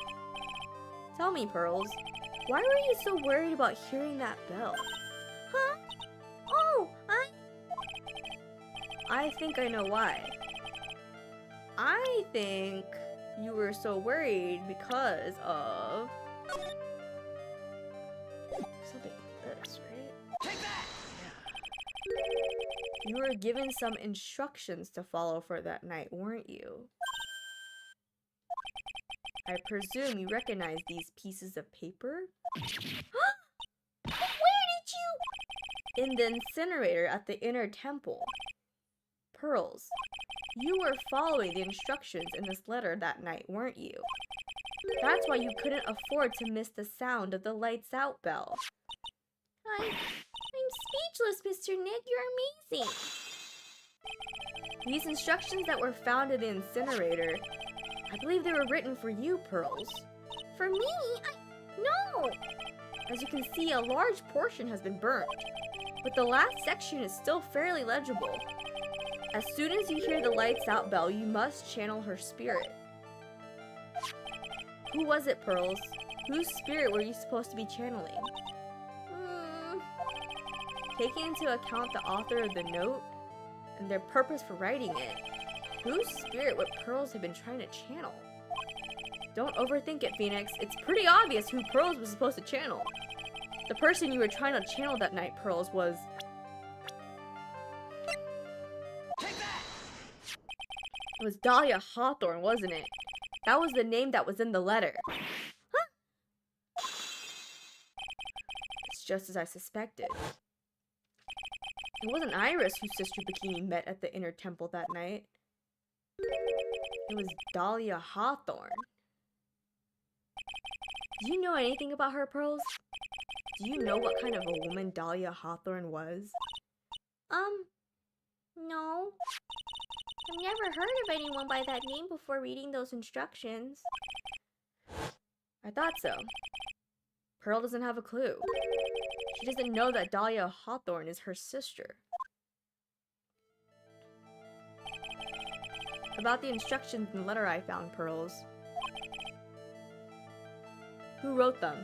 Tell me, Pearls, why were you so worried about hearing that bell? Huh? Oh, I think I know why. I think you were so worried because of something like this, right? Take that! You were given some instructions to follow for that night, weren't you? I presume you recognize these pieces of paper? where did you? In the incinerator at the inner temple. Pearls, you were following the instructions in this letter that night, weren't you? That's why you couldn't afford to miss the sound of the lights out bell. I'm speechless, Mr. Nick. You're amazing. These instructions that were found in the incinerator, I believe they were written for you, Pearls. For me? No! As you can see, a large portion has been burnt, but the last section is still fairly legible. As soon as you hear the lights out bell, you must channel her spirit. Who was it, Pearls? Whose spirit were you supposed to be channeling? Taking into account the author of the note and their purpose for writing it, whose spirit would Pearls have been trying to channel? Don't overthink it, Phoenix. It's pretty obvious who Pearls was supposed to channel. The person you were trying to channel that night, Pearls, was... It was Dahlia Hawthorne, wasn't it? That was the name that was in the letter. Huh? It's just as I suspected. It wasn't Iris who Sister Bikini met at the inner temple that night. It was Dahlia Hawthorne. Do you know anything about her, Pearls? Do you know what kind of a woman Dahlia Hawthorne was? No. I've never heard of anyone by that name before reading those instructions. I thought so. Pearl doesn't have a clue. She doesn't know that Dahlia Hawthorne is her sister. About the instructions in the letter I found, Pearls. Who wrote them?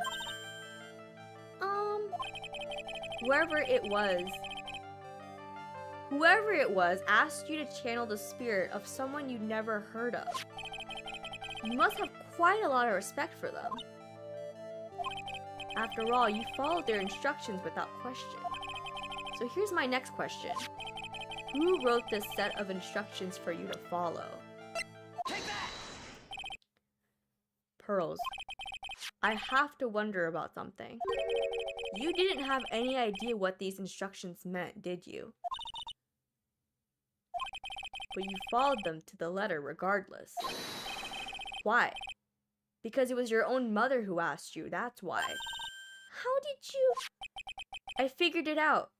Whoever it was asked you to channel the spirit of someone you'd never heard of. You must have quite a lot of respect for them. After all, you followed their instructions without question. So here's my next question. Who wrote this set of instructions for you to follow? Take that! Pearls, I have to wonder about something. You didn't have any idea what these instructions meant, did you? But you followed them to the letter regardless. Why? Because it was your own mother who asked you, that's why. How did you... I figured it out.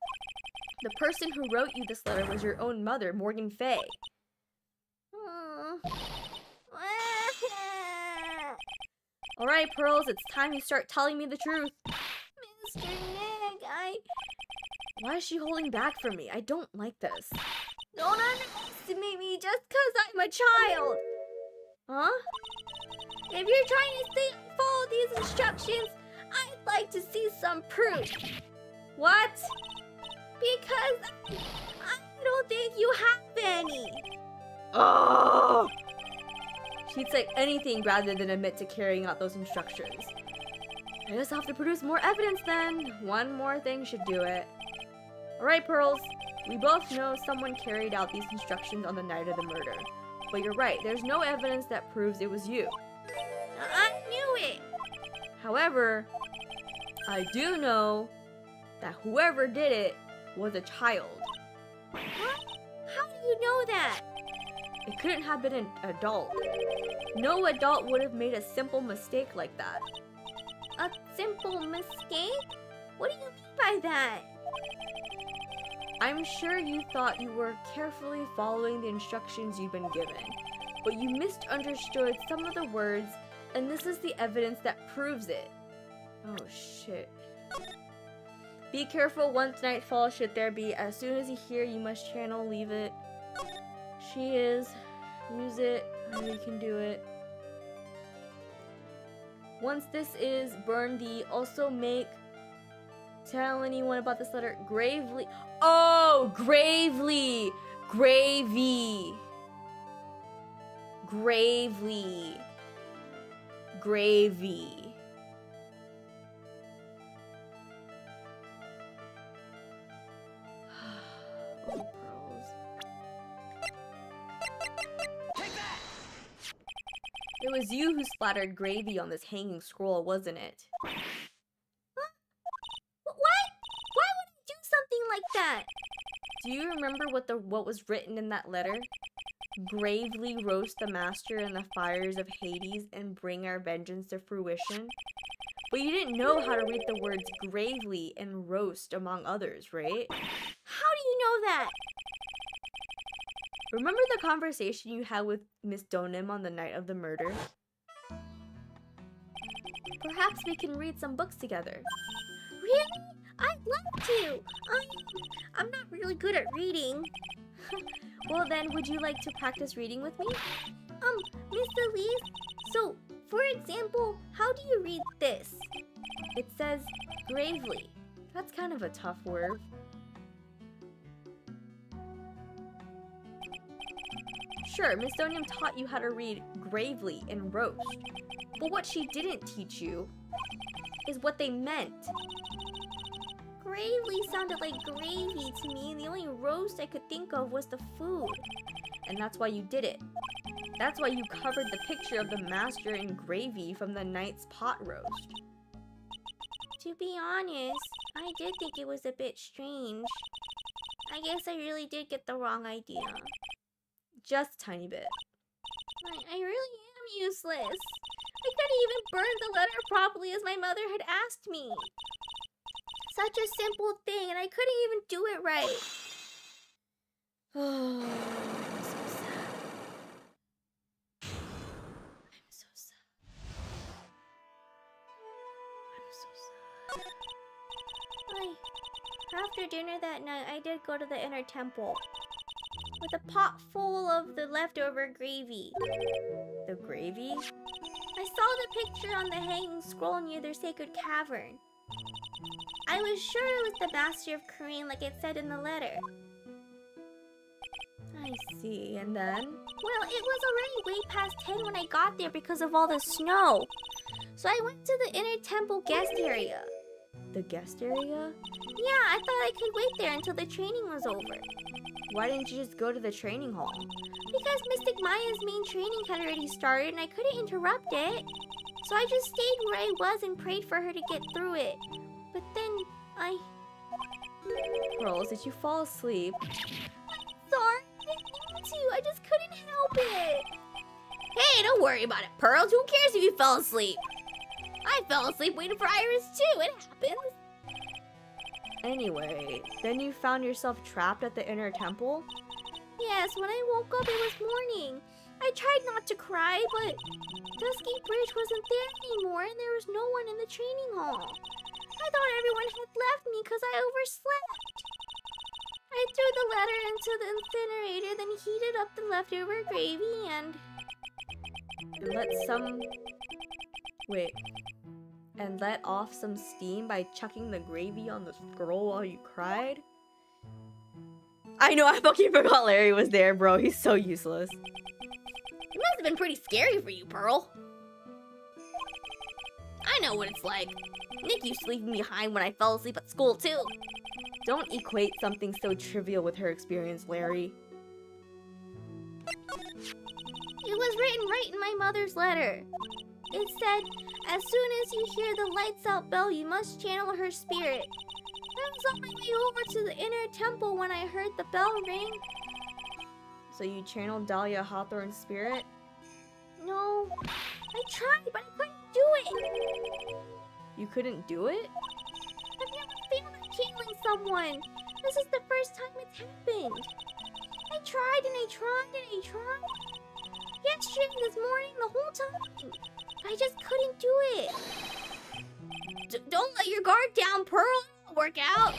The person who wrote you this letter was your own mother, Morgan Fay. Uh, Alright, Pearls, it's time you start telling me the truth. Miss Mr. Nick, Why is she holding back from me? I don't like this. don't underestimate me just because I'm a child. Huh? If you're trying to follow these instructions, I'd like to see some proof. What? Because I don't think you have any. Oh! She'd say anything rather than admit to carrying out those instructions. I just have to produce more evidence then. One more thing should do it. Alright, Pearls. We both know someone carried out these instructions on the night of the murder. But you're right, there's no evidence that proves it was you. I knew it. However, I do know that whoever did it was a child. What? How do you know that? It couldn't have been an adult. No adult would have made a simple mistake like that. A simple mistake? What do you mean by that? I'm sure you thought you were carefully following the instructions you'd been given, but you misunderstood some of the words, and this is the evidence that proves it. Oh shit. Be careful, once nightfall should there be. As soon as you hear, you must channel, leave it. She is. Use it. I know you can do it. Once this is, burn the also make. Tell anyone about this letter. Gravely. Oh, gravely. Gravy. Gravely. Gravy. Oh, Pearls. Take that! It was you who splattered gravy on this hanging scroll, wasn't it? What? Why would I do something like that? Do you remember what was written in that letter? Gravely roast the master in the fires of Hades and bring our vengeance to fruition? But you didn't know how to read the words gravely and roast among others, right? How do you know that? Remember the conversation you had with Miss Donim on the night of the murder? Perhaps we can read some books together. Really? I'd love to. I'm not really good at reading. Well then, would you like to practice reading with me? Miss Elise, so, for example, how do you read this? It says gravely. That's kind of a tough word. Sure, Miss Donium taught you how to read gravely and roast. But what she didn't teach you is what they meant. Gravely sounded like gravy to me. The only roast I could think of was the food. And that's why you did it. That's why you covered the picture of the master in gravy from the night's pot roast. To be honest, I did think it was a bit strange. I guess I really did get the wrong idea. Just a tiny bit. I really am useless. I couldn't even burn the letter properly as my mother had asked me. Such a simple thing, and I couldn't even do it right. Oh, I'm so sad. I'm so sad. I'm so sad. After dinner that night, I did go to the inner temple with a pot full of the leftover gravy. The gravy? I saw the picture on the hanging scroll near their sacred cavern. I was sure it was the master of Korean like it said in the letter. I see, and then? Well, it was already way past 10 when I got there because of all the snow. So I went to the inner temple guest area. The guest area? Yeah, I thought I could wait there until the training was over. Why didn't you just go to the training hall? Because Mystic Maya's main training had already started and I couldn't interrupt it. So I just stayed where I was and prayed for her to get through it. But then Pearls, did you fall asleep? Sorry, I didn't mean to. I just couldn't help it. Hey, don't worry about it, Pearls. Who cares if you fell asleep? I fell asleep waiting for Iris too. It happens. Anyway, then you found yourself trapped at the inner temple? Yes, when I woke up, it was morning. I tried not to cry, but Dusky Bridge wasn't there anymore, and there was no one in the training hall. I thought everyone had left me because I overslept. I threw the letter into the incinerator, then heated up the leftover gravy and... And let off some steam by chucking the gravy on the scroll while you cried? I know, I fucking forgot Larry was there, bro. He's so useless. It must have been pretty scary for you, Pearl. I know what it's like. Nick used to leave me behind when I fell asleep at school, too. Don't equate something so trivial with her experience, Larry. It was written right in my mother's letter. It said, as soon as you hear the lights out bell, you must channel her spirit. I was on my way over to the inner temple when I heard the bell ring. So you channeled Dahlia Hawthorne's spirit? No, I tried, but I couldn't do it. You couldn't do it? I've never failed at channeling someone. This is the first time it's happened. I tried and I tried and I tried. Yesterday, this morning, the whole time. I just couldn't do it. Don't let your guard down, Pearl. It'll work out.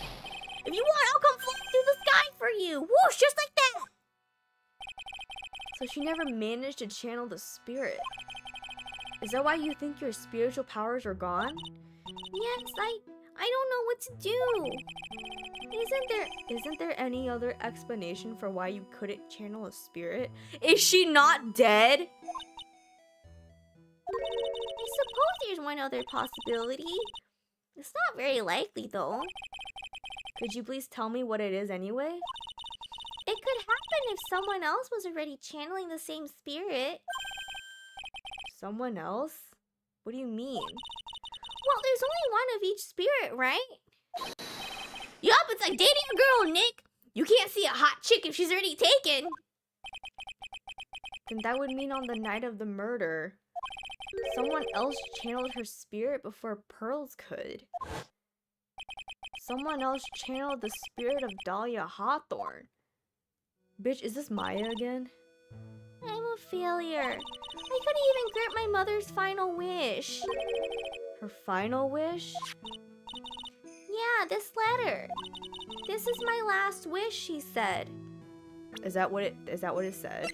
If you want, I'll come flying through the sky for you. Whoosh, just like that. So she never managed to channel the spirit. Is that why you think your spiritual powers are gone? Yes, I don't know what to do. Isn't there any other explanation for why you couldn't channel a spirit? Is she not dead? I suppose there's one other possibility. It's not very likely, though. Could you please tell me what it is anyway? It could happen if someone else was already channeling the same spirit. Someone else? What do you mean? Well, there's only one of each spirit, right? Yup, it's like dating a girl, Nick. You can't see a hot chick if she's already taken. Then that would mean on the night of the murder, someone else channeled her spirit before Pearls could. Someone else channeled the spirit of Dahlia Hawthorne. Bitch, is this Maya again? I'm a failure. I couldn't even grant my mother's final wish. Her final wish? Yeah, this letter. This is my last wish, she said. Is that what it said?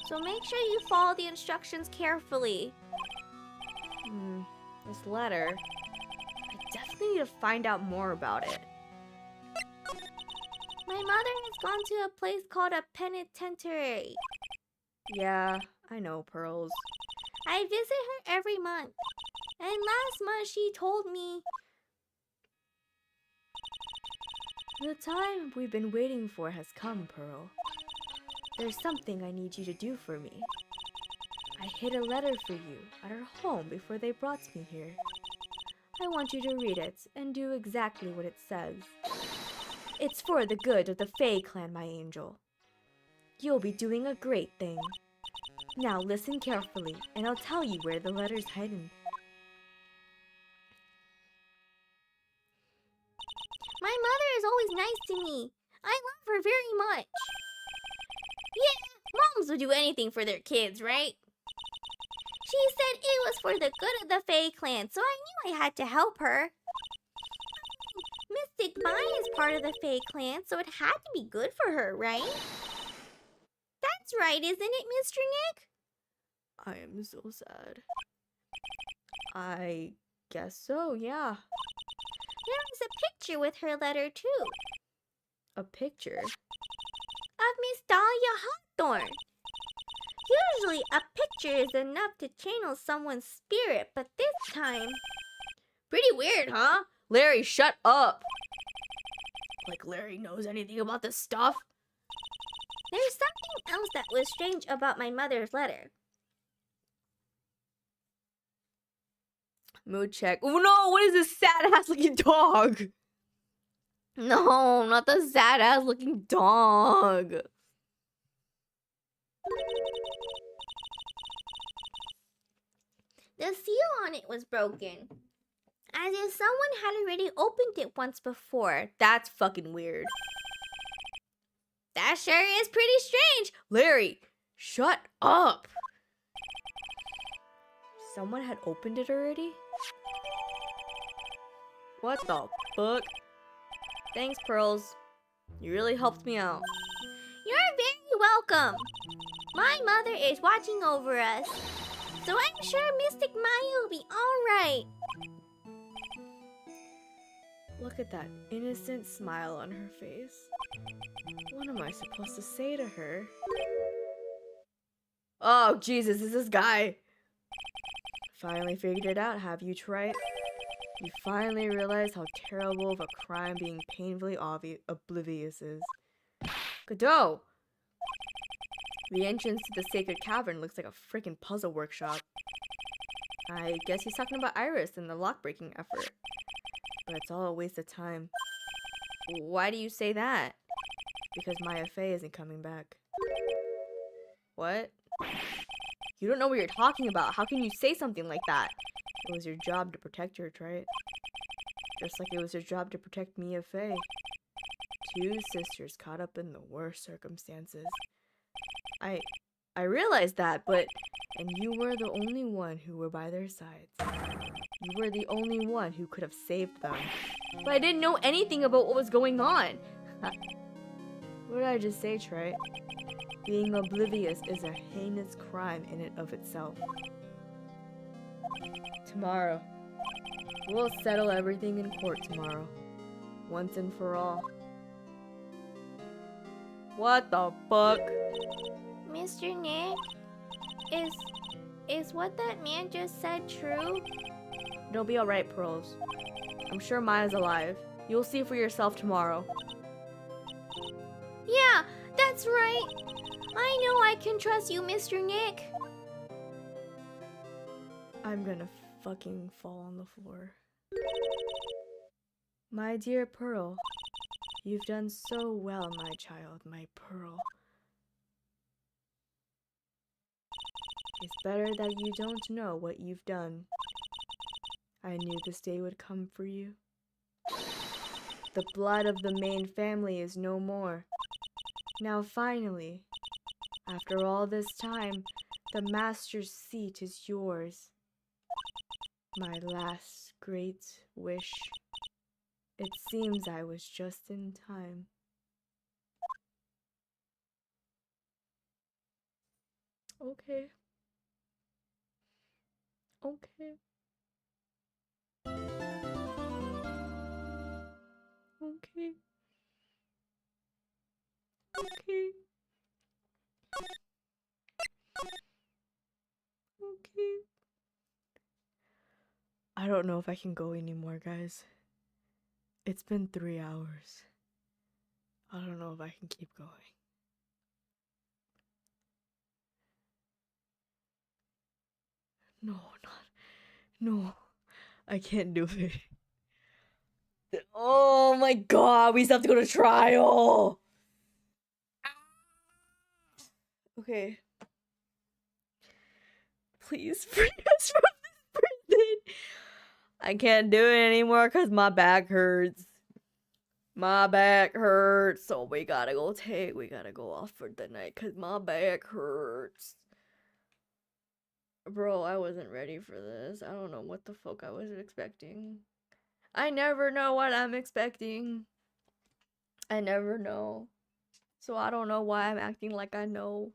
So make sure you follow the instructions carefully. This letter. I definitely need to find out more about it. My mother has gone to a place called a penitentiary. Yeah, I know, Pearls. I visit her every month. And last month she told me... The time we've been waiting for has come, Pearl. There's something I need you to do for me. I hid a letter for you at our home before they brought me here. I want you to read it and do exactly what it says. It's for the good of the Fae clan, my angel. You'll be doing a great thing. Now listen carefully, and I'll tell you where the letter's hidden. My mother is always nice to me. I love her very much. Yeah, moms would do anything for their kids, right? She said it was for the good of the Fae clan, so I knew I had to help her. Mystic Maya is part of the Fae clan, so it had to be good for her, right? That's right, isn't it, Mr. Nick? I am so sad. I guess so, yeah. There was a picture with her letter, too. A picture? Of Miss Dahlia Hawthorne. Usually, a picture is enough to channel someone's spirit, but this time... Pretty weird, huh? Larry, shut up! Like Larry knows anything about this stuff? There's something else that was strange about my mother's letter. Mood check. Oh no, what is this sad ass looking dog? No, not the sad ass looking dog. The seal on it was broken. As if someone had already opened it once before. That's fucking weird. That sure is pretty strange. Larry, shut up. Someone had opened it already? What the fuck? Thanks, Pearls. You really helped me out. You're very welcome. My mother is watching over us, so I'm sure Mystic Maya will be alright. Look at that innocent smile on her face. What am I supposed to say to her? Oh, Jesus, is this guy? Finally figured it out, have you, Trite? You finally realized how terrible of a crime being painfully oblivious is. Godot! The entrance to the sacred cavern looks like a freaking puzzle workshop. I guess he's talking about Iris and the lock-breaking effort. But it's all a waste of time. Why do you say that? Because Maya Fey isn't coming back. What? You don't know what you're talking about. How can you say something like that? It was your job to protect her, right? Just like it was your job to protect Mia Fey. Two sisters caught up in the worst circumstances. I realized that, but... And you were the only one who were by their sides. You were the only one who could have saved them. But I didn't know anything about what was going on. What did I just say, Trey? Being oblivious is a heinous crime in and of itself. Tomorrow. We'll settle everything in court tomorrow. Once and for all. What the fuck? Mr. Nick, is what that man just said true? It'll be alright, Pearls. I'm sure Maya's alive. You'll see for yourself tomorrow. Yeah, that's right. I know I can trust you, Mr. Nick. I'm gonna fucking fall on the floor. My dear Pearl, you've done so well, my child, my Pearl. It's better that you don't know what you've done. I knew this day would come for you. The blood of the main family is no more. Now finally, after all this time, the Master's seat is yours. My last great wish. It seems I was just in time. Okay. Okay. Okay. Okay. Okay. I don't know if I can go anymore, guys. It's been 3 hours. I don't know if I can keep going. No. I can't do it. Oh my god, we still have to go to trial. Okay. Please free us from this prison. I can't do it anymore because my back hurts. My back hurts. So we gotta go off for the night because my back hurts. Bro, I wasn't ready for this. I don't know what the fuck I was expecting. I never know what I'm expecting. I never know. So I don't know why I'm acting like I know.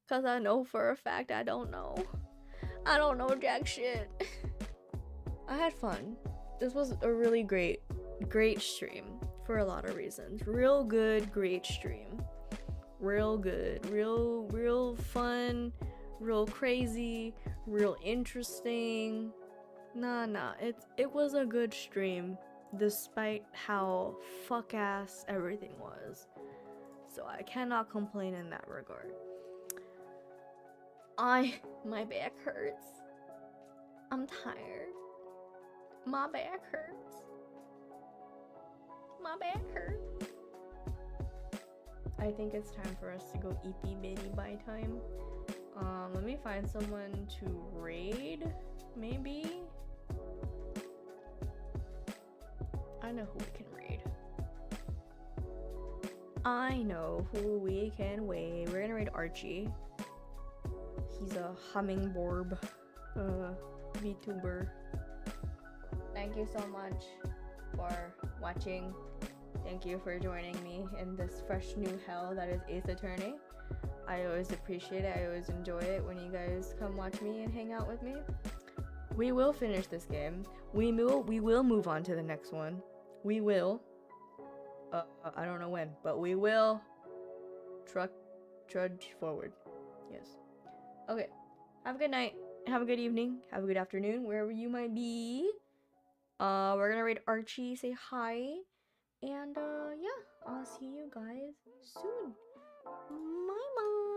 Because I know for a fact I don't know. I don't know jack shit. I had fun. This was a really great stream. For a lot of reasons. Real good, great stream. Real good. Real fun. Real crazy. Real interesting. Nah. It was a good stream. Despite how fuck ass everything was. So I cannot complain in that regard. My back hurts. I'm tired. My back hurts. My back hurts. I think it's time for us to go itty bitty by time. Let me find someone to raid, maybe? I know who we can raid. I know who we can raid. We're gonna raid Archie. He's a hummingbird VTuber. Thank you so much for watching. Thank you for joining me in this fresh new hell that is Ace Attorney. I always appreciate it. I always enjoy it when you guys come watch me and hang out with me. We will finish this game. We will move on to the next one. We will. I don't know when, but we will trudge forward. Yes. Okay. Have a good night. Have a good evening. Have a good afternoon, wherever you might be. We're gonna raid Archie, say hi. And yeah, I'll see you guys soon. Bye bye.